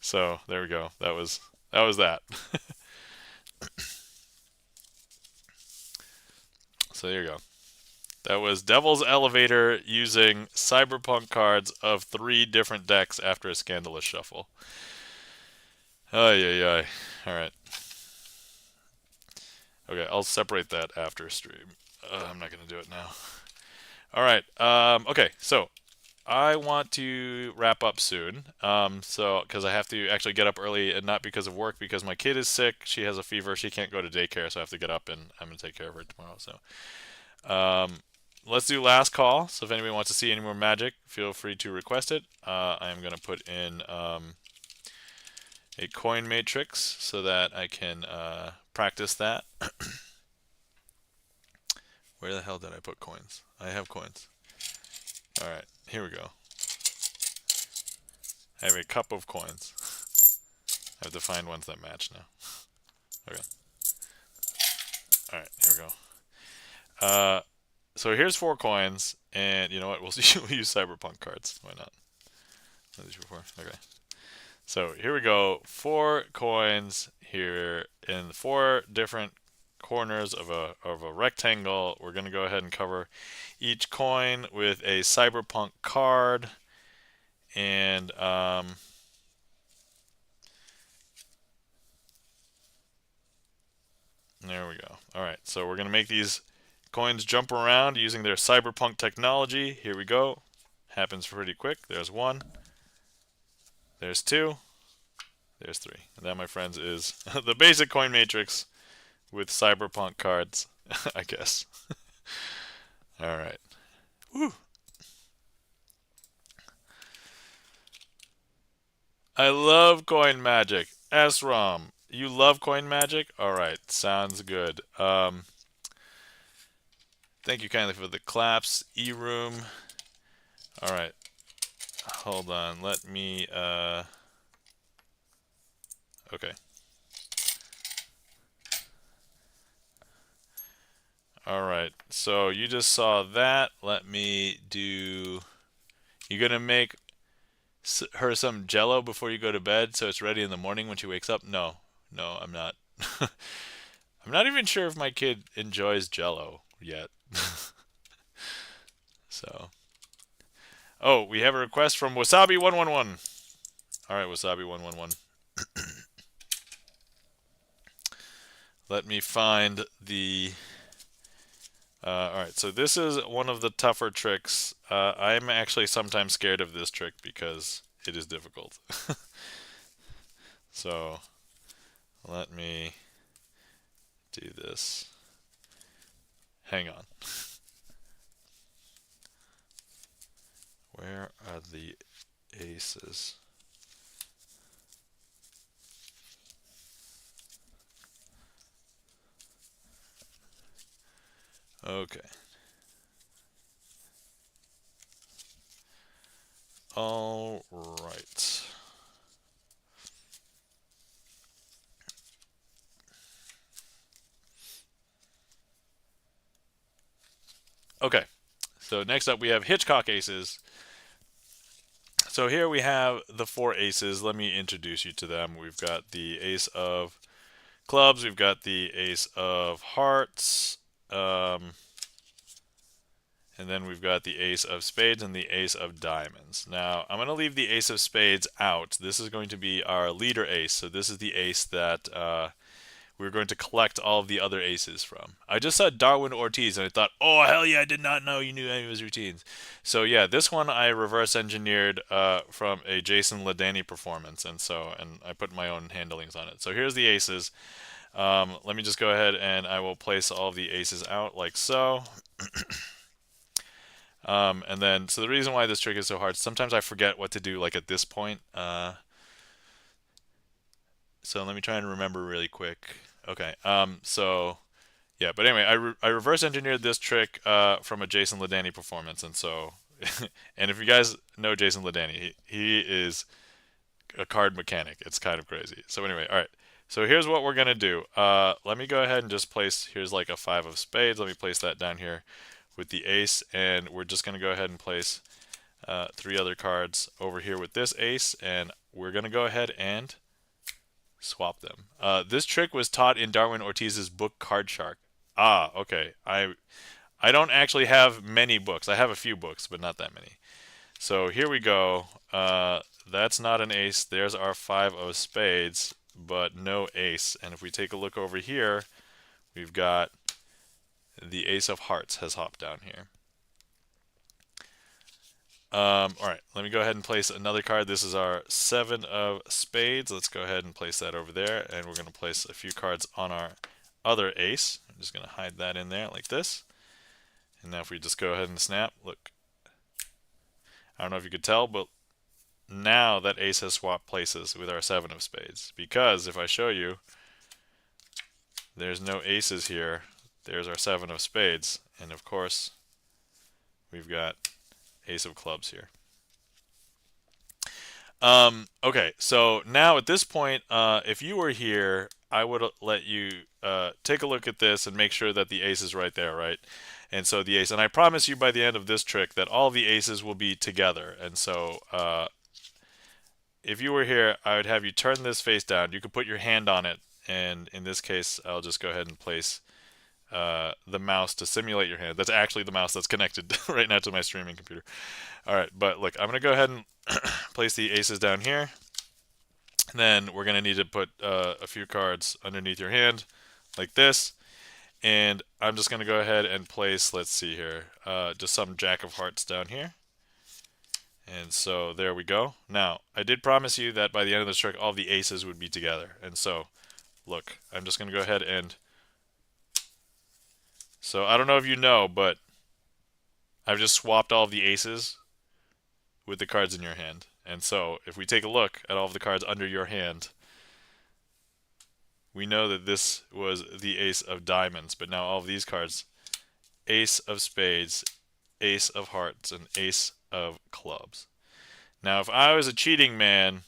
Speaker 1: So there we go. That was that. So there you go. That was Devil's Elevator using Cyberpunk cards of 3 different decks after a scandalous shuffle. Ay, ay, ay. Alright. Okay, I'll separate that after stream. I'm not going to do it now. Alright, okay, so I want to wrap up soon. Because I have to actually get up early, and not because of work, because my kid is sick. She has a fever. She can't go to daycare, so I have to get up, and I'm going to take care of her tomorrow. So, let's do last call. So if anybody wants to see any more magic, feel free to request it. I am going to put in a coin matrix so that I can practice that. Where the hell did I put coins? I have coins. Alright, here we go. I have a cup of coins. I have to find ones that match now. Okay. Alright, here we go. So here's 4 coins, and you know what? We'll use Cyberpunk cards. Why not? These before. Okay. So here we go. 4 coins here in 4 different corners of a rectangle. We're going to go ahead and cover each coin with a Cyberpunk card, and there we go. All right, so we're going to make these coins jump around using their Cyberpunk technology. Here we go. Happens pretty quick. There's 1. There's 2. There's 3. And that, my friends, is the basic coin matrix with Cyberpunk cards, I guess. All right. Woo. I love coin magic. SROM, you love coin magic? All right, sounds good. Thank you kindly for the claps, E-Room. All right, hold on. Let me. Okay. All right. So you just saw that. Let me do. You're gonna make her some Jello before you go to bed, so it's ready in the morning when she wakes up. No, no, I'm not. I'm not even sure if my kid enjoys Jello yet. So. Oh, we have a request from Wasabi111. All right, Wasabi111. Let me find the. Alright, so this is one of the tougher tricks. I'm actually sometimes scared of this trick because it is difficult. So, let me do this. Hang on. Where are the aces? Okay. All right. Okay. So next up we have Hitchcock aces. So here we have the 4 aces. Let me introduce you to them. We've got the ace of clubs. We've got the ace of hearts. And then we've got the ace of spades and the ace of diamonds. Now, I'm going to leave the ace of spades out. This is going to be our leader ace. So this is the ace that we were going to collect all of the other aces from. I just saw Darwin Ortiz and I thought, oh hell yeah, I did not know you knew any of his routines. So yeah, this one I reverse engineered from a Jason Ladany performance, and I put my own handlings on it. So here's the aces. Let me just go ahead and I will place all of the aces out like so. And then, so the reason why this trick is so hard, sometimes I forget what to do like at this point. So let me try and remember really quick. Okay. So yeah, but anyway, I reverse engineered this trick from a Jason Ladany performance, and so and if you guys know Jason Ladany, he is a card mechanic. It's kind of crazy. So anyway, all right. So here's what we're gonna do. Let me go ahead and just place. Here's like a 5 of spades. Let me place that down here with the ace, and we're just gonna go ahead and place 3 other cards over here with this ace, and we're gonna go ahead and swap them. This trick was taught in Darwin Ortiz's book Card Shark. Ah, okay. I don't actually have many books. I have a few books, but not that many. So here we go. That's not an ace. There's our 5 of spades, but no ace. And if we take a look over here, we've got the ace of hearts has hopped down here. All right, let me go ahead and place another card. This is our 7 of spades. Let's go ahead and place that over there, and we're going to place a few cards on our other ace. I'm just going to hide that in there like this. And now if we just go ahead and snap, look. I don't know if you could tell, but now that ace has swapped places with our 7 of spades. Because if I show you, there's no aces here. There's our 7 of spades. And of course, we've got ace of clubs here. Okay, so now at this point, if you were here, I would let you take a look at this and make sure that the ace is right there, right? And so the ace, and I promise you by the end of this trick that all the aces will be together. And so if you were here, I would have you turn this face down. You could put your hand on it, and in this case, I'll just go ahead and place the mouse to simulate your hand. That's actually the mouse that's connected right now to my streaming computer. All right, but look, I'm going to go ahead and place the aces down here. And then we're going to need to put a few cards underneath your hand like this. And I'm just going to go ahead and place, let's see here, just some jack of hearts down here. And so there we go. Now, I did promise you that by the end of this trick, all the aces would be together. And so, look, I'm just going to go ahead and... So I don't know if you know, but I've just swapped all of the aces with the cards in your hand. And so if we take a look at all of the cards under your hand, we know that this was the ace of diamonds, but now all of these cards, ace of spades, ace of hearts, and ace of clubs. Now if I was a cheating man,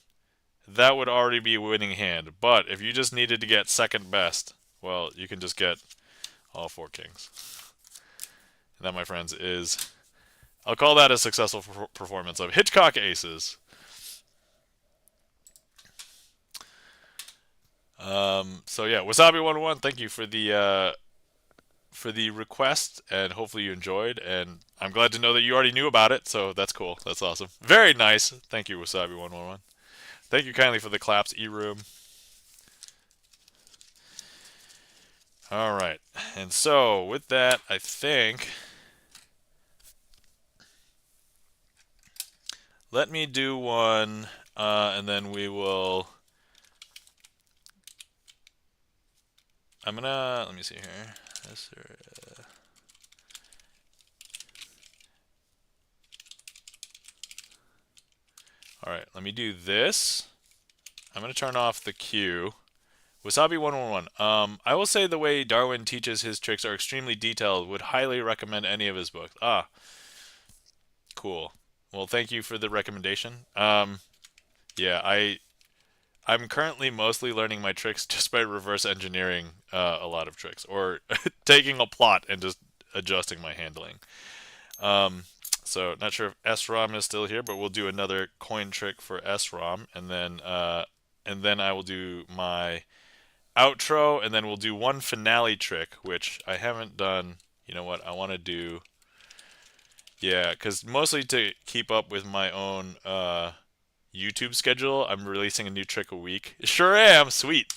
Speaker 1: that would already be a winning hand. But if you just needed to get second best, well, you can just get all 4 kings. And that, my friends, is... I'll call that a successful performance of Hitchcock Aces. So yeah, Wasabi 101, thank you for the request, and hopefully you enjoyed. And I'm glad to know that you already knew about it, so that's cool. That's awesome. Very nice. Thank you, Wasabi 101. Thank you kindly for the claps, E-Room. All right, and so with that, I think let me do one, and then we will. I'm gonna let me see here. All right, let me do this. I'm gonna turn off the queue. Wasabi 111. I will say the way Darwin teaches his tricks are extremely detailed. Would highly recommend any of his books. Ah, cool. Well, thank you for the recommendation. Yeah, I'm currently mostly learning my tricks just by reverse engineering a lot of tricks, or taking a plot and just adjusting my handling. So not sure if SROM is still here, but we'll do another coin trick for SROM, and then I will do my outro, and then we'll do one finale trick, which I haven't done. You know what? I want to do, yeah, because mostly to keep up with my own YouTube schedule, I'm releasing a new trick a week. Sure am, sweet.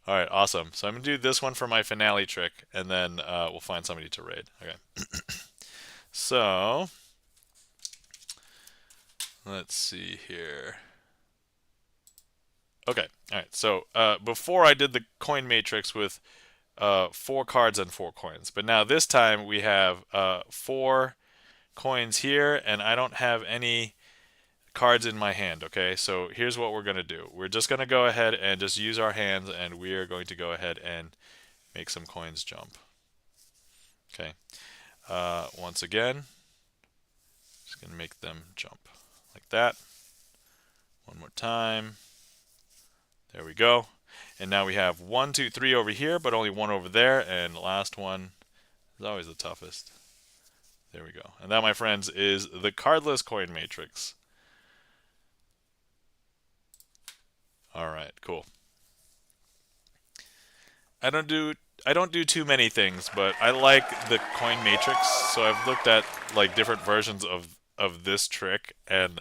Speaker 1: All right, awesome. So I'm gonna do this one for my finale trick, and then we'll find somebody to raid. Okay. So let's see here. Okay. All right. So before I did the coin matrix with 4 cards and 4 coins, but now this time we have 4 coins here, and I don't have any cards in my hand. Okay. So here's what we're gonna do. We're just gonna go ahead and just use our hands, and we are going to go ahead and make some coins jump. Okay. Once again, just gonna make them jump like that. One more time. There we go. And now we have 1, 2, 3 over here, but only 1 over there. And the last one is always the toughest. There we go. And that, my friends, is the cardless coin matrix. All right, cool. I don't do too many things, but I like the coin matrix. So I've looked at like different versions of this trick, and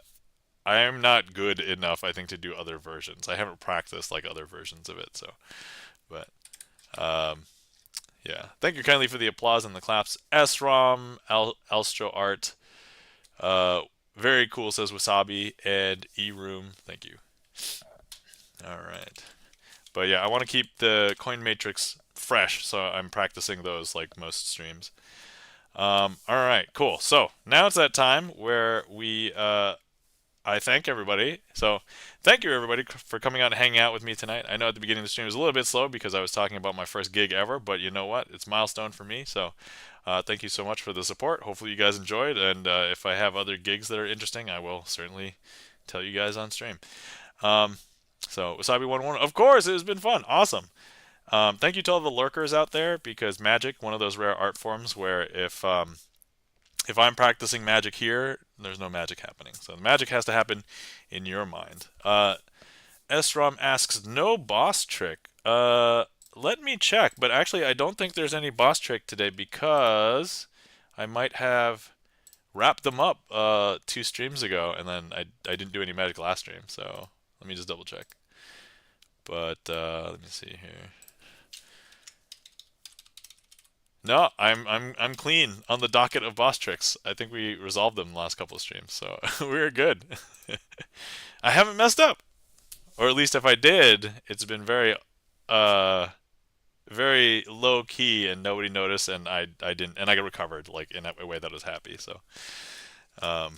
Speaker 1: I am not good enough, I think, to do other versions. I haven't practiced like other versions of it, so. But yeah, thank you kindly for the applause and the claps. SROM, Elstro Art, uh, very cool, says Wasabi, and E-Room, thank you. All right. But yeah, I want to keep the coin matrix fresh, so I'm practicing those like most streams. All right, cool. So now it's that time where I thank everybody. So, thank you everybody for coming out and hanging out with me tonight. I know at the beginning of the stream it was a little bit slow because I was talking about my first gig ever, but you know what? It's a milestone for me. So, thank you so much for the support. Hopefully, you guys enjoyed. And if I have other gigs that are interesting, I will certainly tell you guys on stream. Um, so, Wasabi 101, of course, it has been fun. Awesome. Thank you to all the lurkers out there because Magic, one of those rare art forms where if I'm practicing magic here, there's no magic happening. So the magic has to happen in your mind. Esrom asks, no boss trick. Let me check, but actually I don't think there's any boss trick today because I might have wrapped them up 2 streams ago, and then I didn't do any magic last stream. So let me just double check. But let me see here. No, I'm clean on the docket of boss tricks. I think we resolved them the last couple of streams, so we're good. I haven't messed up, or at least if I did, it's been uh very low key and nobody noticed, and I didn't, and I got recovered like in a way that was happy. So, um,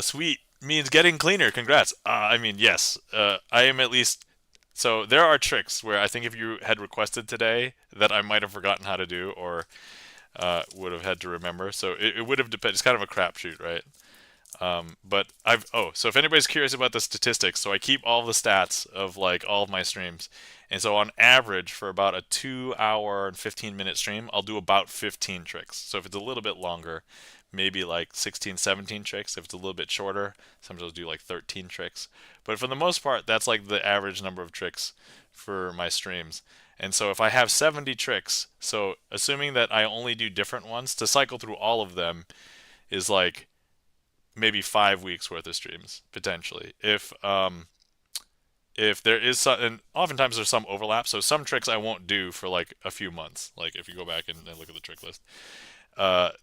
Speaker 1: sweet means getting cleaner. Congrats. I mean, yes. I am at least. So there are tricks where I think if you had requested today that I might have forgotten how to do or would have had to remember. So it would have depended. It's kind of a crapshoot, right? But so if anybody's curious about the statistics, so I keep all the stats of like all of my streams. And so on average for about a 2 hour and 15-minute stream, I'll do about 15 tricks. So if it's a little bit longer, maybe like 16, 17 tricks. If it's a little bit shorter, sometimes I'll do like 13 tricks. But for the most part, that's like the average number of tricks for my streams. And so if I have 70 tricks, so assuming that I only do different ones, to cycle through all of them is like maybe 5 weeks worth of streams potentially. If there is some, and oftentimes there's some overlap, so some tricks I won't do for like a few months. Like if you go back and look at the trick list,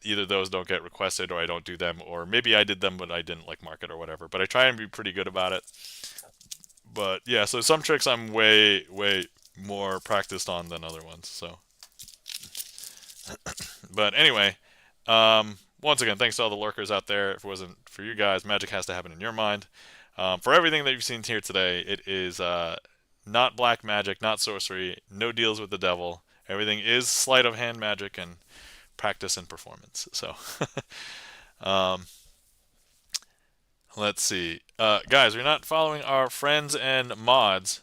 Speaker 1: either those don't get requested or I don't do them, or maybe I did them but I didn't like mark it or whatever. But I try and be pretty good about it. But yeah, so some tricks I'm way more practiced on than other ones. So, but anyway, once again, thanks to all the lurkers out there. If it wasn't for you guys, magic has to happen in your mind. For everything that you've seen here today, it is not black magic, not sorcery, no deals with the devil. Everything is sleight of hand magic and practice and performance. So, um, let's see. Guys, we're not following our friends and mods.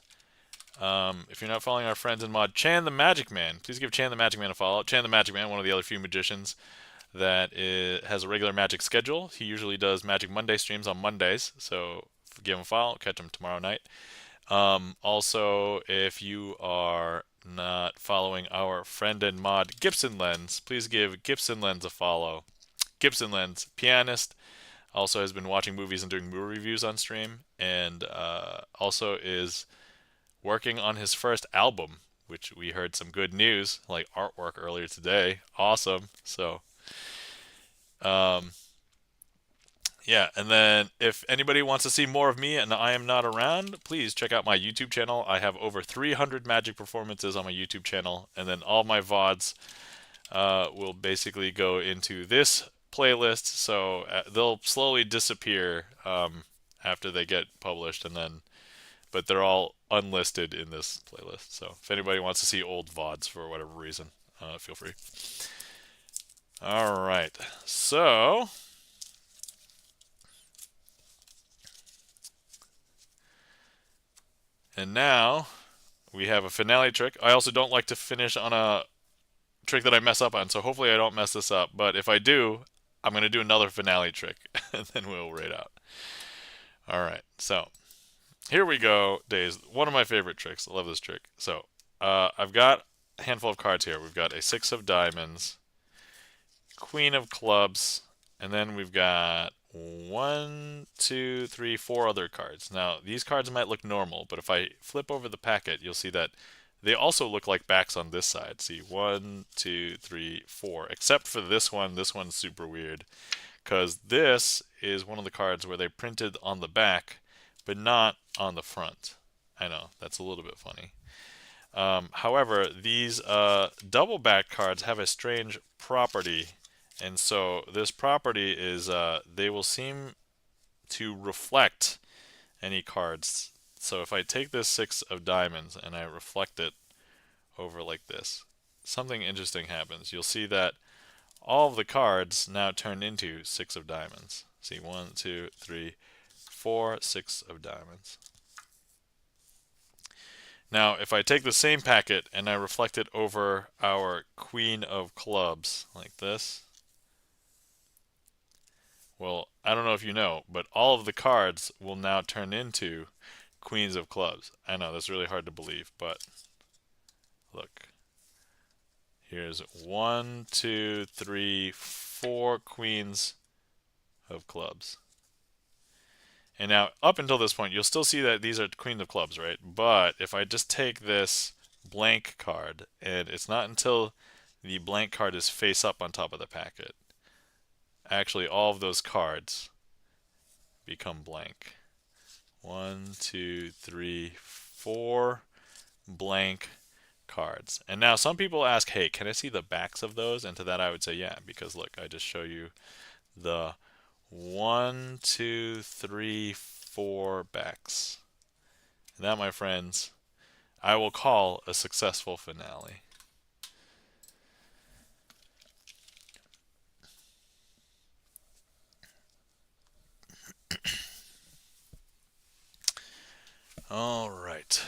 Speaker 1: If you're not following our friends and mod, Chan the Magic Man, please give Chan the Magic Man a follow. Chan the Magic Man, one of the other few magicians that has a regular magic schedule. He usually does Magic Monday streams on Mondays, so give him a follow. Catch him tomorrow night. Also, if you are not following our friend and mod Gibson Lens, please give Gibson Lens a follow. Gibson Lens, pianist, also has been watching movies and doing movie reviews on stream, and also is working on his first album, which we heard some good news, like artwork earlier today. Awesome. So, um, yeah, and then if anybody wants to see more of me and I am not around, please check out my YouTube channel. I have over 300 magic performances on my YouTube channel, and then all my VODs will basically go into this playlist. So they'll slowly disappear after they get published, and then but they're all unlisted in this playlist. So if anybody wants to see old VODs for whatever reason, feel free. All right, so. And now we have a finale trick. I also don't like to finish on a trick that I mess up on, so hopefully I don't mess this up. But if I do, I'm going to do another finale trick, and then we'll rate out. All right, so here we go, Days. One of my favorite tricks. I love this trick. So I've got a handful of cards here. We've got a 6 of diamonds, Queen of clubs, and then we've got 1, 2, 3, 4 other cards. Now, these cards might look normal, but if I flip over the packet, you'll see that they also look like backs on this side. See, 1, 2, 3, 4. Except for this one. This one's super weird, because this is one of the cards where they printed on the back, but not on the front. I know, that's a little bit funny. However, these double back cards have a strange property. And so this property is they will seem to reflect any cards. So if I take this 6 of diamonds and I reflect it over like this, something interesting happens. You'll see that all of the cards now turn into 6 of diamonds. See, 1, 2, 3, 4, 6 of diamonds. Now, if I take the same packet and I reflect it over our Queen of clubs like this, well, I don't know if you know, but all of the cards will now turn into queens of clubs. I know, that's really hard to believe, but look. Here's 1, 2, 3, 4 queens of clubs. And now, up until this point, you'll still see that these are queens of clubs, right? But if I just take this blank card, and it's not until the blank card is face up on top of the packet, actually all of those cards become blank. 1, 2, 3, 4 blank cards. And now some people ask, hey, can I see the backs of those? And to that I would say yeah, because look, I just show you the 1, 2, 3, 4 backs. And that, my friends, I will call a successful finale. All right.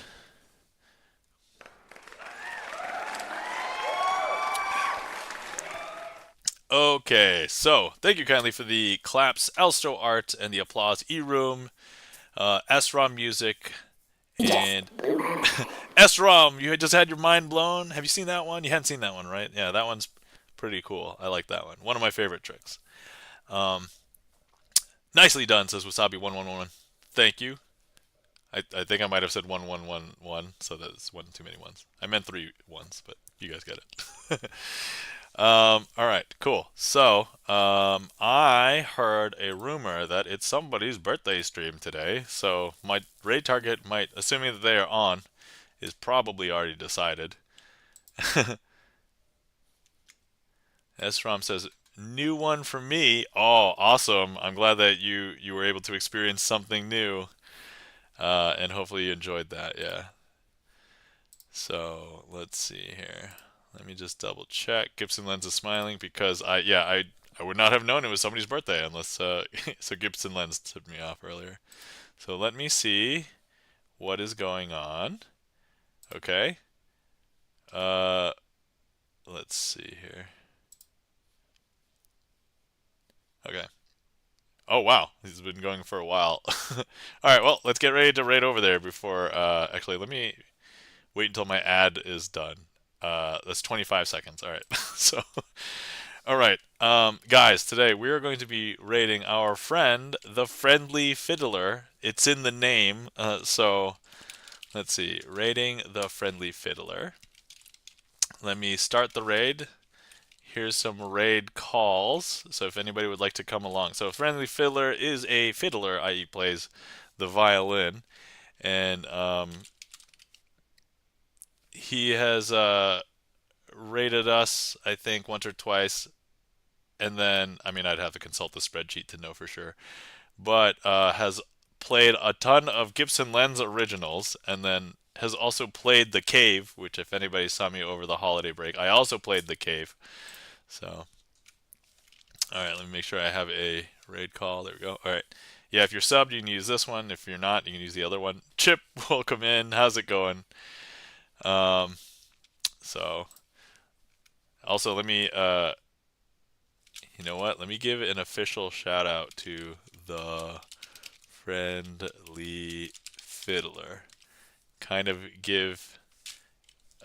Speaker 1: Okay, so thank you kindly for the claps, Elstro art, and the applause, E-Room, SROM music, and SROM. You had just had your mind blown. Have you seen that one? You hadn't seen that one, right? Yeah, that one's pretty cool. I like that one. One of my favorite tricks. Um, nicely done, says Wasabi1111. Thank you. I think I might have said 1111, so that's one too many ones. I meant 3 ones, but you guys get it. All right, cool. So, I heard a rumor that it's somebody's birthday stream today. So my raid target might, assuming that they are on, is probably already decided. SROM says, new one for me. Oh, awesome. I'm glad that you were able to experience something new. And hopefully you enjoyed that, yeah. So, let's see here. Let me just double check. Gibson Lens is smiling because I would not have known it was somebody's birthday unless so Gibson Lens tipped me off earlier. So let me see what is going on. Okay. Uh let's see here. Okay. Oh wow, this has been going for a while. All right, well, let's get ready to raid over there before actually let me wait until my ad is done. That's 25 seconds. All right. So, all right, guys. Today we are going to be rating our friend, the Friendly Fiddler. It's in the name. So Let's see. Raiding the Friendly Fiddler. Let me start the raid. Here's some raid calls. So if anybody would like to come along. So Friendly Fiddler is a fiddler, i.e. plays the violin. And he has raided us, I think, once or twice. And then, I mean, I'd have to consult the spreadsheet to know for sure. But has played a ton of Gibson Lens originals, and then has also played The Cave, which if anybody saw me over the holiday break, I also played The Cave. So, all right, let me make sure I have a raid call. There we go. All right. Yeah, if you're subbed, you can use this one. If you're not, you can use the other one. Chip, welcome in. How's it going? Um, so, also, let me, you know what? Let me give an official shout out to the Friendly Fiddler. Kind of give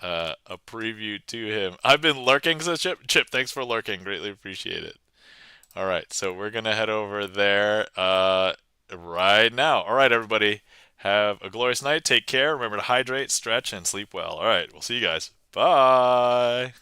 Speaker 1: a preview to him. I've been lurking, says Chip. Chip, thanks for lurking. Greatly appreciate it. All right, so we're going to head over there right now. All right, everybody. Have a glorious night. Take care. Remember to hydrate, stretch, and sleep well. All right, we'll see you guys. Bye.